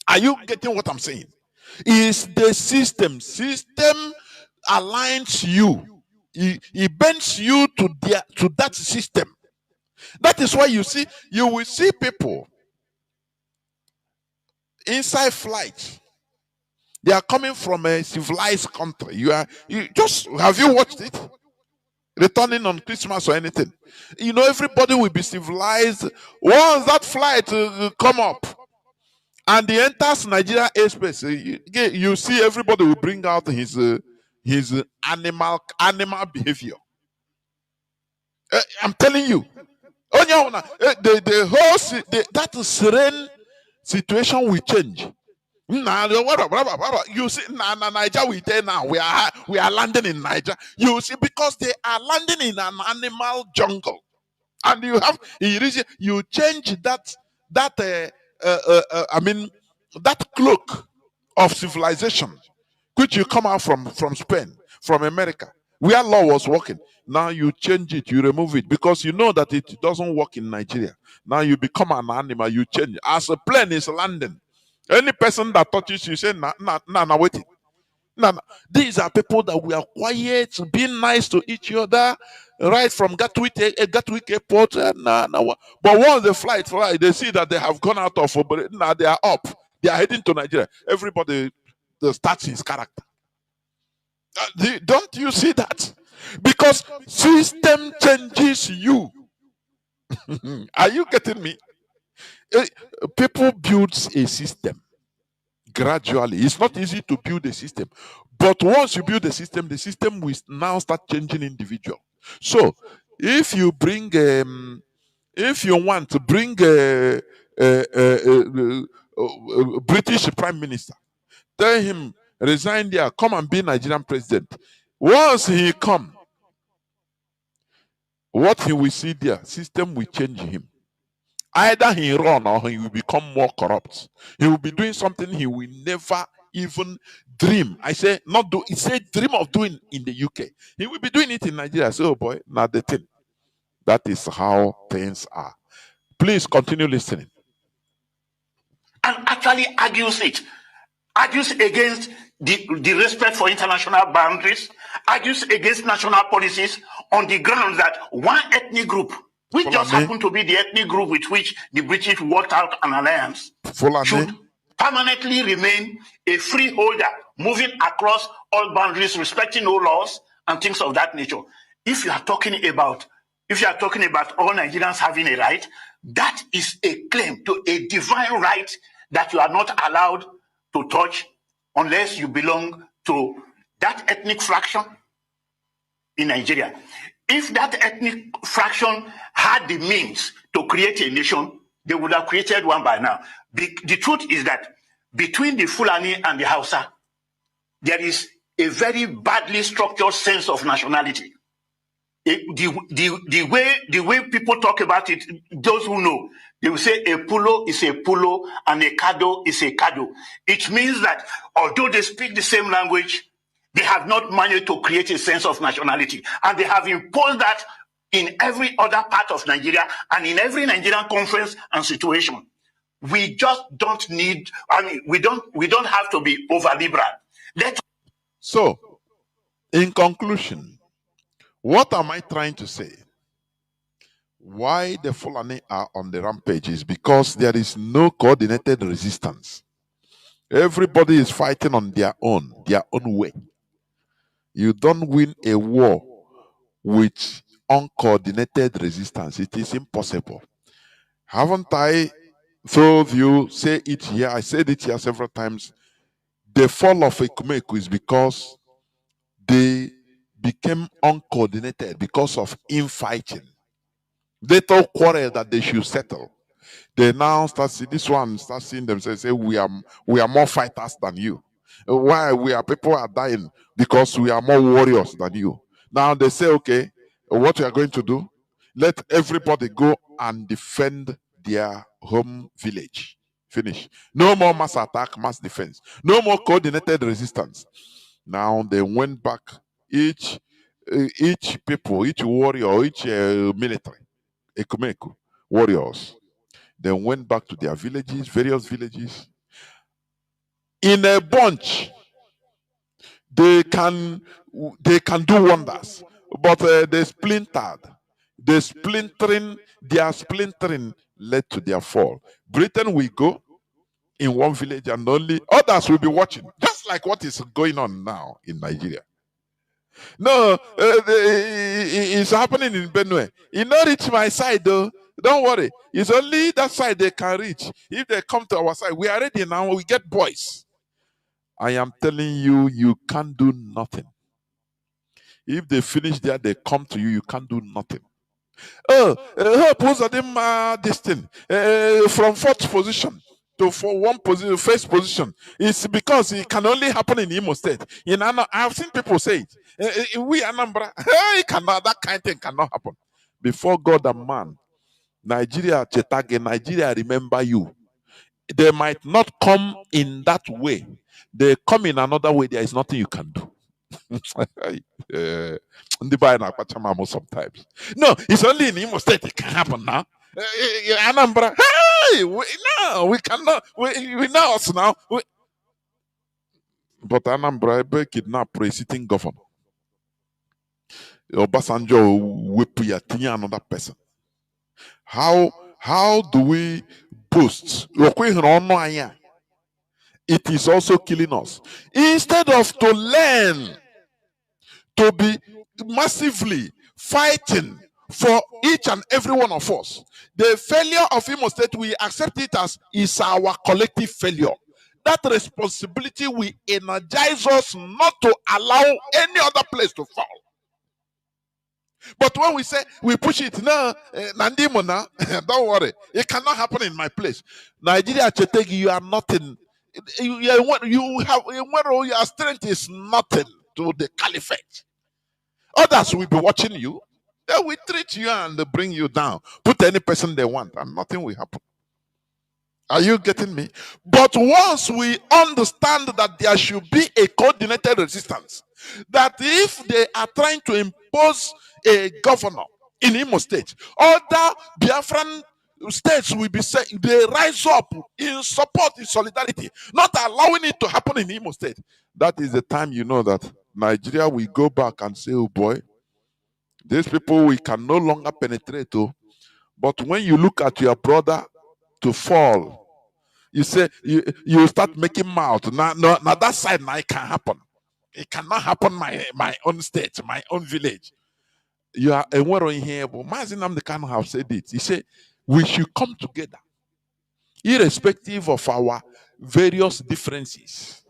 Are you getting what I'm saying? Is the system. System aligns you. He bends you to that system. That is why you will see people inside flight. They are coming from a civilized country. Have you watched it? Returning on Christmas or anything. You know, everybody will be civilized. Once that flight come up and he enters Nigeria airspace, you see everybody will bring out his animal behavior. I'm telling you. The whole that serene situation will change. You see, Niger we there now. We are landing in Niger. You see, because they are landing in an animal jungle, and you change that that cloak of civilization, which you come out from Spain, from America, where law was working. Now you change it, you remove it, because you know that it doesn't work in Nigeria. Now you become an animal. You change as a plane is landing. Any person that touches you, say, nah, waiting. Nah. These are people that we are quiet, being nice to each other, right from Gatwick Airport. But once the flight fly, they see that they have gone out of, now they are up. They are heading to Nigeria. Everybody starts his character. Don't you see that? Because system changes you. Are you getting me? People build a system gradually. It's not easy to build a system, but once you build a system, the system will now start changing individual. So if you bring if you want to bring a British Prime Minister, tell him resign there, come and be Nigerian president. Once he come, what he will see there, system will change him. Either he run or he will become more corrupt. He will be doing something he will never even dream. I say not do. He said dream of doing in the UK. He will be doing it in Nigeria. So, oh boy, not the thing. That is how things are. Please continue listening. And actually argues against the respect for international boundaries, argues against national policies on the grounds that one ethnic group, which just happened to be the ethnic group with which the British worked out an alliance, should permanently remain a freeholder, moving across all boundaries, respecting no laws and things of that nature. If you are talking about all Nigerians having a right, that is a claim to a divine right that you are not allowed to touch unless you belong to that ethnic fraction in Nigeria. If that ethnic fraction had the means to create a nation, they would have created one by now. The truth is that between the Fulani and the Hausa, there is a very badly structured sense of nationality. The way people talk about it, those who know, they will say a pulo is a pulo and a kado is a kado. It means that although they speak the same language, they have not managed to create a sense of nationality, and they have imposed that in every other part of Nigeria and in every Nigerian conference and situation. We just don't need. We don't have to be over liberal. So, in conclusion, what am I trying to say? Why the Fulani are on the rampage is because there is no coordinated resistance. Everybody is fighting on their own way. You don't win a war with uncoordinated resistance. It is impossible. Haven't I told you, say it here, I said it here several times, the fall of Ekumeku is because they became uncoordinated because of infighting. They told quarrel that they should settle. They now start seeing themselves say we are more fighters than you. Why people are dying? Because we are more warriors than you. Now they say, okay, what we are going to do? Let everybody go and defend their home village. Finish. No more mass attack, mass defense. No more coordinated resistance. Now they went back. Each people, each warrior, each military, Ekumeku warriors, they went back to their villages, various villages. In a bunch, they can do wonders, but they splintered. Their splintering led to their fall. Britain will go in one village and only others will be watching, just like what is going on now in Nigeria. No, it's happening in Benue. It not reach my side though. Don't worry. It's only that side they can reach. If they come to our side, we are ready now. We get boys. I am telling you, you can't do nothing. If they finish there, they come to you, you can't do nothing. This thing from fourth position to first position. It's because it can only happen in Imo State. I've seen people say it. We Anambra, that kind of thing cannot happen. Before God and man, Nigeria, remember you. They might not come in that way. They come in another way. There is nothing you can do. Sometimes. No, it's only in Imo State it can happen now. Anambra, we cannot. We know us now. But Anambra kidnapped a sitting governor. Obasanjo whip another person. How do we boast? It is also killing us. Instead of to learn to be massively fighting for each and every one of us, the failure of Imo State, we accept it as is our collective failure. That responsibility will energize us not to allow any other place to fall. But when we say we push it now, Nandimona, don't worry, it cannot happen in my place. Nigeria, Chetegi, you are nothing. Your strength is nothing to the caliphate. Others will be watching you. They will treat you and bring you down. Put any person they want, and nothing will happen. Are you getting me? But once we understand that there should be a coordinated resistance, that if they are trying to impose a governor in Imo State, other Biafran states will be saying they rise up in support, in solidarity, not allowing it to happen in Imo State. That is the time you know that Nigeria will go back and say, oh boy, these people we can no longer penetrate. But when you look at your brother to fall, you say you start making mouth. Now that side now it can happen. It cannot happen my own state, my own village. You are a war in here, but Mazi Nnamdi Kanu have said it. He said we should come together, irrespective of our various differences.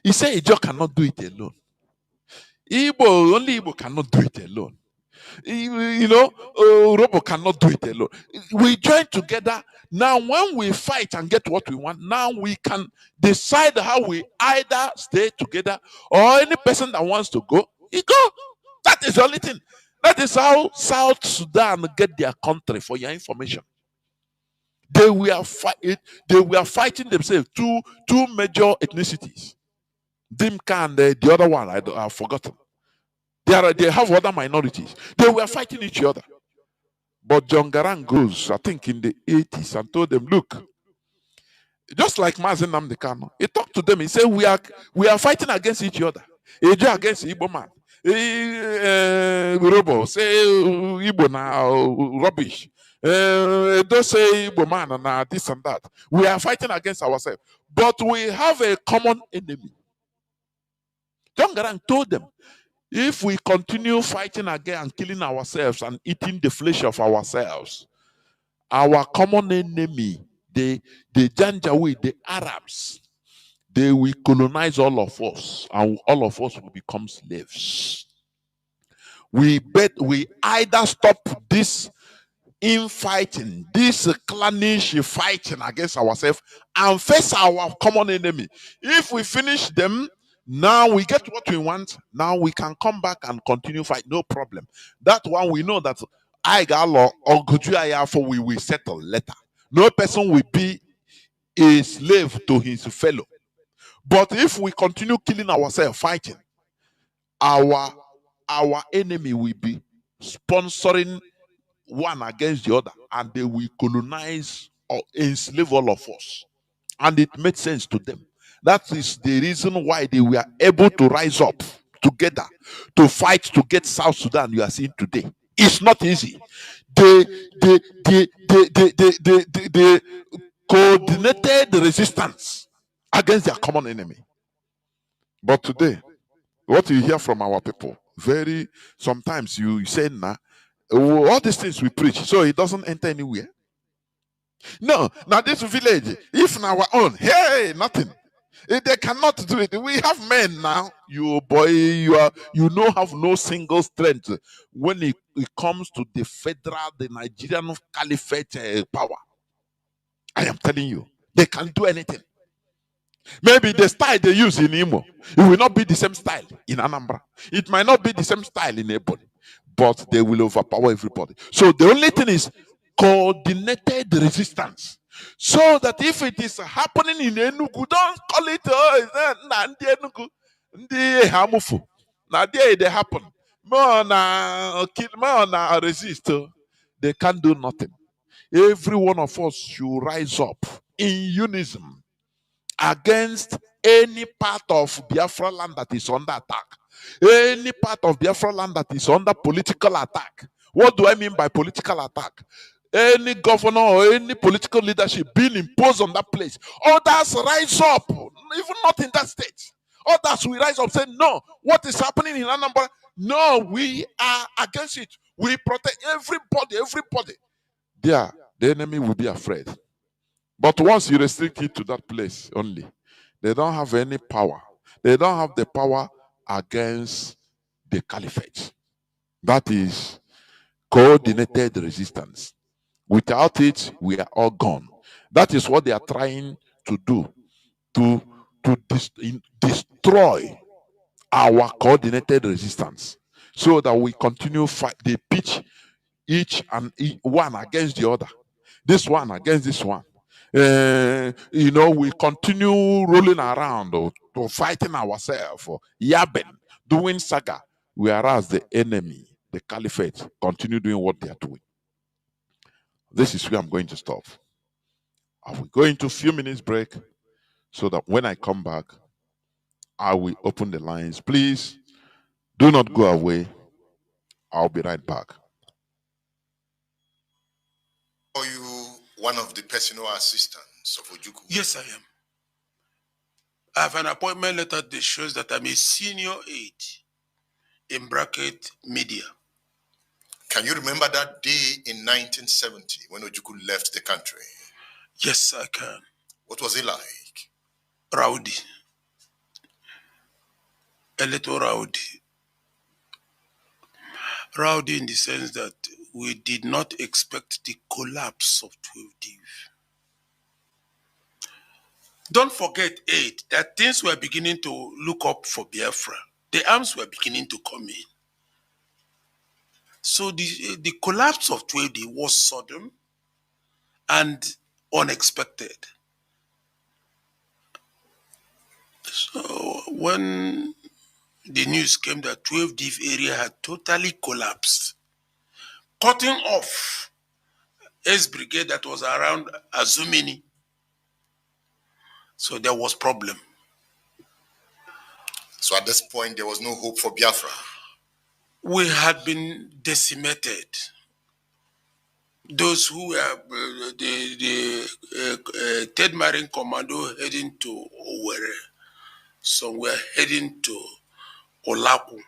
He said Ijo cannot do it alone. Only Igbo cannot do it alone. Robo cannot do it alone. We join together. Now, when we fight and get what we want, now we can decide how we either stay together or any person that wants to go, he go. That is the only thing. That is how South Sudan get their country, for your information. They were fighting themselves, two major ethnicities. Dimka and the other one, I've forgotten. They have other minorities. They were fighting each other. But John Garang goes, I think in the 80s, and told them, look, just like Mazi Nnamdi Kanu, he talked to them, he said, we are fighting against each other. Ejo against Igbo man. Robo, say Igbo now rubbish. Don't say Igbo man now this and that. We are fighting against ourselves. But we have a common enemy. John Garang told them, if we continue fighting again and killing ourselves and eating the flesh of ourselves, our common enemy, the Janjaweed, the Arabs, they will colonize all of us, and all of us will become slaves. We either stop this infighting, this clannish fighting against ourselves, and face our common enemy. If we finish them, now we get what we want. Now we can come back and continue fight. No problem. That one we know that I got law or we will settle later. No person will be a slave to his fellow. But if we continue killing ourselves, fighting, our enemy will be sponsoring one against the other, and they will colonize or enslave all of us. And it made sense to them. That is the reason why they were able to rise up together to fight to get South Sudan you are seeing today. It's not easy. They coordinated resistance against their common enemy. But today, what you hear from our people, sometimes you say, nah, all these things we preach, so it doesn't enter anywhere. No, now this village, if in our own, hey, nothing. They cannot do it. We have men now. You boy, you have no single strength when it comes to the Nigerian caliphate power. I am telling you, they can do anything. Maybe the style they use in Imo, it will not be the same style in Anambra. It might not be the same style in Ebonyi, but they will overpower everybody. So the only thing is coordinated resistance. So that if it is happening in Enugu, don't call it Nnamdi Enugu, Ndi Hamufu. Now there they happen. More na resist. They can't do nothing. Every one of us should rise up in unison against any part of Biafra land that is under attack. Any part of Biafra land that is under political attack. What do I mean by political attack? Any governor or any political leadership being imposed on that place. Others rise up, even not in that state. Others will rise up saying, no, what is happening in Anambra? No, we are against it. We protect everybody. There, the enemy will be afraid. But once you restrict it to that place only, they don't have any power. They don't have the power against the caliphate. That is coordinated resistance. Without it, we are all gone. That is what they are trying to do, to destroy our coordinated resistance, so that we continue fight. They pitch each one against the other. This one against this one. We continue rolling around or fighting ourselves or yabbing, doing saga, whereas the enemy, the caliphate, continue doing what they are doing. This is where I'm going to stop. I will go into a few minutes break so that when I come back, I will open the lines. Please do not go away. I'll be right back. Are you one of the personal assistants Chieftains of Ojukwu? Yes, I am. I have an appointment letter that shows that I'm a senior aide, in bracket media. Can you remember that day in 1970 when Ojukwu left the country? Yes, I can. What was it like? Rowdy. A little rowdy. Rowdy in the sense that we did not expect the collapse of 12 Div. Don't forget, 8, that things were beginning to look up for Biafra. The arms were beginning to come in. So the collapse of 12 Div was sudden and unexpected. So when the news came that 12 Div area had totally collapsed, cutting off S Brigade that was around Azumini, so there was problem. So at this point, there was no hope for Biafra. We had been decimated. Those who were the 3rd Marine Commando heading to Owerri, some were heading to Olaku,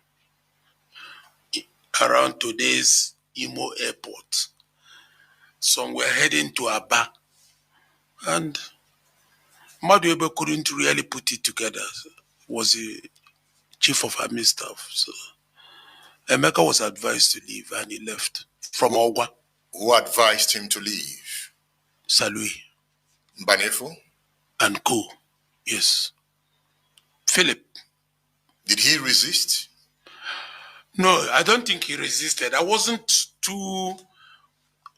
around today's Imo Airport. Some were heading to Aba. And Maduebe couldn't really put it together. Was the chief of army staff. So Emeka was advised to leave and he left from Ogwa. Who advised him to leave? Salui. Banefo? And Co. Yes. Philip. Did he resist? No, I don't think he resisted. I wasn't too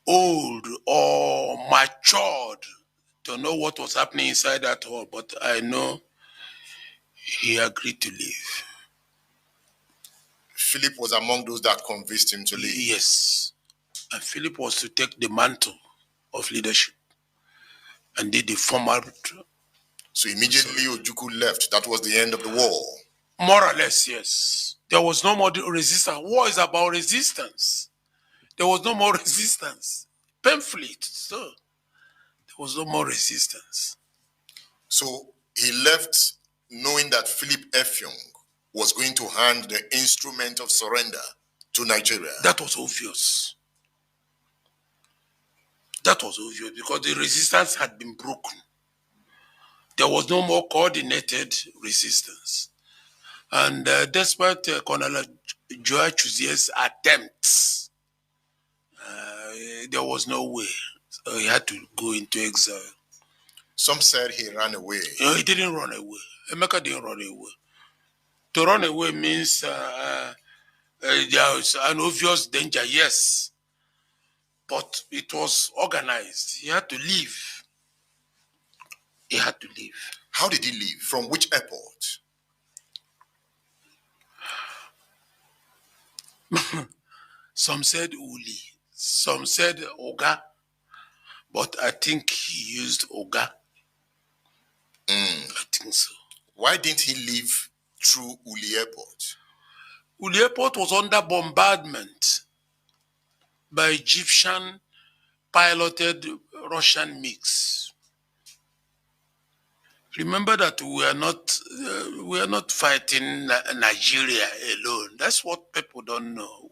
old or matured to know what was happening inside that hall, but I know he agreed to leave. Philip was among those that convinced him to leave? Yes. And Philip was to take the mantle of leadership and did the formal. So immediately Ojukwu left. That was the end of the war? More or less, yes. There was no more resistance. War is about resistance. There was no more resistance. Pamphlet, so there was no more resistance. So he left knowing that Philip Effiong was going to hand the instrument of surrender to Nigeria. That was obvious. That was obvious because the resistance had been broken. There was no more coordinated resistance. And despite Colonel Joa Chuzie's attempts, there was no way. So he had to go into exile. Some said he ran away. No, he didn't run away. Emeka didn't run away. To run away means there is an obvious danger, yes. But it was organized. He had to leave. He had to leave. How did he leave? From which airport? Some said Uli. Some said Oga. But I think he used Oga. I think so. Why didn't he leave through Uli Airport? Uli Airport was under bombardment by Egyptian piloted Russian MiGs. Remember that we are not fighting Nigeria alone. That's what people don't know.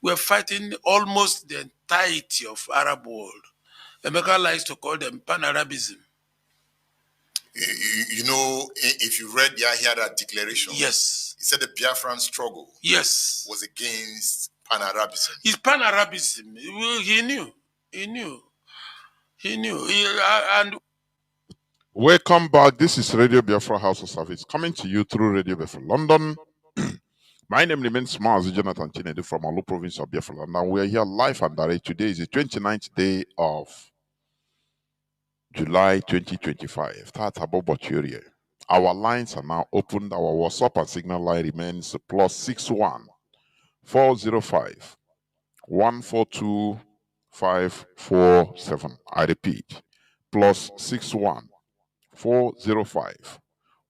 We're fighting almost the entirety of Arab world. Emeka likes to call them Pan-Arabism. You know, if you read Yahya declaration, yes, he said the Biafran struggle, yes, was against Pan-Arabism. It's Pan-Arabism. He knew. And welcome back. This is Radio Biafra House of Service coming to you through Radio Biafra London. My name remains Mazi Jonathan Chindu from Olu province of Biafra London. We are here live and direct. Today is the 29th day of July 2025. Our lines are now opened. Our WhatsApp and Signal line remains +61 405 142 547. I repeat, +61 405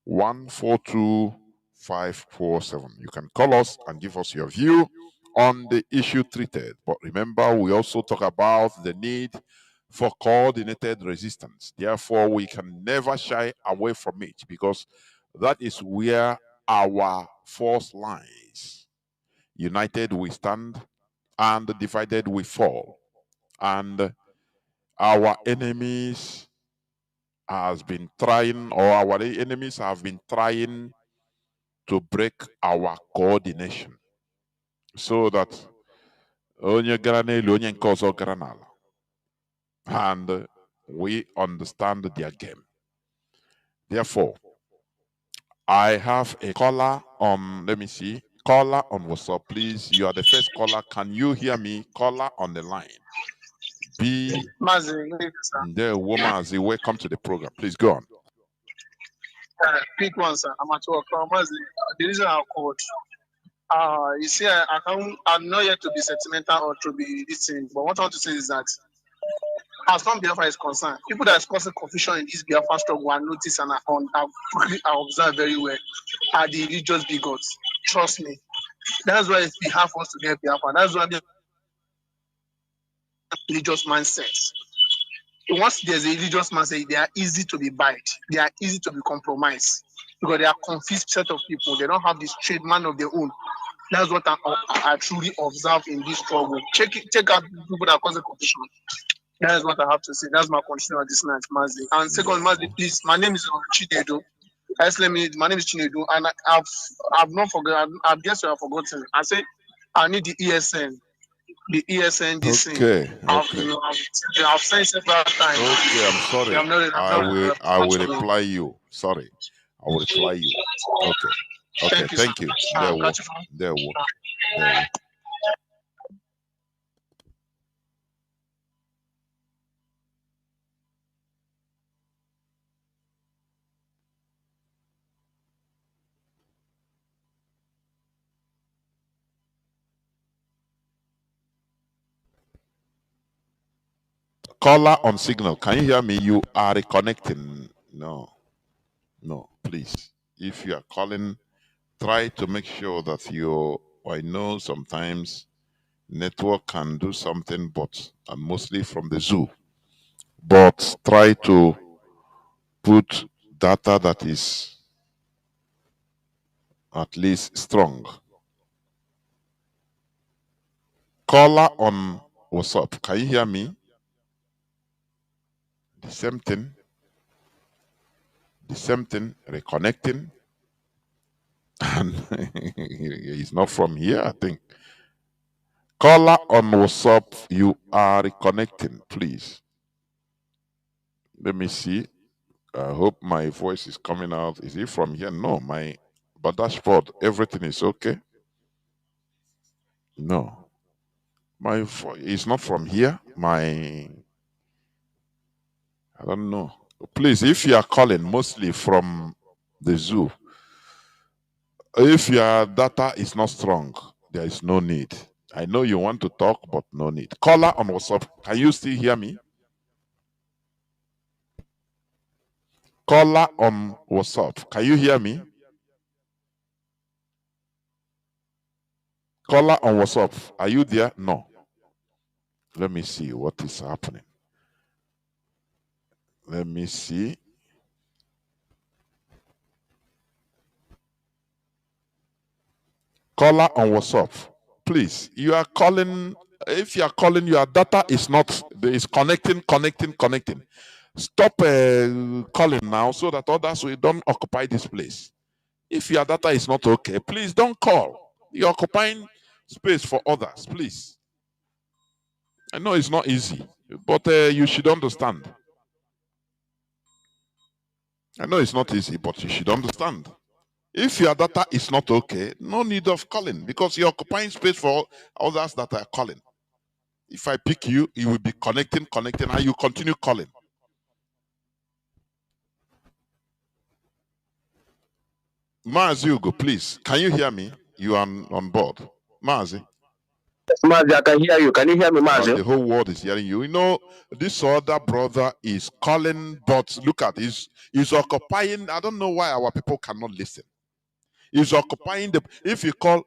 142 547. You can call us and give us your view on the issue treated. But remember, we also talk about the need for coordinated resistance. Therefore, we can never shy away from it because that is where our force lies. United we stand, and divided we fall. And our enemies has been trying, or our enemies have been trying to break our coordination so that onye gara n'elu, onye nke ọzọ gara n'ala. And we understand their game. Therefore, I have a caller on, let me see, caller on WhatsApp, please. You are the first caller. Can you hear me? Caller on the line. Mazi, the Mazi, welcome to the program. Please go on. Quick one, sir. I'm at work. Mazi, the reason I called, you see, I'm not yet to be sentimental or to be this thing, but what I want to say is that as far as Biafra is concerned, people that are causing confusion in this Biafra struggle I notice and I observe very well are the religious bigots. Trust me. That's why it's behalf of us to get Biafra. That's why the religious mindset. Once there's a religious mindset, they are easy to be buyed. They are easy to be compromised because they are confused set of people. They don't have this trade man of their own. That's what I truly observe in this struggle. Check out people that cause a confusion. That is what I have to say. That's my contribution on this night, Mazi. And second, Mazi, please, my name is Chindu. My name is Chindu, and I've not forgotten. I guess you have forgotten. I said I need the ESN. The ESN, this okay. I've sent several times. Okay, I'm sorry. I will reply you. Sorry. I will reply you. Okay. Thank you. There will. Caller on signal. Can you hear me? You are reconnecting. No, please. If you are calling, try to make sure that I know sometimes network can do something, but I'm mostly from the zoo. But try to put data that is at least strong. Caller on WhatsApp. Can you hear me? The same thing, reconnecting, and he's not from here, I think. Caller on WhatsApp, you are reconnecting, please. Let me see. I hope my voice is coming out. Is it from here? No, but dashboard, everything is okay. No, my voice is not from here. I don't know. Please, if you are calling mostly from the zoo, if your data is not strong, there is no need. I know you want to talk, but no need. Caller on WhatsApp, can you still hear me? Caller on WhatsApp, can you hear me? Caller on WhatsApp, are you there? No. Let me see what is happening. Let me see. Caller on WhatsApp, please. You are calling. If you are calling, your data is not. Is connecting. Stop calling now, so that others will don't occupy this place. If your data is not okay, please don't call. You're occupying space for others, please. I know it's not easy, but you should understand. I know it's not easy, but you should understand. If your data is not okay, no need of calling because you're occupying space for others that are calling. If I pick you, you will be connecting, and you continue calling. Mazi, go, please. Can you hear me? You are on board. Mazi. Mazi, I can hear you. Can you hear me, Mazi? The whole world is hearing you. You know, this other brother is calling, but look at this. He's occupying. I don't know why our people cannot listen. He's occupying if you call,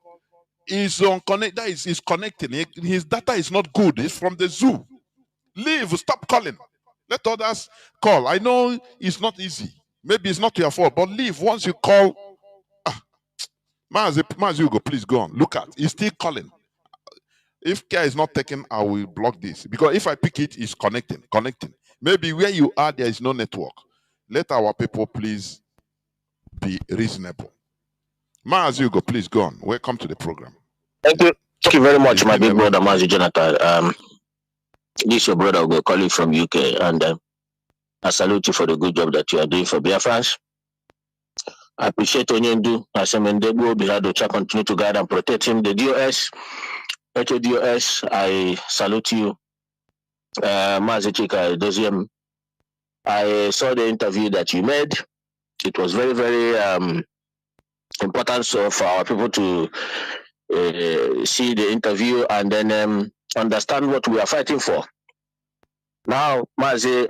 he's on connect. That is connecting. His data is not good. It's from the zoo. Leave. Stop calling. Let others call. I know it's not easy. Maybe it's not your fault, but leave. Once you call, Mazi, you go. Please go on. Look at. He's still calling. If care is not taken, I will block this because if I pick it, it's connecting. Maybe where you are, there is no network. Let our people please be reasonable. Mazi, you go. Please go on. Welcome to the program. Thank you. Thank you very much, my big brother, Mazi Jonathan. This is your brother, we're calling from UK, and I salute you for the good job that you are doing for Biafrans. I appreciate Onyendu. Asemendego, Bihado, continue to guide and protect him. The DOS, HODOS, I salute you. Mazi Chika Doziem. I saw the interview that you made. It was very, very important for our people to see the interview and then understand what we are fighting for. Now, Mazi,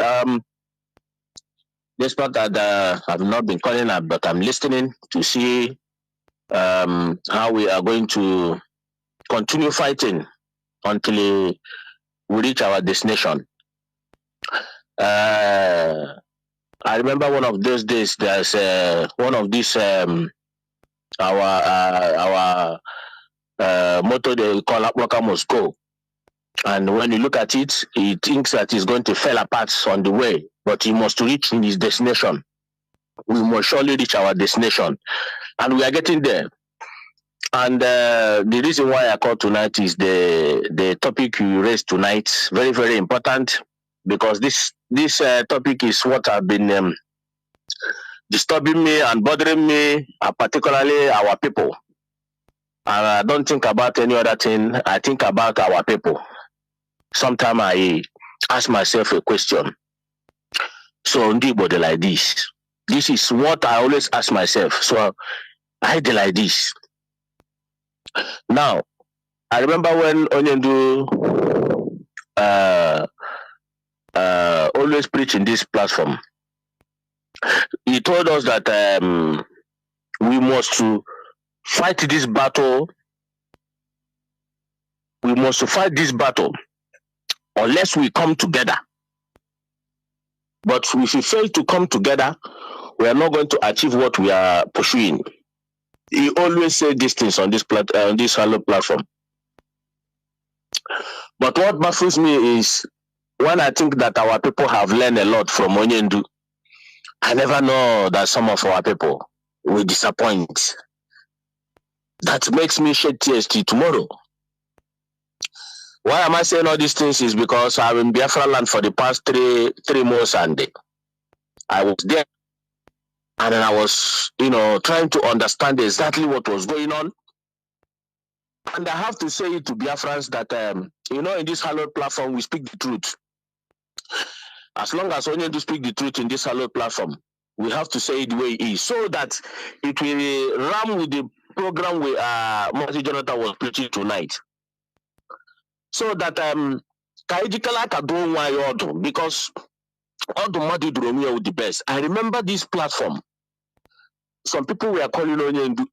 this part that I've not been calling up, but I'm listening to see how we are going to continue fighting until we reach our destination. I remember one of those days. There's one of these our motto they call up worker must go, and when you look at it, he thinks that he's going to fall apart on the way, but he must reach his destination. We must surely reach our destination, and we are getting there. And the reason why I called tonight is the topic you raised tonight, very, very important, because this topic is what have been disturbing me and bothering me, particularly our people. And I don't think about any other thing. I think about our people. Sometimes I ask myself a question. So, nobody like this. This is what I always ask myself. So, I did like this. Now, I remember when Onyendu always preach in this platform. He told us that we must to fight this battle. We must fight this battle unless we come together. But if we fail to come together, we are not going to achieve what we are pursuing. He always said these things on this hollow platform. But what baffles me is when I think that our people have learned a lot from Onyendu, I never know that some of our people will disappoint. That makes me shed tears till tomorrow. Why am I saying all these things is because I'm in Biafra land for the past three months and I was there and then I was, trying to understand exactly what was going on. And I have to say it to Biafrans that, in this hallowed platform, we speak the truth. As long as Onyendu speak the truth in this hallowed platform, we have to say it the way it is, so that it will ram with the program where Mazi Jonathan was preaching tonight. So that because all the Madi Dromia with the best. I remember this platform. Some people were calling Onyendu.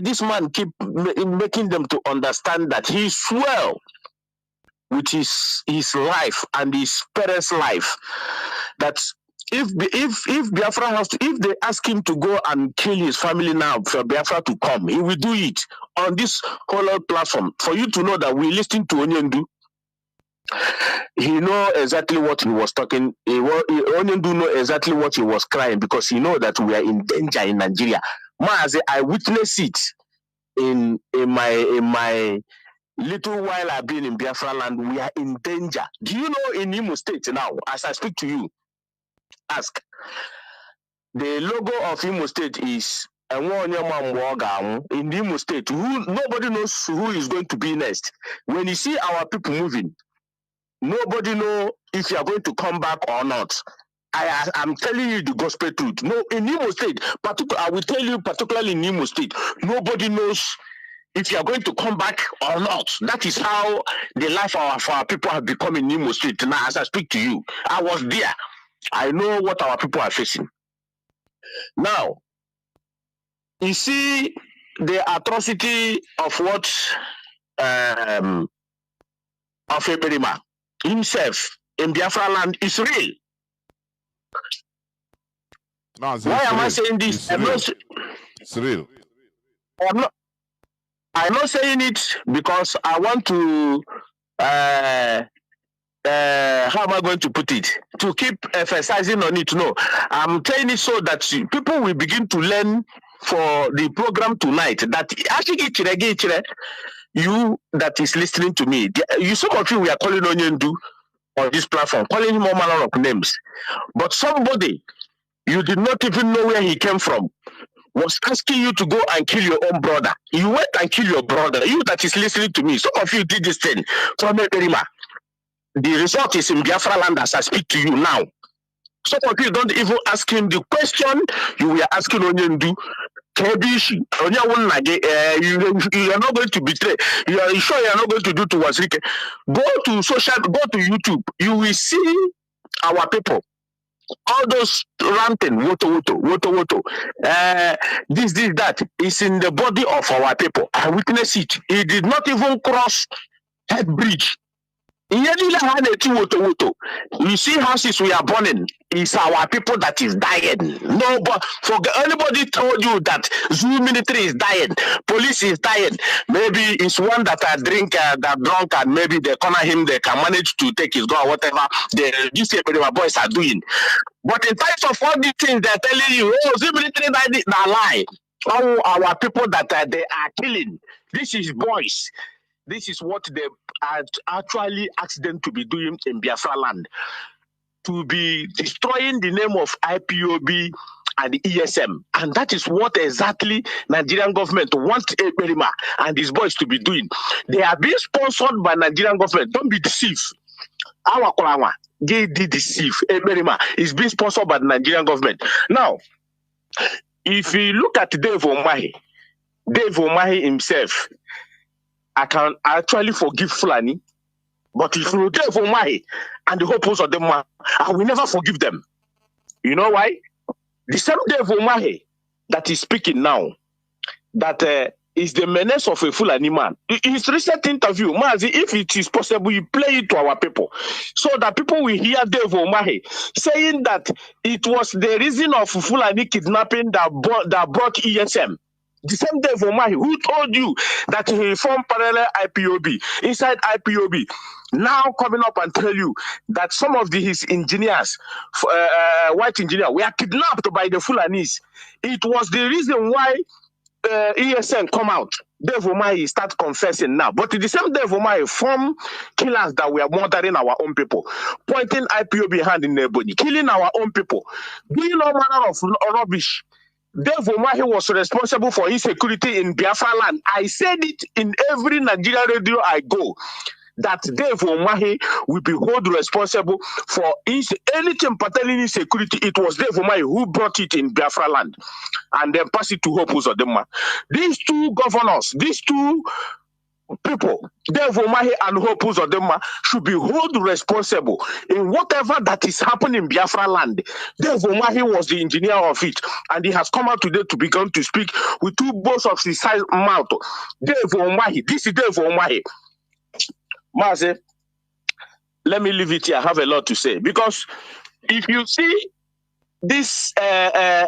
This man keep making them to understand that he swore with his life and his parents' life that if Biafra has to, if they ask him to go and kill his family now for Biafra to come, he will do it on this whole platform. For you to know that we listen to Onyendu, he know exactly what he was talking. Onyendu know exactly what he was crying because he know that we are in danger in Nigeria. Mazi, I witnessed it in my little while I've been in Biafra land. We are in danger. Do you know in Imo State now, as I speak to you? Ask. The logo of Imo State is in Imo State. Nobody knows who is going to be next. When you see our people moving, nobody knows if you are going to come back or not. I'm telling you the gospel truth. No, in Imo State, I will tell you particularly in Imo State, nobody knows if you are going to come back or not. That is how the life of our people have become in Imo State. Now, as I speak to you, I was there. I know what our people are facing. Now, you see, the atrocity of what of Eberima himself in Biafra land is real. No, Why am I saying this? It's real. I'm not saying it because I want to how am I going to put it? To keep emphasizing on it. No, I'm saying it so that people will begin to learn for the program tonight. That actually, you that is listening to me, you some of you we are calling Onyendu on this platform, calling him all manner of names. But somebody you did not even know where he came from was asking you to go and kill your own brother. You went and kill your brother. You that is listening to me, some of you did this thing from Eberima. The result is in Biafra land as I speak to you now. Some of you don't even ask him the question you were asking Onyendu. You are not going to betray. You are sure you are not going to do to Wazirike. Go to YouTube. You will see our people. All those ranting, woto. This, that is in the body of our people. I witness it. He did not even cross head bridge. You see houses we are burning. It's our people that is dying. No, but for anybody told you that Zoo military is dying, police is dying. Maybe it's one that drunk and maybe they corner him, they can manage to take his gun or whatever the boys are doing. But in terms of all these things they're telling you, oh, Zoo military died, they lie. All our people that they are killing. This is boys. This is what they actually asked them to be doing in Biafra land. To be destroying the name of IPOB and the ESM. And that is what exactly Nigerian government wants Eberima and his boys to be doing. They are being sponsored by Nigerian government. Don't be deceived. Our Kolama, they did deceive. Eberima is being sponsored by the Nigerian government. Now, if you look at Dave Omahi himself, I can actually forgive Fulani, but if you Dave Omahi and the whole post of them, I will never forgive them. You know why? The same Dave Omahi that is speaking now, that is the menace of a Fulani man. His recent interview, Mazi, if it is possible, you play it to our people, so that people will hear Dave Omahi saying that it was the reason of Fulani kidnapping that brought ESM. The same Dave Omahi who told you that he formed parallel IPOB, inside IPOB, now coming up and tell you that some of his engineers, white engineers, were kidnapped by the Fulanis. It was the reason why ESN come out. Dave Omahi start confessing now. But the same Dave Omahi form killers that we are murdering our own people, pointing IPOB hand in their body, killing our own people, doing all manner of rubbish. Dave Omahi was responsible for insecurity in Biafra land. I said it in every Nigerian radio I go, that Dave Omahi will be held responsible for anything pertaining to insecurity. It was Dave Omahi who brought it in Biafra land and then pass it to Hope Uzodinma. These two governors, these two people, Dave Omahi and Hope Uzodinma, should be held responsible in whatever that is happening in Biafra land. Dave Omahi was the engineer of it, and he has come out today to begin to speak with two balls of his mouth. Dave Omahi, this is Dave Omahi. Mazi, let me leave it here. I have a lot to say, because if you see this,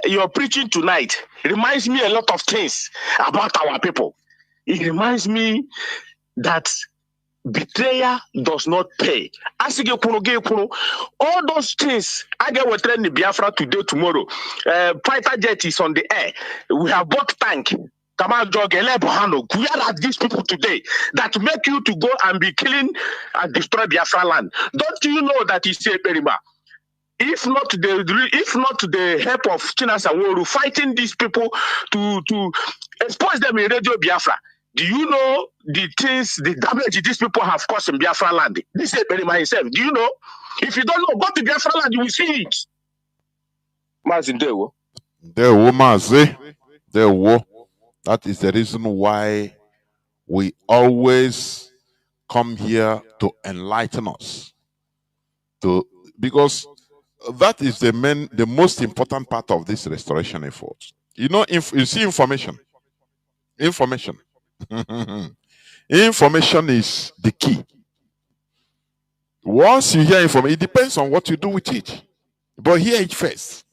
you're preaching tonight, it reminds me a lot of things about our people. It reminds me that betrayal does not pay. All those things, I get what trend in Biafra today, tomorrow. Fighter jet is on the air. We have bought tank. Come on, jog, where are these people today that make you to go and be killing and destroy Biafra land? Don't you know that it's a Perima? If not the help of Chinas and Woru fighting these people to expose them in Radio Biafra, do you know the things, the damage these people have caused in Biafra land? This is Perima himself. Do you know? If you don't know, go to Biafra land, you will see it. Mazi, Mazi. That is the reason why we always come here to enlighten us. Because that is the most important part of this restoration effort. You know, if you see information, Information. Information is the key. Once you hear information, it depends on what you do with it. But hear it first.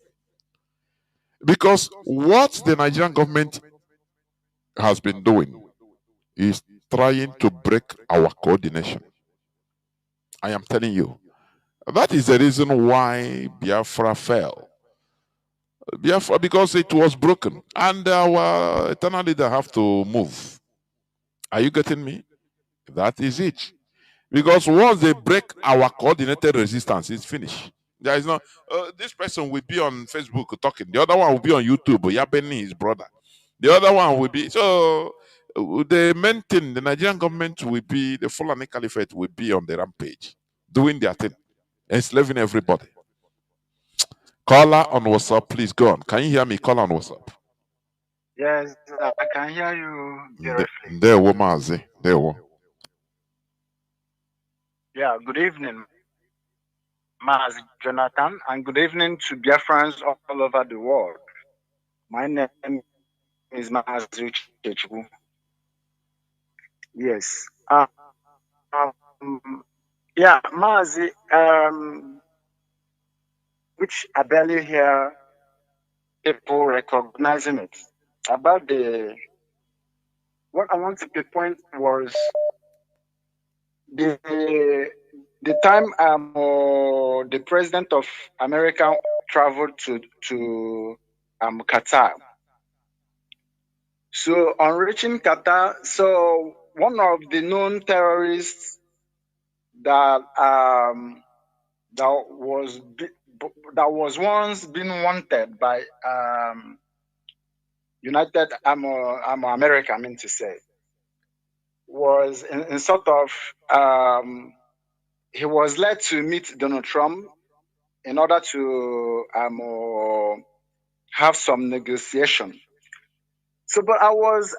Because what the Nigerian government has been doing is trying to break our coordination. I am telling you. That is the reason why Biafra fell. Biafra, because it was broken. And our eternal leader have to move. Are you getting me? That is it. Because once they break our coordinated resistance, it's finished. There is no, this person will be on Facebook talking. The other one will be on YouTube. Yabening his brother. The other one will be, so the main thing, the Nigerian government will be, the Fulani Caliphate will be on the rampage, doing their thing, enslaving everybody. Caller on WhatsApp, please go on. Can you hear me? Call on WhatsApp. Yes, I can hear you directly. There, Mazi. There, yeah, good evening, Mazi Jonathan, and good evening to Biafrans all over the world. My name is Mazi Chechbu. Yes. Yeah, Mazi, which I barely hear people recognizing it. About what I want to pinpoint was the time the president of America traveled to Qatar. So on reaching Qatar, so one of the known terrorists that was once been wanted by United America, I mean to say, was in sort of he was led to meet Donald Trump in order to have some negotiation. So, but I was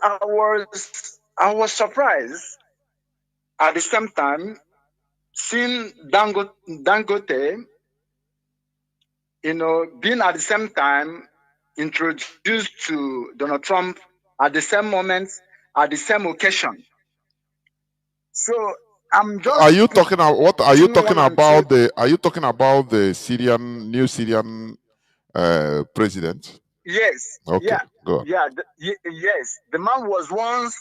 surprised at the same time seeing Dangote, being at the same time introduced to Donald Trump at the same moment, at the same occasion. So I'm just. Are you talking about what? Are you talking about the? Are you talking about the new Syrian president? Yes. Okay. Yeah. Go on. Yeah. Yes. The man was once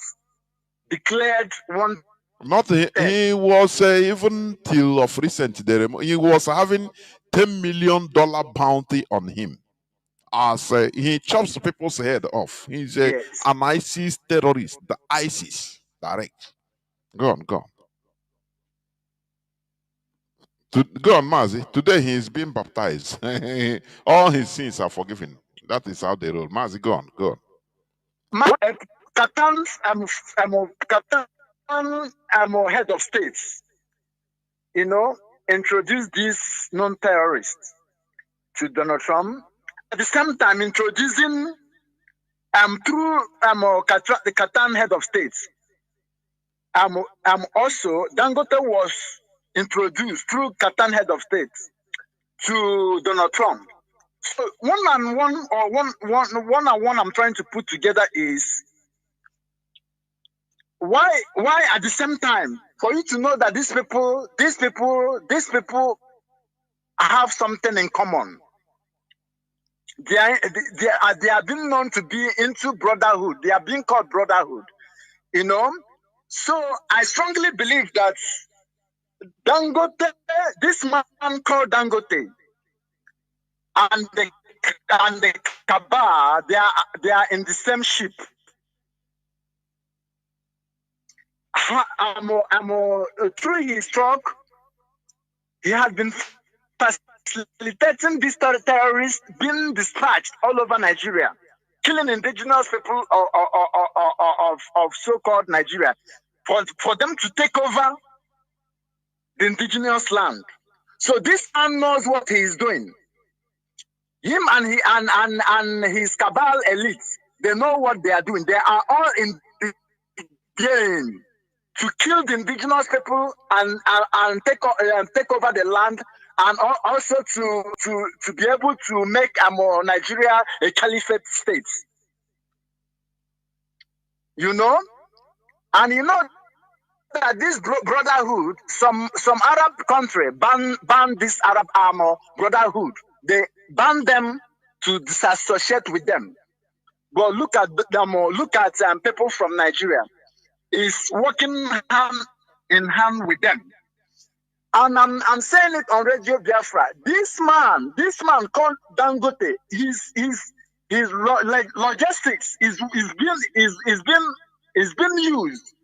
declared one. Not he was even till of recent. He was having $10 million bounty on him. As he chops people's head off. He's an ISIS terrorist. The ISIS direct. Go on. Go on, Mazi. Today he is being baptized. All his sins are forgiven. That is how they roll. Mazi, go on. Qatar's head of states, introduced these non-terrorists to Donald Trump. At the same time, introducing through the Qatar head of states. Also, Dangote was introduced through Qatar head of states to Donald Trump. So one on one I'm trying to put together is why at the same time, for you to know that these people have something in common. They are being known to be into brotherhood. They are being called brotherhood. So I strongly believe that Dangote, this man called Dangote, and the Kaaba, they are in the same ship. Through his talk, he had been facilitating these terrorists being dispatched all over Nigeria, killing indigenous people of so-called Nigeria, for them to take over the indigenous land. So this man knows what he is doing. Him and his cabal elite, they know what they are doing. They are all in the game to kill the indigenous people and take over the land, and also to be able to make Nigeria a caliphate state. you know, and you know that this brotherhood, some Arab country ban this Arab armor brotherhood. They ban them to disassociate with them. But look at them, look at people from Nigeria is working hand in hand with them. And I'm saying it on Radio Biafra. This man called Dangote, his logistics is being used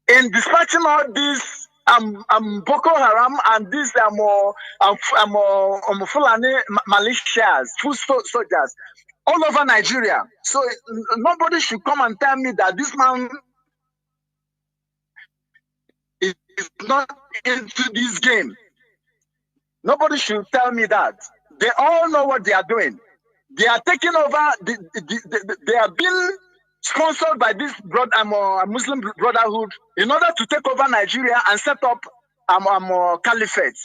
in dispatching all these Boko Haram and these Fulani militias, foot soldiers all over Nigeria. So nobody should come and tell me that this man is not into this game. Nobody should tell me that. They all know what they are doing. They are taking over. They are being sponsored by this Muslim Brotherhood in order to take over Nigeria and set up a caliphate,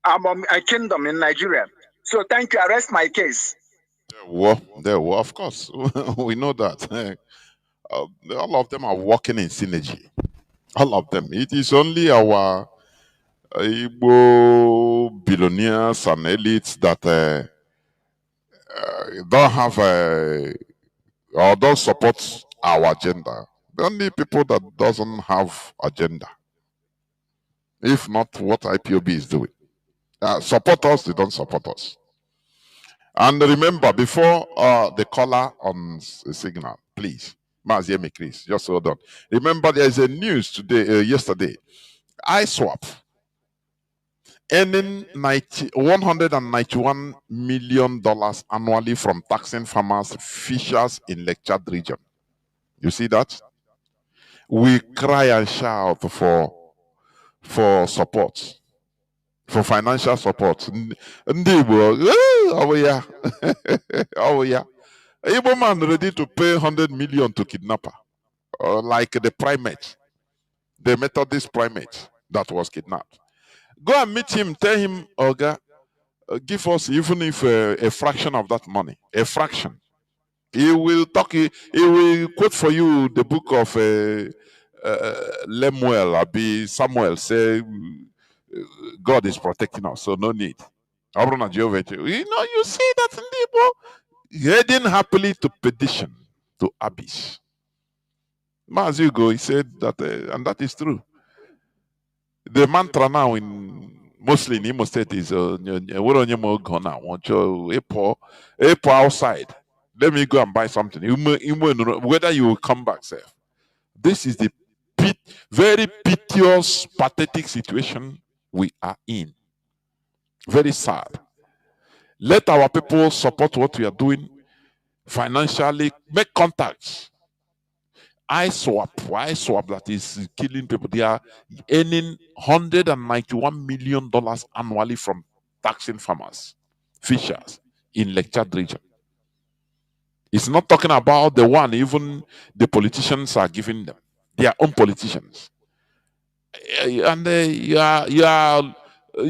a kingdom in Nigeria. So thank you. I rest my case. There were, of course. We know that. All of them are working in synergy. All of them. It is only our Igbo billionaires and elites that don't have or don't support our agenda. The only people that doesn't have agenda. If not what IPOB is doing. Support us, they don't support us. And remember, before the caller on signal, please, Mazi Chris, just hold on. Remember, there is a news today, yesterday. ISWAP earning $191 million annually from taxing farmers, fishers in Lake Chad region. You see that? We cry and shout for support, for financial support. Oh yeah, oh yeah. Igbo man ready to pay 100 million to kidnapper, like the primate, the Methodist primate that was kidnapped. Go and meet him, tell him, Oga, give us even if a fraction of that money, a fraction. He will talk. He will quote for you the book of Lemuel, Abi Samuel. Say, God is protecting us, so no need. You know, you see that in people heading happily to perdition, to abyss. As you go, he said that, and that is true. The mantra now mostly in Imo State is outside. Let me go and buy something. Whether you will come back safe. This is the very piteous, pathetic situation we are in. Very sad. Let our people support what we are doing financially. Make contacts. ISWAP that is killing people. They are earning $191 million annually from taxing farmers, fishers in Lake Chad region. It's not talking about the one even the politicians are giving them, their own politicians. And you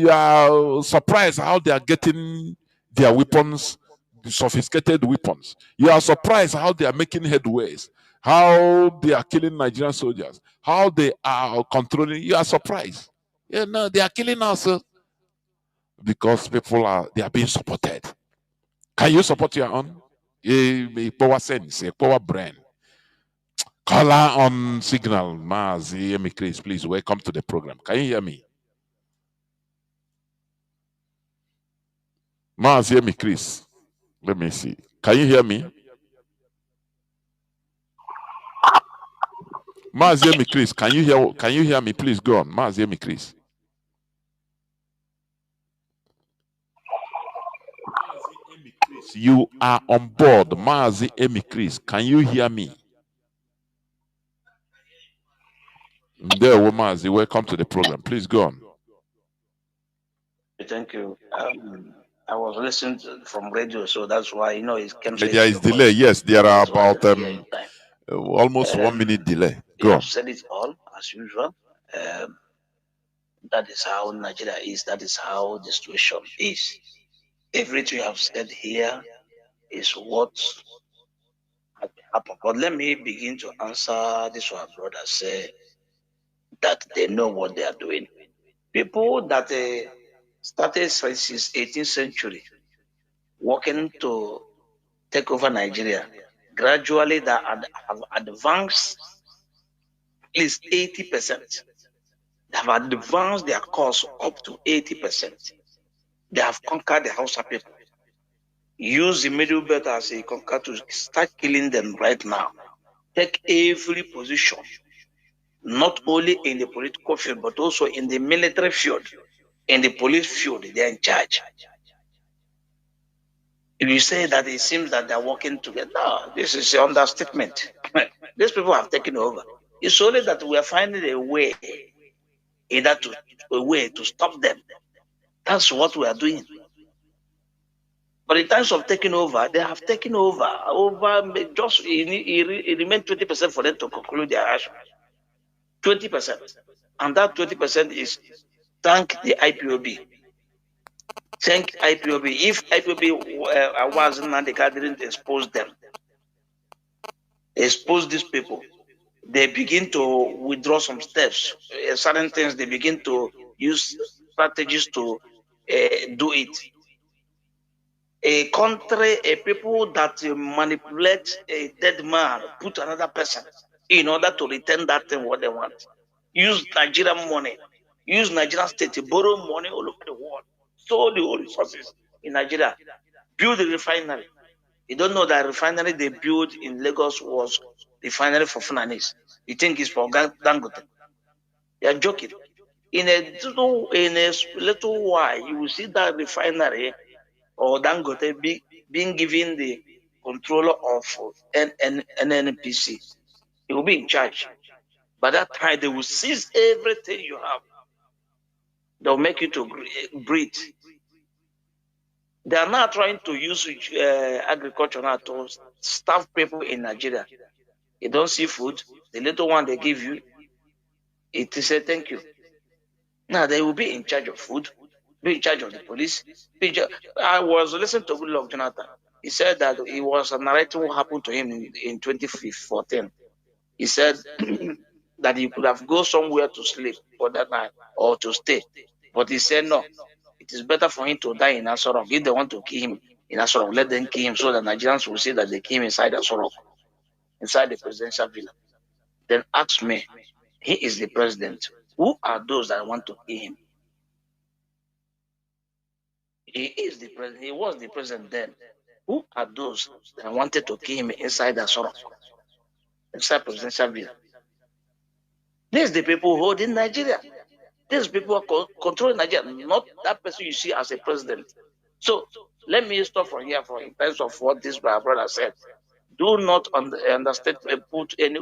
are surprised how they are getting their weapons, sophisticated weapons. You are surprised how they are making headways, how they are killing Nigerian soldiers, how they are controlling. You are surprised. You know, they are killing us because they are being supported. Can you support your own? A power sense, a power brain. Caller on signal, Mazi Chris, please welcome to the program. Can you hear me? Mazi Chris, let me see. Can you hear me? Mazi Chris, can you hear me? Please go on. Mazi Chris. You are on board. Mazi Chris, can you hear me? There, Mazi, welcome to the program. Please go on. Thank you. I was listening from radio, so that's why it came. There is delay. Yes, there are about almost 1 minute delay. Go on. You said it all as usual. That is how Nigeria is. That is how the situation is. Everything you have said here is what has happened. But let me begin to answer this one, brother. Say that they know what they are doing. People that started since 18th century working to take over Nigeria, gradually that have advanced at least 80%. They have advanced their course up to 80%. They have conquered the Hausa people. Use the Middle Belt as a conquer to start killing them right now. Take every position, not only in the political field, but also in the military field, in the police field. They're in charge. If you say that it seems that they're working together, no, this is an understatement. These people have taken over. It's only that we are finding a way, to stop them. That's what we are doing. But in terms of taking over, they have taken over just it remains 20% for them to conclude their action. 20%. And that 20% is thank the IPOB. Thank IPOB. If IPOB was Nnamdi didn't expose them, expose these people, they begin to withdraw some steps. Certain things, they begin to use strategies to do it. A country, a people that manipulate a dead man, put another person in order to return that thing what they want. Use Nigerian money, use Nigerian state to borrow money all over the world, store the oil resources in Nigeria, build a refinery. You don't know that refinery they built in Lagos was refinery for Funanis. You think it's for Dangote? You're joking. In a little while, you will see that refinery or Dangote being given the controller of NNPC. He will be in charge. By that time, they will seize everything you have. They'll make you to breathe. They are now trying to use agriculture now to starve people in Nigeria. You don't see food. The little one they give you, it is a thank you. Now they will be in charge of food, be in charge of the police. I was listening to Goodluck Jonathan. He said that he was narrating what happened to him in 2014. He said that he could have gone somewhere to sleep for that night or to stay. But he said no. It is better for him to die in Asorok. If they want to kill him in Asorok, let them kill him so that Nigerians will see that they kill him inside Asorok, inside the presidential villa. Then ask me, he is the president. Who are those that want to kill him? He is the president. He was the president then. Who are those that wanted to kill him inside Asorok, inside presidential villa? These are the people holding Nigeria. These people are controlling Nigeria, not that person you see as a president. So let me stop from here in terms of what this brother said. Do not understand,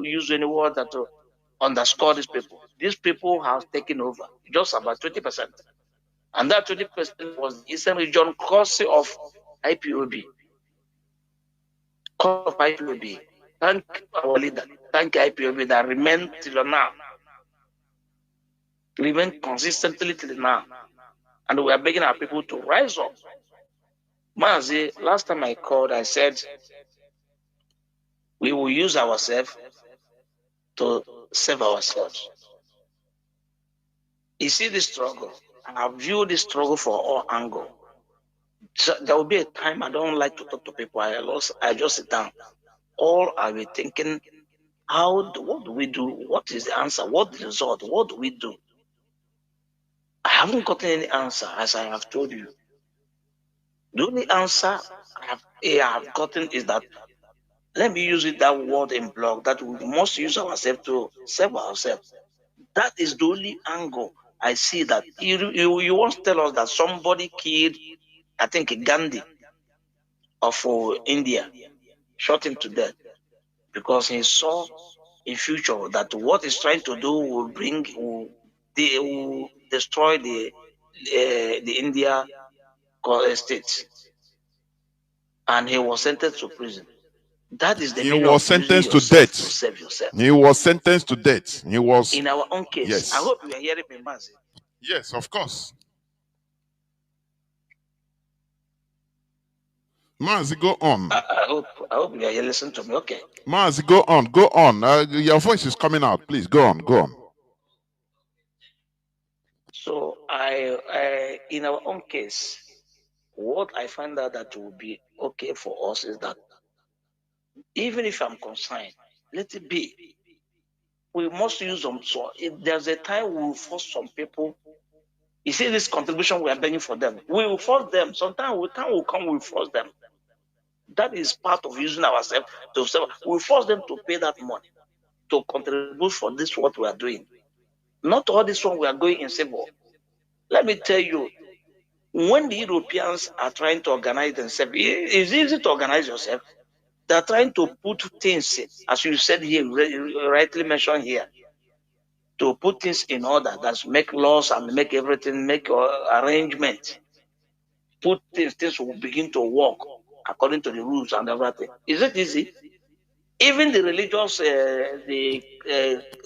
use any word that to underscore these people. These people have taken over just about 20%. And that 20% was the Eastern region course of IPOB. Course of IPOB. Thank our leader. Thank IPOB that remain till now. Remain consistently till now. And we are begging our people to rise up. Mazi, last time I called, I said we will use ourselves to save ourselves. You see this struggle. I view this struggle for all angles. So there will be a time I don't like to talk to people. I just sit down. All I be thinking, what do we do? What is the answer? What the result? What do we do? I haven't gotten any answer, as I have told you. The only answer I have gotten is that, let me use that word in blog, that we must use ourselves to save ourselves. That is the only angle I see that. You once tell us that somebody killed, I think, Gandhi of India, shot him to death because he saw in future that what he's trying to do will destroy the India states, and he was sentenced to prison. That is the meaning of sentenced to death. To save yourself. He was sentenced to death. He was in our own case. Yes. I hope you are hearing me, Mazi. Yes, of course. Mazi, go on. I hope you are listening to me. Okay. Mazi, go on. Your voice is coming out. Please, go on. So I in our own case, what I find out that will be okay for us is that even if I'm concerned, let it be. We must use them. So if there's a time we will force some people. You see this contribution we are begging for them. We will force them. Sometimes we come, we force them. That is part of using ourselves to serve. We force them to pay that money to contribute for this what we are doing. Not all this one we are going in civil. Let me tell you, when the Europeans are trying to organize themselves, it's easy to organize yourself. They're trying to put things, as you said here, rightly mentioned here, to put things in order. That's make laws and make everything, make arrangements. Put things will begin to work according to the rules and everything. Is it easy? Even the religious,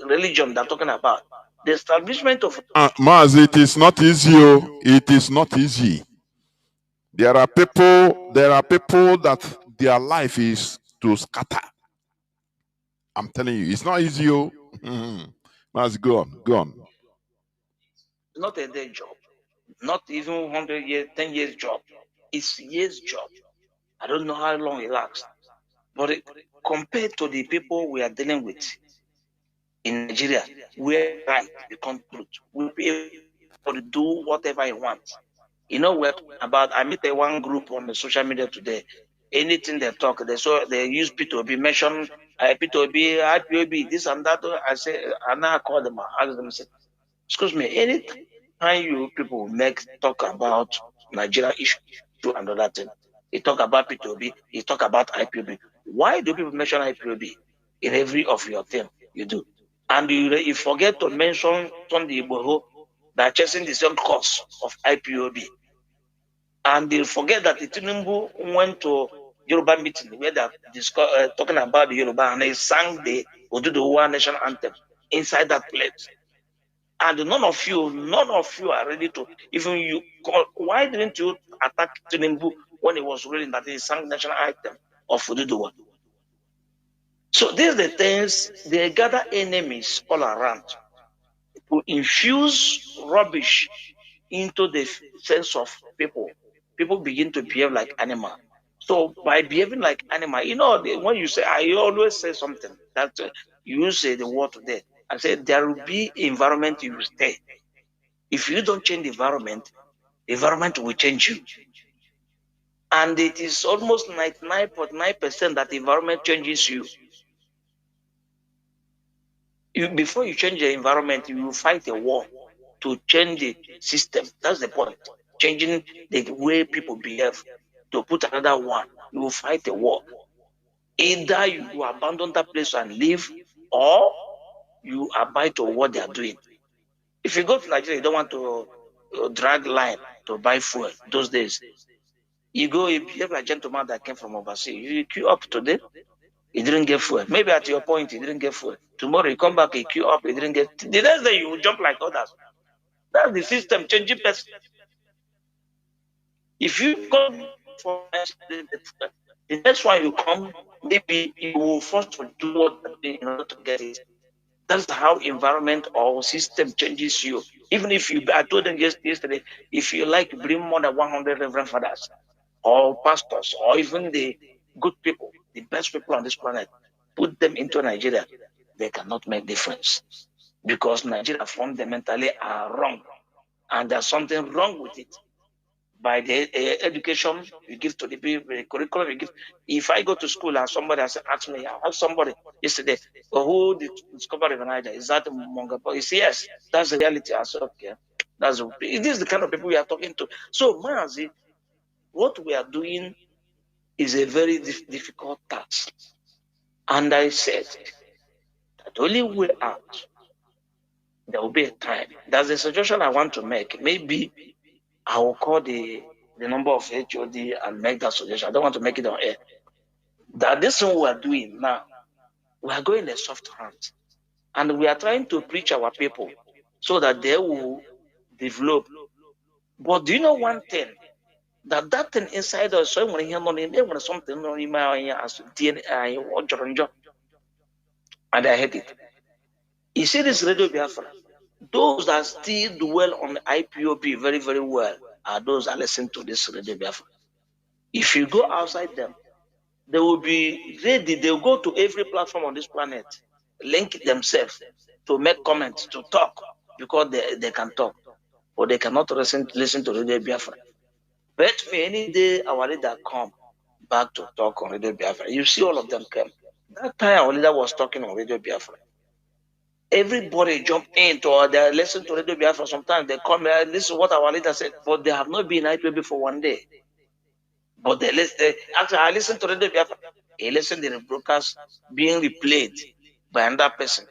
religion they're talking about, the establishment of Mazi, it is not easy. It is not easy. There are people that their life is to scatter. I'm telling you, it's not easy. Mazi, go on. Not a day job, not even 100 years, 10 years job. It's years job. I don't know how long it lasts. But compared to the people we are dealing with in Nigeria, where right become truth, we'll be able to do whatever I want. You know what about? I met one group on the social media today. Anything they talk, they use P2B, mention P2B, IPOB, this and that. I say, and I call them, ask them, say, excuse me, anytime you people talk about Nigeria issue and other thing, you talk about P2B, you talk about IPOB. Why do people mention IPOB in every of your thing you do? And you forget to mention Sunday Igboho that chasing the same course of IPOB. And they forget that the Tinubu went to Yoruba meeting where they're talking about the Yoruba and they sang the Oduduwa Nation Anthem inside that place. And none of you are ready to, even you call, why didn't you attack Tinubu when he was reading that he sang national anthem of Oduduwa? So these are the things, they gather enemies all around to infuse rubbish into the sense of people. People begin to behave like animal. So by behaving like animal, when you say, I always say something that you say the word today. I said there will be environment you will stay. If you don't change the environment will change you. And it is almost 99.9% that the environment changes you. Before you change the environment, you will fight a war to change the system. That's the point. Changing the way people behave. To put another one, you will fight a war. Either you abandon that place and leave, or you abide to what they are doing. If you go to Nigeria, you don't want to drag line to buy fuel those days. You behave like a gentleman that came from overseas. You queue up today, you didn't get fuel. Maybe at your point, you didn't get fuel. Tomorrow you come back, you queue up, you didn't get. The next day you will jump like others. That's the system changing person. If you come for the next one you come, maybe you will force to do what in order to get it. That's how environment or system changes you. Even if I told them yesterday, if you like, bring more than 100 reverend fathers or pastors or even the good people, the best people on this planet, put them into Nigeria, they cannot make difference because Nigeria fundamentally are wrong, and there's something wrong with it. By the education you give to the curriculum you give. If I go to school and somebody has asked me, I asked somebody yesterday, who discovered Nigeria? Is that Mongapo? He said, yes, that's the reality. I said, okay. It is the kind of people we are talking to. So, Mazi, what we are doing is a very difficult task. And I said that the only way out, there will be a time. That's a suggestion I want to make. Maybe I will call the number of HOD and make that suggestion. I don't want to make it on air. That this thing we are doing now, we are going a soft hand. And we are trying to preach our people so that they will develop. But do you know one thing? that thing inside us, so when you know something in my as DNA or and I hate it. You see this Radio Biafra, those that still dwell on the IPOB very, very well are those that listen to this Radio Biafra. If you go outside them, they will be ready. They will go to every platform on this planet, link themselves to make comments, to talk, because they can talk, but they cannot listen to Radio Biafra. Bet me any day our leader come back to talk on Radio Biafra, you see all of them come. That time our leader was talking on Radio Biafra. Everybody jump into or they listen to Radio Biafra. Sometimes they come here, listen to what our leader said, but they have not been in IPB for one day. But they listen. After I listen to Radio Biafra, he listened to the broadcast being replayed by another person.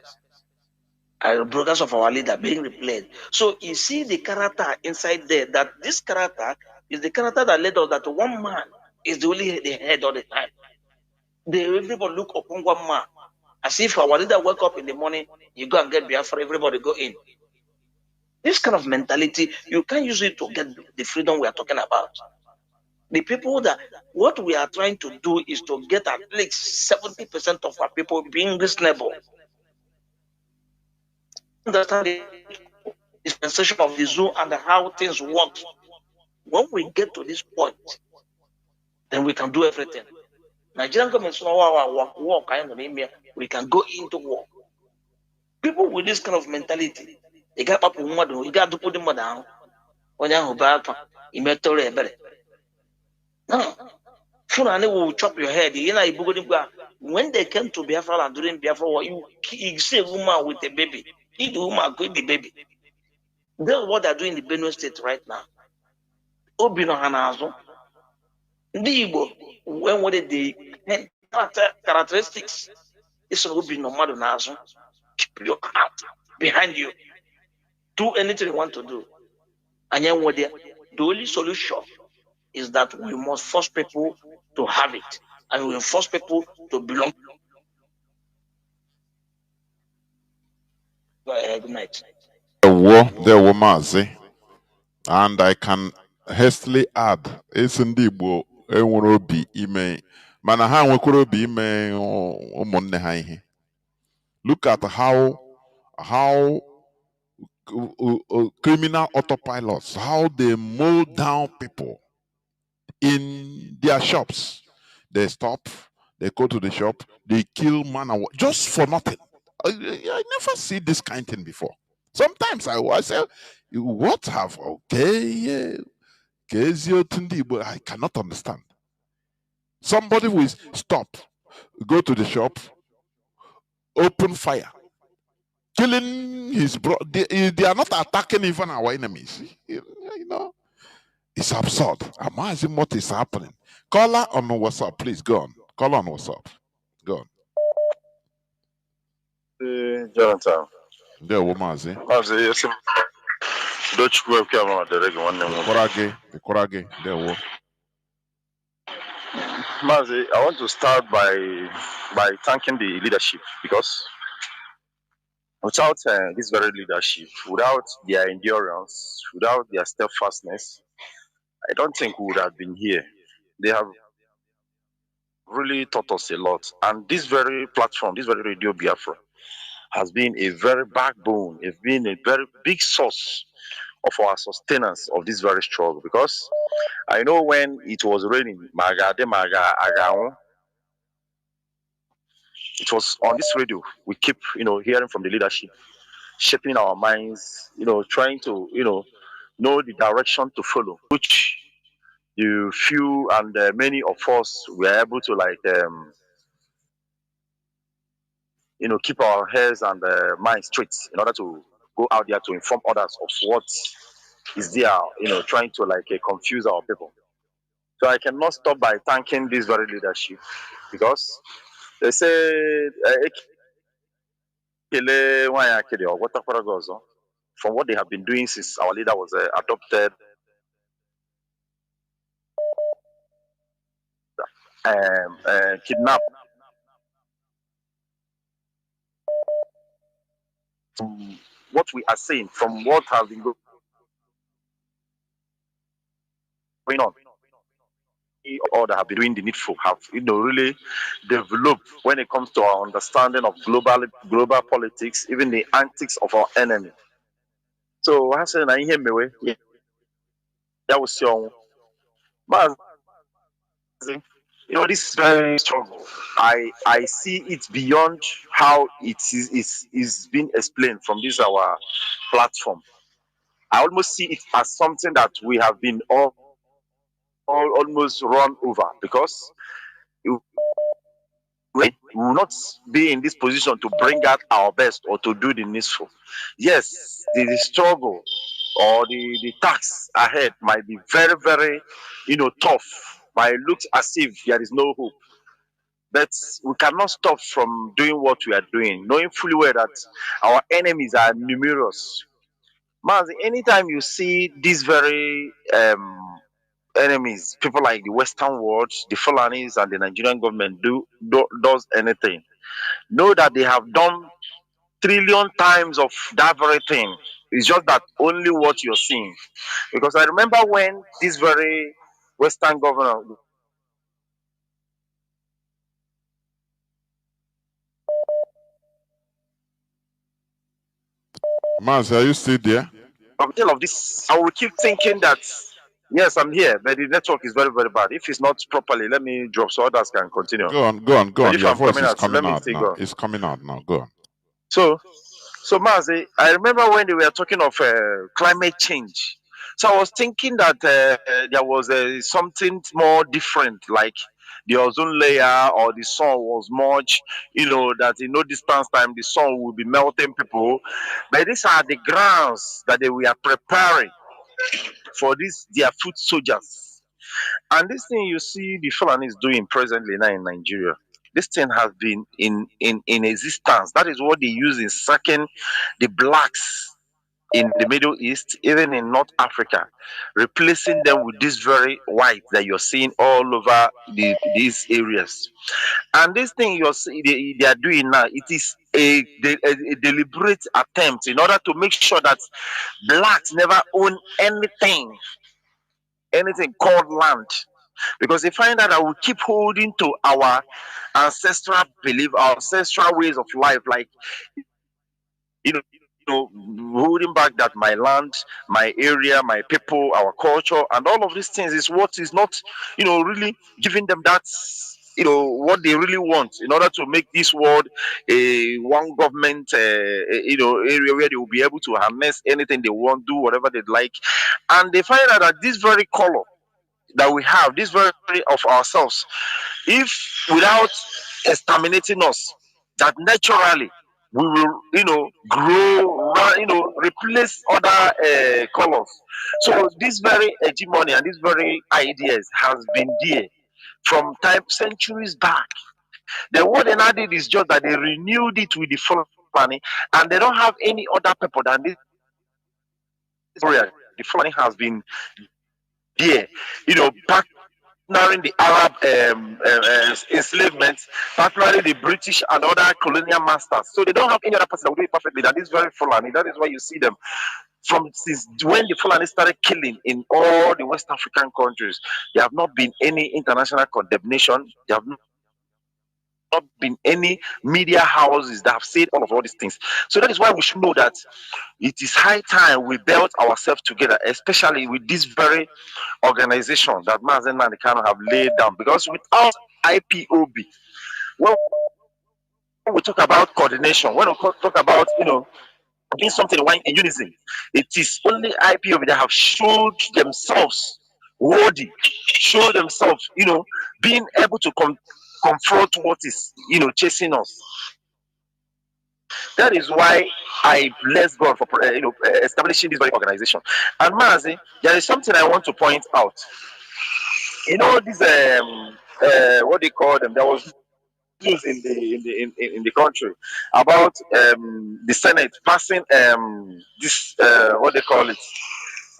The broadcast of our leader being replayed. So you see the character inside there, that this character is the character that led us that one man is the only the head all the time. Everybody look upon one man. As if our leader wake up in the morning, you go and get Biafra, everybody go in. This kind of mentality, you can't use it to get the freedom we are talking about. The people that, what we are trying to do is to get at least 70% of our people being reasonable. Understand the dispensation of the zoo and how things work. When we get to this point, then we can do everything. Nigerian government is not work, we can go into war. People with this kind of mentality, they got up in mud, you got to put them down. When you back, you met no. Fulani will chop your head. When they came to Biafra and during Biafra war, you see a woman with a baby. Eat the woman, go the baby. That's what they're doing in the Benue State right now. Obino Hanazo. Ndibo, when what the characteristics is Obino Madonazo. Keep your heart behind you. Do anything you want to do. And then what the only solution is that we must force people to have it. And we force people to belong. Good night. There were Mazi, and I can hastily add, it's Ndibo, Enworobi ime, mana ha nwekwara obi ime ụmụnne ha ihe. Look at how criminal autopilots, how they mow down people in their shops. They stop, they go to the shop, they kill man and just for nothing. I never see this kind of thing before. Sometimes I say, what have, okay, but I cannot understand. Somebody will stop, go to the shop, open fire, killing his brother. They are not attacking even our enemies. You know, it's absurd. Imagine what is happening. Caller on WhatsApp, please go on. Caller on WhatsApp. Go on. Jonathan. There, Mazi. Mazi, yes. Dutch web camera, the regular one. The Korage, there. Mazi, I want to start by thanking the leadership, because without this very leadership, without their endurance, without their steadfastness, I don't think we would have been here. They have really taught us a lot. And this very platform, this very Radio Biafra, has been a very backbone, it's been a very big source of our sustenance of this very struggle. Because I know when it was raining, it was on this radio we keep, hearing from the leadership, shaping our minds, trying to, know the direction to follow, which you few and many of us were able to keep our heads and minds straight in order to go out there to inform others of what is there, trying to confuse our people. So I cannot stop by thanking this very leadership, because they say from what they have been doing since our leader was adopted, kidnapped. From what we are saying, from what has been going on, all that have been doing the needful have really developed when it comes to our understanding of global politics, even the antics of our enemy. So I said, I hear me. That was young. But this very struggle. I see it beyond how it is being explained from this our platform. I almost see it as something that we have been all almost run over, because we will not be in this position to bring out our best or to do the needful. Yes, the struggle or the task ahead might be very, very, tough. But it looks as if there is no hope. But we cannot stop from doing what we are doing, knowing fully well that our enemies are numerous. Mazi, anytime you see these very enemies, people like the Western world, the Fulanis, and the Nigerian government does anything, know that they have done trillion times of that very thing. It's just that only what you're seeing. Because I remember when this very Western governor, Mazi, are you still there? of this, I will keep thinking that yes, I'm here, but the network is very, very bad. If it's not properly, let me drop so others can continue. Go on. But if Your I'm voice coming is out, coming let me out still now. go. It's coming out now. Go on. So Mazi, I remember when they were talking of climate change. So I was thinking that there was something more different, like the ozone layer or the sun was much, that in no distance time the sun will be melting people. But these are the grounds that they were preparing for their foot soldiers. And this thing you see the Fulani is doing presently now in Nigeria, this thing has been in existence. That is what they use in sacking the blacks in the Middle East, even in North Africa, replacing them with this very white that you're seeing all over these areas. And this thing they are doing now, it is a deliberate attempt in order to make sure that blacks never own anything called land. Because they find out that we keep holding to our ancestral belief, our ancestral ways of life, like you know, holding back that my land, my area, my people, our culture, and all of these things is what is not, really giving them that, what they really want in order to make this world a one government, area where they will be able to harness anything they want, do whatever they like, and they find out that this very color that we have, this very of ourselves, if without exterminating us, that naturally we will, grow, replace other colors. So this very hegemony and these very ideas has been there from centuries back. Then what they now did is just that they renewed it with the Fulani, and they don't have any other people than this area. The Fulani has been there, partnering the Arab enslavement, partnering the British and other colonial masters. So they don't have any other person that will do it perfectly than this very Fulani. That is why you see them since when the Fulani started killing in all the West African countries. There have not been any international condemnation. There have not been any media houses that have said all these things. So that is why we should know that it is high time we build ourselves together, especially with this very organization that Mazi and Kanu have laid down. Because without IPOB, when we talk about coordination, when we talk about doing something in unison, it is only IPOB that have showed themselves worthy, show themselves, being able to confront what is, chasing us. That is why I bless God for establishing this very organization. And Mazi, there is something I want to point out. This what they call them. There was news in the country about the Senate passing this what they call it,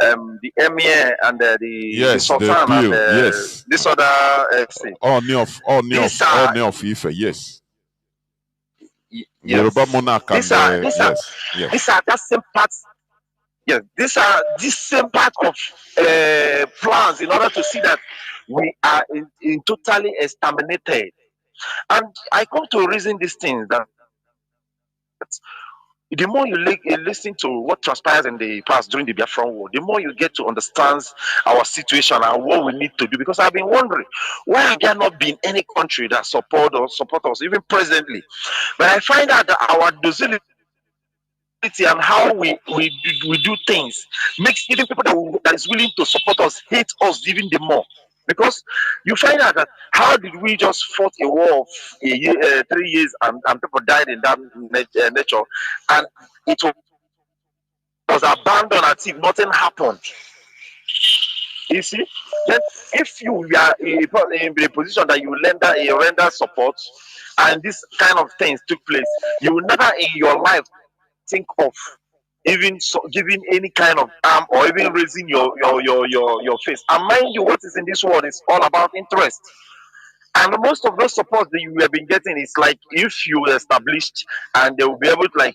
the Emir and the Sultan the bill, and this other thing. All near of Ife, yes. Yes. Yoruba monarch and These are that same parts. Yes, these are this same part of plans in order to see that we are in totally exterminated. And I come to reason these things that the more you listen to what transpires in the past during the Biafran war, the more you get to understand our situation and what we need to do. Because I've been wondering, why have there not been any country that support us, even presently? But I find out that our docility and how we do things makes even people that is willing to support us hate us even the more. Because you find out that how did we just fought a war of a year, 3 years and people died in that nature, and it was abandoned as if nothing happened. You see, then if you are in a position that you render support, and this kind of things took place, you will never in your life think of even giving any kind of arm or even raising your face. And mind you, what is in this world is all about interest. And most of those support that you have been getting is like if you established, and they will be able to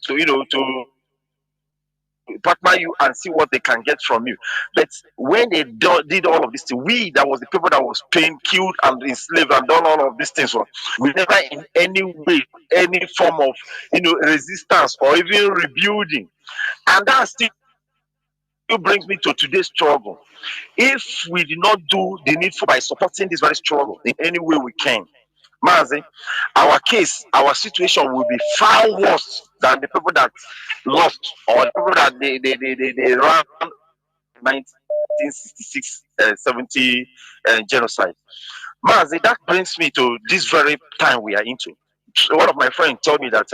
to partner you and see what they can get from you. But when they did all of this, we that was the people that was paid, killed, and enslaved, and done all of these things, we never in any way, any form of resistance or even rebuilding. And that still brings me to today's struggle. If we did not do the needful by supporting this very struggle in any way we can, Mazi, our case, our situation will be far worse than the people that lost or the people that they ran 1966 70 genocide. Mazi, that brings me to this very time we are into. One of my friends told me that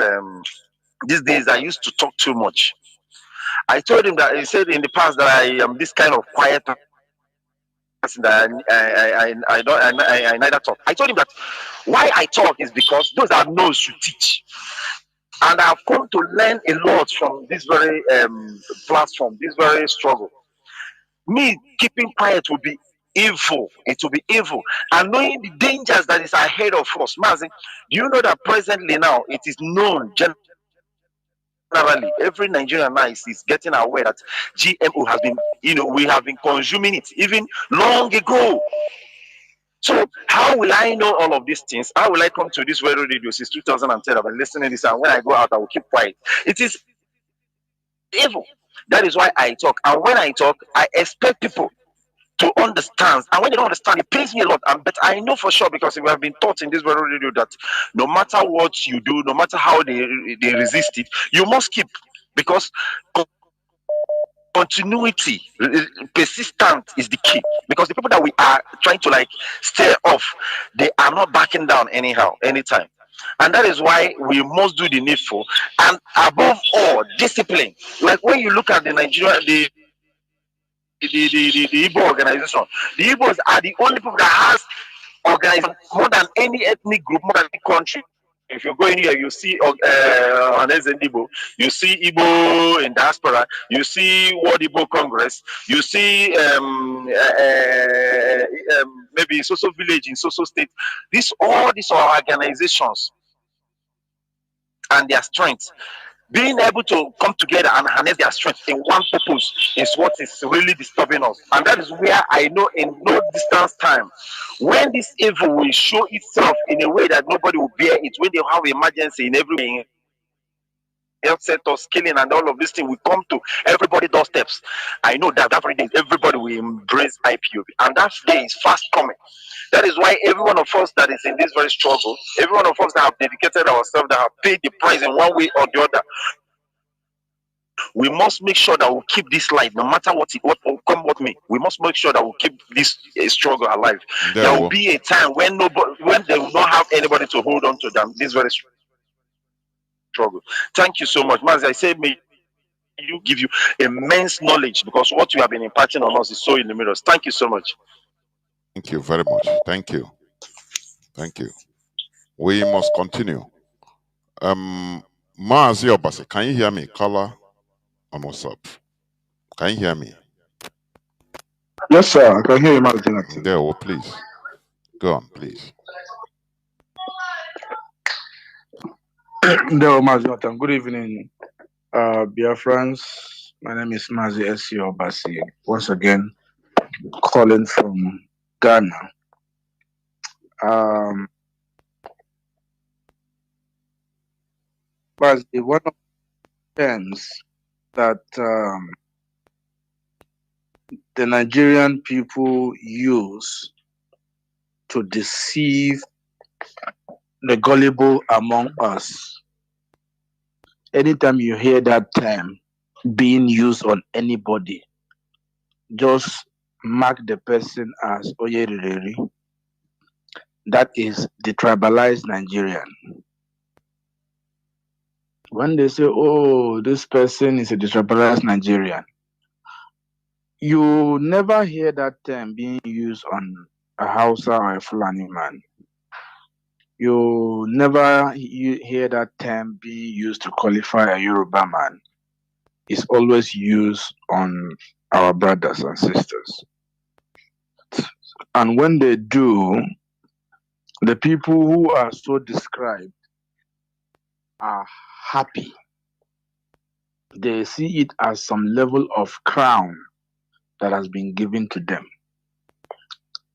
these days I used to talk too much. I told him that he said in the past that I am this kind of quiet person that I neither talk. I told him that why I talk is because those that knows should teach. And I've come to learn a lot from this very platform, this very struggle. Me keeping quiet will be evil. It will be evil. And knowing the dangers that is ahead of us. Mazi, do you know that presently now it is known generally, every Nigerian now is getting aware that GMO has been, we have been consuming it even long ago. So how will I know all of these things? How will I come to this very radio since 2010? I've been listening to this, and when I go out, I will keep quiet. It is evil. That is why I talk. And when I talk, I expect people to understand. And when they don't understand, it pains me a lot. But I know for sure, because we have been taught in this very radio that no matter what you do, no matter how they resist it, you must keep. Because continuity, persistent is the key. Because the people that we are trying to stay off, they are not backing down anyhow, anytime. And that is why we must do the needful. And above all, discipline. Like when you look at the Nigeria, the Igbo organization, the Igbos are the only people that has organized more than any ethnic group, more than any country. If you go in here, you see Igbo, you see Igbo in diaspora, you see World Igbo Congress, you see maybe Soso Village in Soso State. All these are organizations and their strength. Being able to come together and harness their strength in one purpose is what is really disturbing us. And that is where I know in no distance time, when this evil will show itself in a way that nobody will bear it, when they have emergency in everything, health sectors, killing and all of these things will come to everybody's doorsteps. I know that every day everybody will embrace IPOB, and that day is fast coming. That is why every one of us that is in this very struggle, every one of us that have dedicated ourselves, that have paid the price in one way or the other, we must make sure that we'll keep this life, no matter what will come what may. We must make sure that we'll keep this struggle alive. There will be a time when they will not have anybody to hold on to them. This very struggle. Thank you so much, Mazi. I say, may you give you immense knowledge, because what you have been imparting on us is so numerous. Thank you so much. Thank you very much. Thank you. Thank you. We must continue. Mazi Obasi, can you hear me? Color on WhatsApp. Can you hear me? Yes, sir. I can hear you, Mazi. There, well, please. Go on, please. There, Mazi. Good evening, Biafrans. My name is Mazi Obasi. Once again, calling from Ghana. But one of the terms that the Nigerian people use to deceive the gullible among us, anytime you hear that term being used on anybody, just mark the person as Oyeriri. That is the tribalized Nigerian. When they say, oh, this person is a detribalized Nigerian, you never hear that term being used on a Hausa or a Fulani man. You never hear that term being used to qualify a Yoruba man. It's always used on our brothers and sisters. And when they do, the people who are so described are happy. They see it as some level of crown that has been given to them.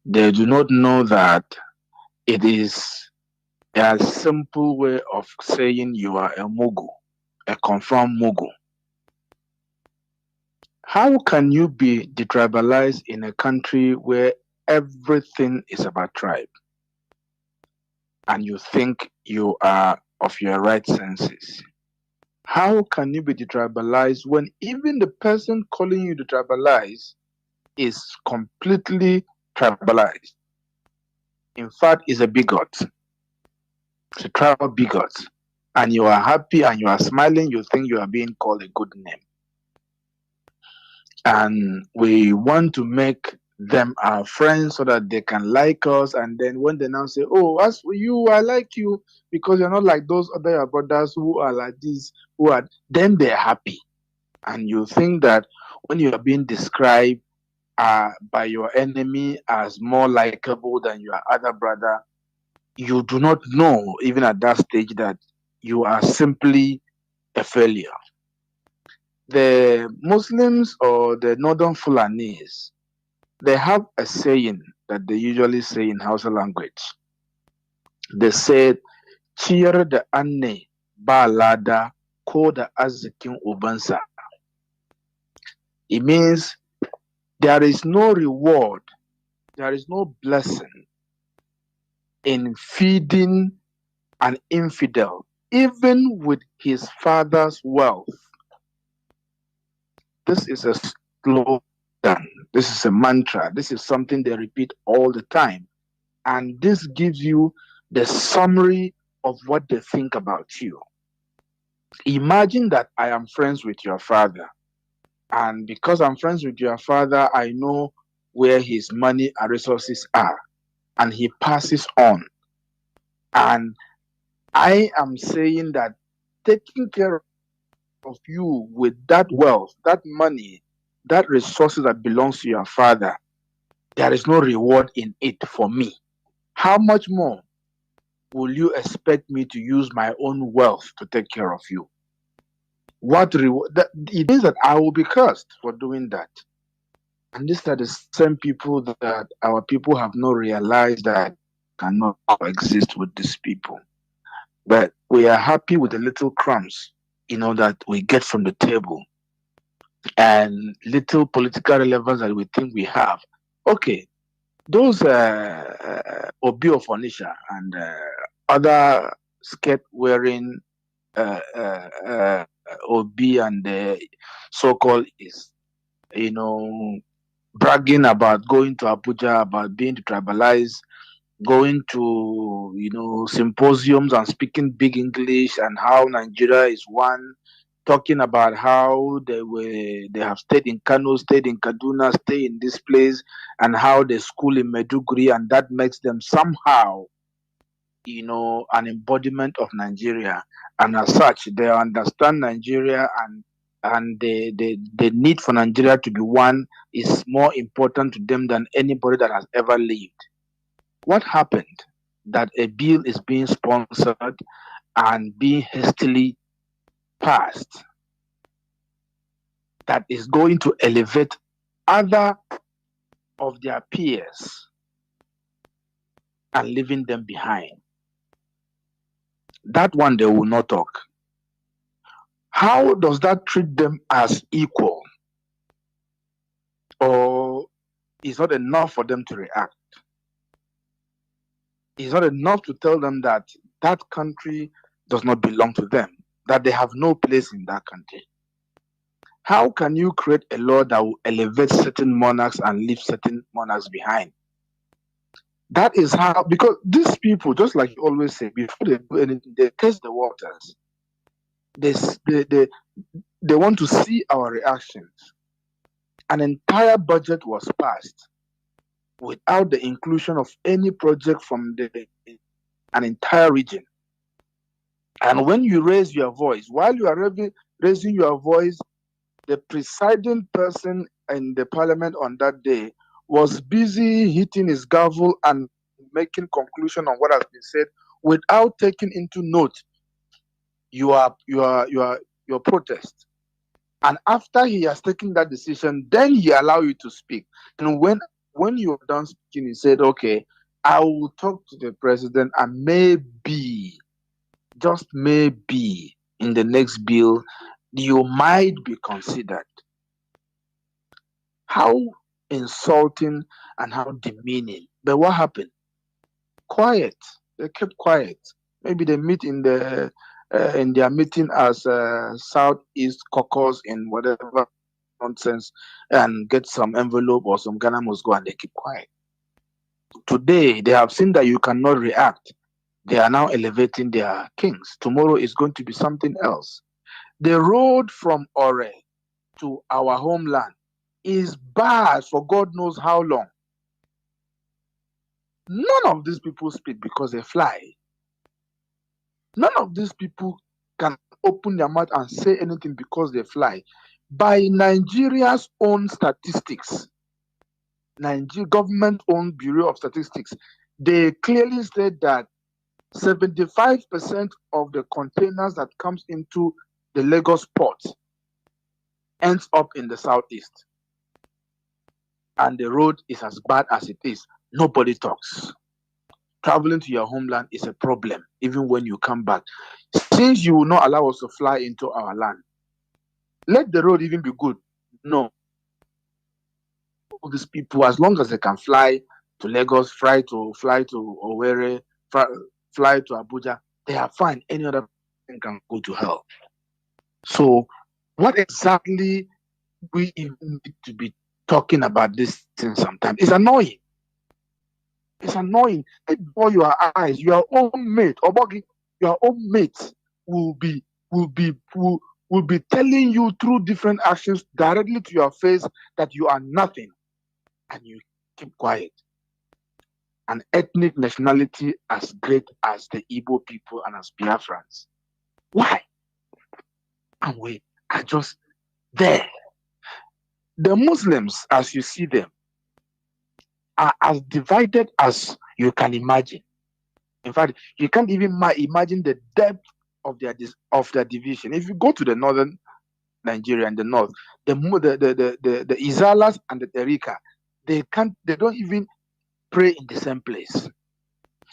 They do not know that it is a simple way of saying you are a Mugu, a confirmed Mugu. How can you be detribalized in a country where everything is about tribe and you think you are of your right senses? How can you be detribalized when even the person calling you detribalized is completely tribalized? In fact, is a bigot. It's a tribal bigot. And you are happy and you are smiling, you think you are being called a good name. And we want to make them our friends so that they can like us. And then when they now say, oh, as for you, I like you because you're not like those other brothers who are like this, then they're happy. And you think that when you are being described by your enemy as more likable than your other brother, you do not know, even at that stage, that you are simply a failure. The Muslims or the Northern Fulanis, they have a saying that they usually say in Hausa language. They say, ciyar da anne ba lada ko da arzikin ubansa. It means there is no reward, there is no blessing in feeding an infidel, even with his father's wealth. This is a slogan. This is a mantra. This is something they repeat all the time. And this gives you the summary of what they think about you. Imagine that I am friends with your father. And because I'm friends with your father, I know where his money and resources are. And he passes on. And I am saying that taking care of you with that wealth, that money, that resources that belongs to your father, there is no reward in it for me. How much more will you expect me to use my own wealth to take care of you? What reward? It means that I will be cursed for doing that. And these are the same people that our people have not realized that cannot coexist with these people. But we are happy with the little crumbs, that we get from the table and little political relevance that we think we have. Okay, those Obi of Onisha and other skirt-wearing Obi and the so-called is, bragging about going to Abuja, about being tribalized, going to, symposiums and speaking big English and how Nigeria is one, talking about how they have stayed in Kanu, stayed in Kaduna, stayed in this place, and how they school in Meduguri, and that makes them somehow, an embodiment of Nigeria. And as such, they understand Nigeria and the need for Nigeria to be one is more important to them than anybody that has ever lived. What happened? That a bill is being sponsored and being hastily passed. that is going to elevate other of their peers and leaving them behind. That one they will not talk. How does that treat them as equal? Or is not enough for them to react? It's not enough to tell them that that country does not belong to them, that they have no place in that country. How can you create a law that will elevate certain monarchs and leave certain monarchs behind? That is how, because these people, just like you always say, before they do anything, they test the waters. They want to see our reactions. An entire budget was passed without the inclusion of any project from an entire region. And when you raise your voice, while you are raising your voice, the presiding person in the parliament on that day was busy hitting his gavel and making conclusion on what has been said without taking into note your protest. And after he has taken that decision, then he allow you to speak. And when you're done speaking, he said, okay, I will talk to the president and maybe, just maybe, in the next bill, you might be considered. How insulting and how demeaning. But what happened? Quiet. They kept quiet. Maybe they meet in their meeting as Southeast Caucus in whatever nonsense and get some envelope or some Ghana must go, and they keep quiet. Today, they have seen that you cannot react. They are now elevating their kings. Tomorrow is going to be something else. The road from Ore to our homeland is bad for God knows how long. None of these people speak because they fly. None of these people can open their mouth and say anything because they fly. By Nigeria's own statistics, Nigeria government-owned Bureau of Statistics, they clearly said that 75% of the containers that comes into the Lagos port ends up in the southeast. And the road is as bad as it is. Nobody talks. Traveling to your homeland is a problem, even when you come back. Since you will not allow us to fly into our land, let the road even be good. No. These people, as long as they can fly to Lagos, fly to Owerri, fly to Abuja, they are fine. Any other person can go to hell. So, what exactly we even need to be talking about this thing sometimes? It's annoying. It's annoying. Before your eyes, your own mate, your own mates will be telling you through different actions directly to your face that you are nothing, and you keep quiet. An ethnic nationality as great as the Igbo people and as Biafrans. Why? And we are just there. The Muslims, as you see them, are as divided as you can imagine. In fact, you can't even imagine the depth of their division. If you go to the northern Nigeria and the north, the Izalas and the Terika, they don't even pray in the same place.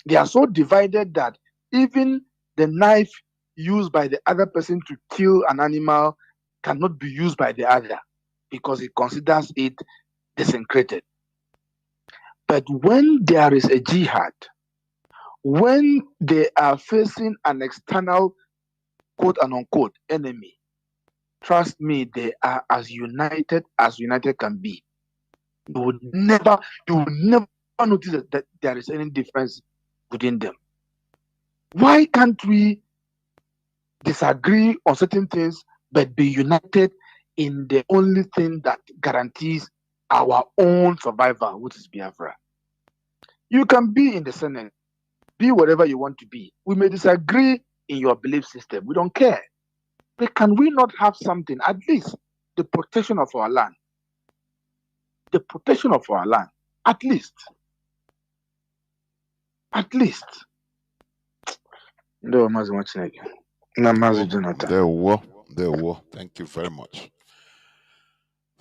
They are so divided that even the knife used by the other person to kill an animal cannot be used by the other because he considers it desecrated. But when there is a jihad, when they are facing an external quote and unquote enemy, trust me, they are as united can be. You will never notice that there is any difference within them. Why can't we disagree on certain things but be united in the only thing that guarantees our own survival, which is Biafra? You can be in the Senate, be whatever you want to be. We may disagree in your belief system. We don't care. But can we not have something, at least the protection of our land? The protection of our land, at least. At least. No, Mazi watching again. Mazi Jonathan. There were. Thank you very much.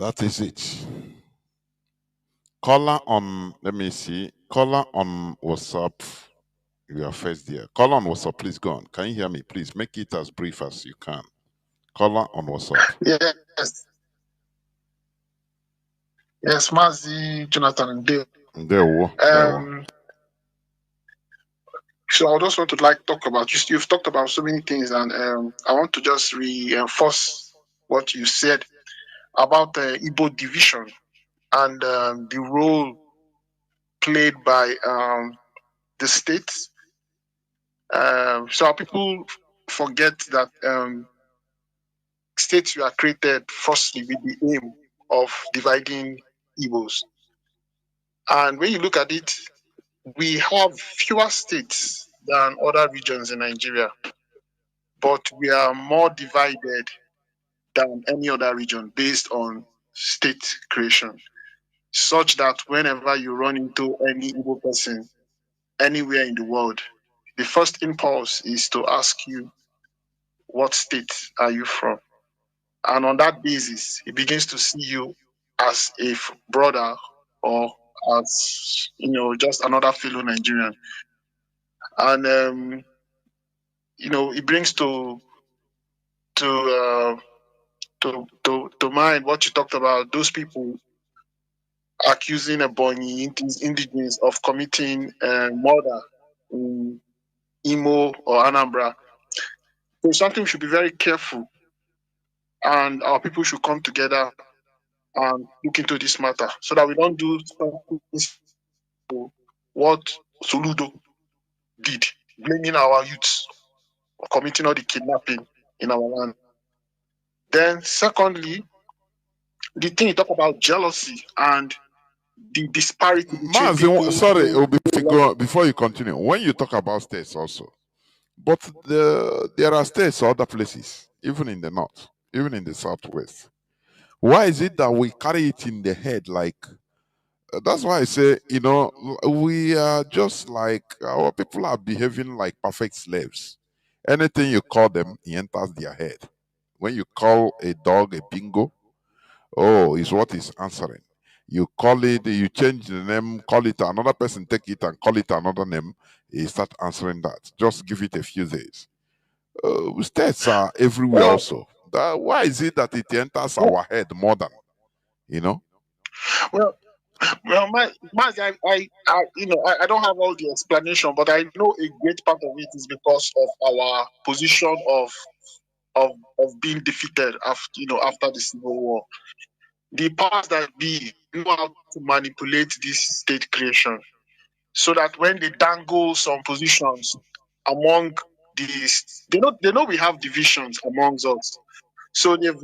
That is it. Caller on, let me see. Caller on WhatsApp. You are first there. Caller on WhatsApp, please go on. Can you hear me? Please make it as brief as you can. Caller on WhatsApp. Yes. Yes, Mazi, Jonathan, and Dale. So I would also want to talk about, you've talked about so many things, and I want to just reinforce what you said about the Igbo division and the role played by the states. So our people forget that states were created firstly with the aim of dividing Igbos. And when you look at it, we have fewer states than other regions in Nigeria, but we are more divided than any other region based on state creation, such that whenever you run into any Igbo person anywhere in the world, the first impulse is to ask you, what state are you from? And on that basis, he begins to see you as a brother or as, just another fellow Nigerian. And, it brings to mind what you talked about, those people accusing a Bonny indigenous of committing murder in Imo or Anambra. So something we should be very careful, and our people should come together and look into this matter so that we don't do what Soludo did, blaming our youths for committing all the kidnapping in our land. Then secondly, the thing you talk about jealousy and the disparity between people. Sorry, before you continue, when you talk about states also, but there are states or other places, even in the north, even in the southwest. Why is it that we carry it in the head like? That's why I say, we are just like, our people are behaving like perfect slaves. Anything you call them, it enters their head. When you call a dog a bingo, is what is answering. You call it, you change the name, call it another person, take it and call it another name, he start answering that. Just give it a few days. States are everywhere also. Why is it that it enters our head more than, Well, Mazi, I don't have all the explanation, but I know a great part of it is because of our position of being defeated after the Civil War. The powers that be know how to manipulate this state creation, so that when they dangle some positions among these, they know we have divisions amongst us. So they've